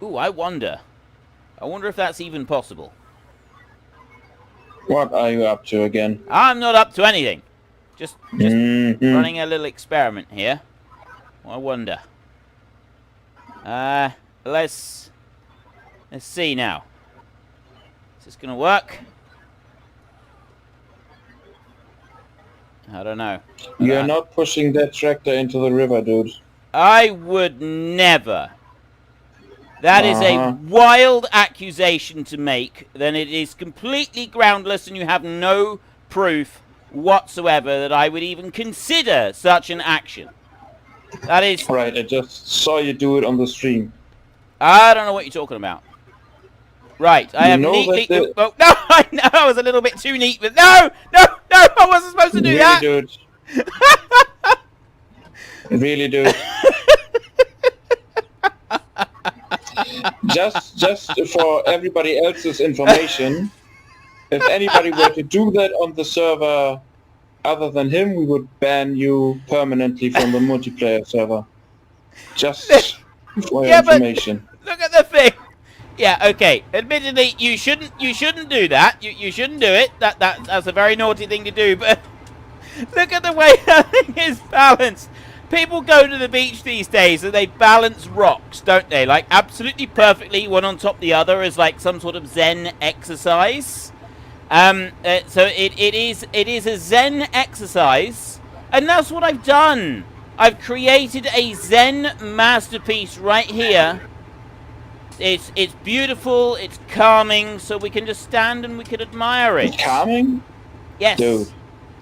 Ooh, I wonder. I wonder if that's even possible. What are you up to again? I'm not up to anything. Just running a little experiment here. I wonder. Let's see now. Is this gonna work? I don't know. You're not pushing that tractor into the river, dude. I would never. That is a wild accusation to make. Then it is completely groundless and you have no proof whatsoever that I would even consider such an action. That is... Right, I just saw you do it on the stream. I don't know what you're talking about. Right, I have neatly... Oh, no, I know, I was a little bit too neat, but no, I wasn't supposed to do that. Dude. Really, dude. Just for everybody else's information, if anybody were to do that on the server other than him, we would ban you permanently from the multiplayer server. Just for your information. Look at the thing. Yeah, okay. Admittedly, you shouldn't do that. You shouldn't do it. That's a very naughty thing to do. But look at the way that thing is balanced. People go to the beach these days and they balance rocks, don't they? Like absolutely perfectly, one on top of the other, as like some sort of Zen exercise. So it is a Zen exercise, and that's what I've done. I've created a Zen masterpiece right here. It's beautiful, it's calming, so we can just stand and we can admire it. Calming? Yes. Dude,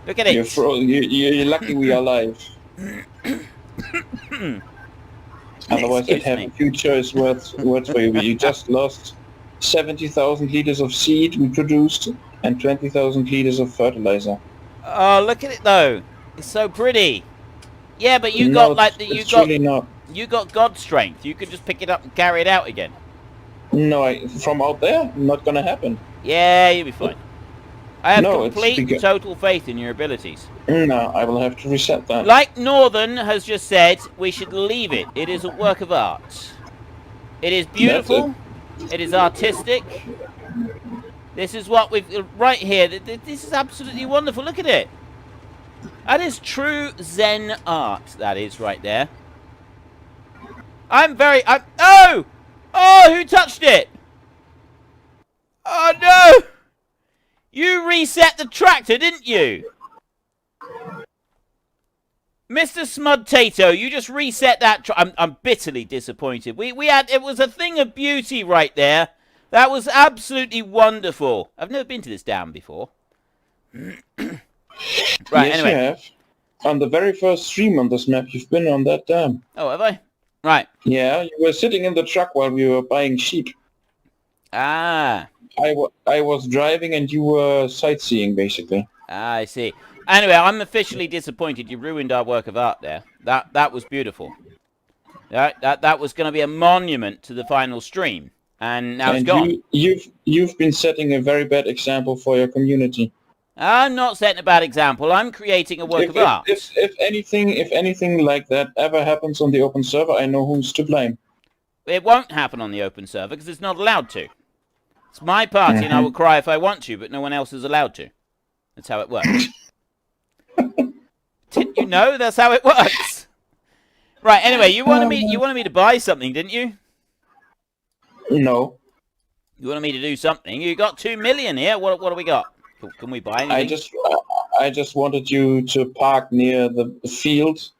look at it. You're lucky we are alive. Otherwise, I'd have a few choice words for you. You just lost 70,000 liters of seed we produced and 20,000 liters of fertilizer. Oh, look at it though. It's so pretty. Yeah, but you got God strength. You could just pick it up and carry it out again. No, from out there, not gonna happen. Yeah, you'll be fine. I have complete, total faith in your abilities. No, I will have to reset that. Like Northern has just said, we should leave it. It is a work of art. It is beautiful. It is artistic. This is what we've... Right here. This is absolutely wonderful. Look at it. That is true Zen art. That is right there. Oh! Oh, who touched it? Oh, no! You reset the tractor, didn't you? Mr. Smudtato, you just reset that I'm bitterly disappointed. It was a thing of beauty right there. That was absolutely wonderful. I've never been to this dam before. Right, yes, anyway. You have. On the very first stream on this map, you've been on that dam. Oh, have I? Right. Yeah, you were sitting in the truck while we were buying sheep. Ah. I was driving and you were sightseeing, basically. Ah, I see. Anyway, I'm officially disappointed. You ruined our work of art there. That was beautiful. That was going to be a monument to the final stream, and now it's gone. You've been setting a very bad example for your community. I'm not setting a bad example. I'm creating a work of art. If anything like that ever happens on the open server, I know who's to blame. It won't happen on the open server because it's not allowed to. It's my party, and I will cry if I want to, but no one else is allowed to. That's how it works. Didn't you know? That's how it works. Right. Anyway, you wanted me to buy something, didn't you? No. You wanted me to do something. You got 2 million here. What do we got? Can we buy anything? I just wanted you to park near the field,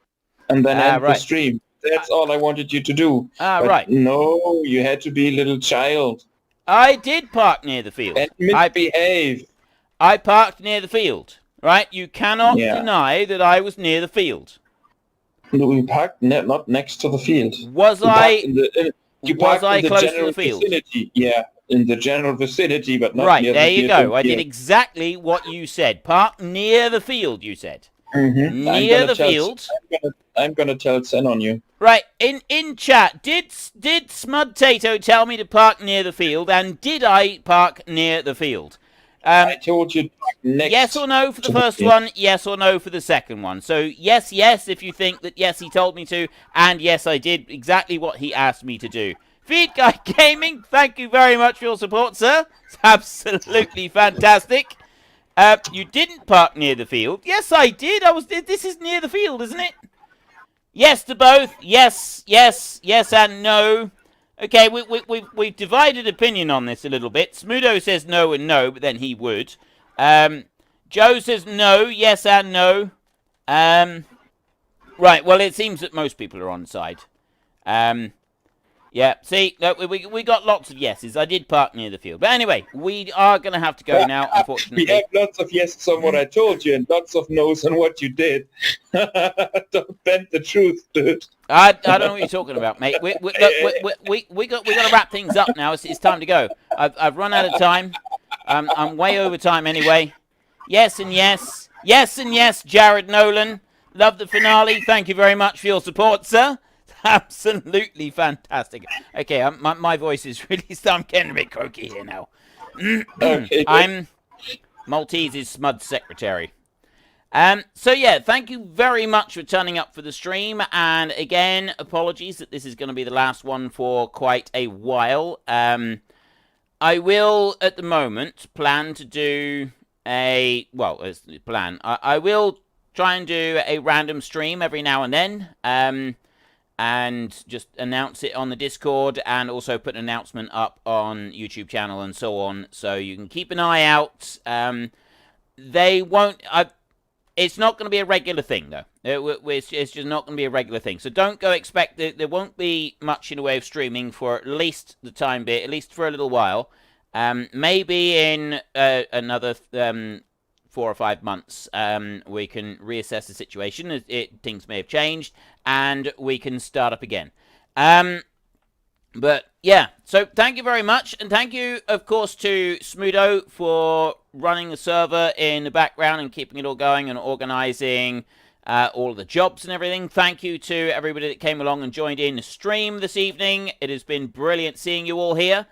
and then end the stream. That's all I wanted you to do. Right. No, you had to be a little child. I did park near the field. And misbehave. I parked near the field. Right? You cannot deny that I was near the field. No, you parked not next to the field. Was I close to the field? Vicinity. Yeah, in the general vicinity, but not right, near there you go. I field. did exactly what you said. Park near the field, you said. Mm-hmm. Near the field. I'm gonna tell Sen on you. Right, in chat, did Smudtato tell me to park near the field, and did I park near the field? I told you next. Yes or no for the first one, yes or no for the second one. So yes if you think that yes he told me to, and yes I did exactly what he asked me to do. Feed Guy Gaming, thank you very much for your support, sir. It's absolutely fantastic. You didn't park near the field. Yes, I did. This is near the field, isn't it? Yes to both. Yes, and no. Okay, we've divided opinion on this a little bit. Smudo says no and no, but then he would. Joe says no, yes and no. Right, well, it seems that most people are on side. Yeah, see, no, we got lots of yeses. I did park near the field. But anyway, we are going to have to go now, unfortunately. We have lots of yeses on what I told you and lots of no's on what you did. Don't bend the truth, dude. I don't know what you're talking about, mate. We got to wrap things up now. It's time to go. I've run out of time. I'm way over time anyway. Yes and yes. Yes and yes, Jared Nolan. Love the finale. Thank you very much for your support, sir. absolutely fantastic. Okay, my voice is really... I'm getting a bit croaky here now. Okay. I'm Maltese's Smud secretary. So yeah, thank you very much for turning up for the stream, and again, apologies that this is going to be the last one for quite a while. I will, at the moment, plan to do a... Well, as plan, I will try and do a random stream every now and then, and just announce it on the Discord, and also put an announcement up on YouTube channel and so on, so you can keep an eye out. They won't... It's not going to be a regular thing, though. It's just not going to be a regular thing. So don't go expect... There won't be much in the way of streaming for at least the time being, at least for a little while. Maybe in another 4 or 5 months, we can reassess the situation. Things may have changed, and we can start up again. But yeah, so thank you very much, and thank you, of course, to Smudo for running the server in the background and keeping it all going and organising all of the jobs and everything. Thank you to everybody that came along and joined in the stream this evening. It has been brilliant seeing you all here.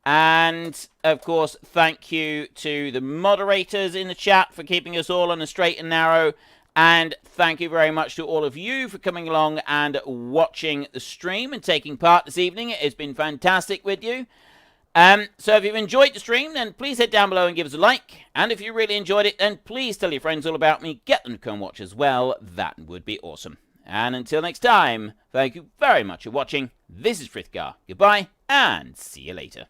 And, of course, thank you to the moderators in the chat for keeping us all on a straight and narrow. And thank you very much to all of you for coming along and watching the stream and taking part this evening. It's been fantastic with you. So if you've enjoyed the stream, then please head down below and give us a like. And if you really enjoyed it, then please tell your friends all about me. Get them to come watch as well. That would be awesome. And until next time, thank you very much for watching. This is Frithgar. Goodbye, and see you later.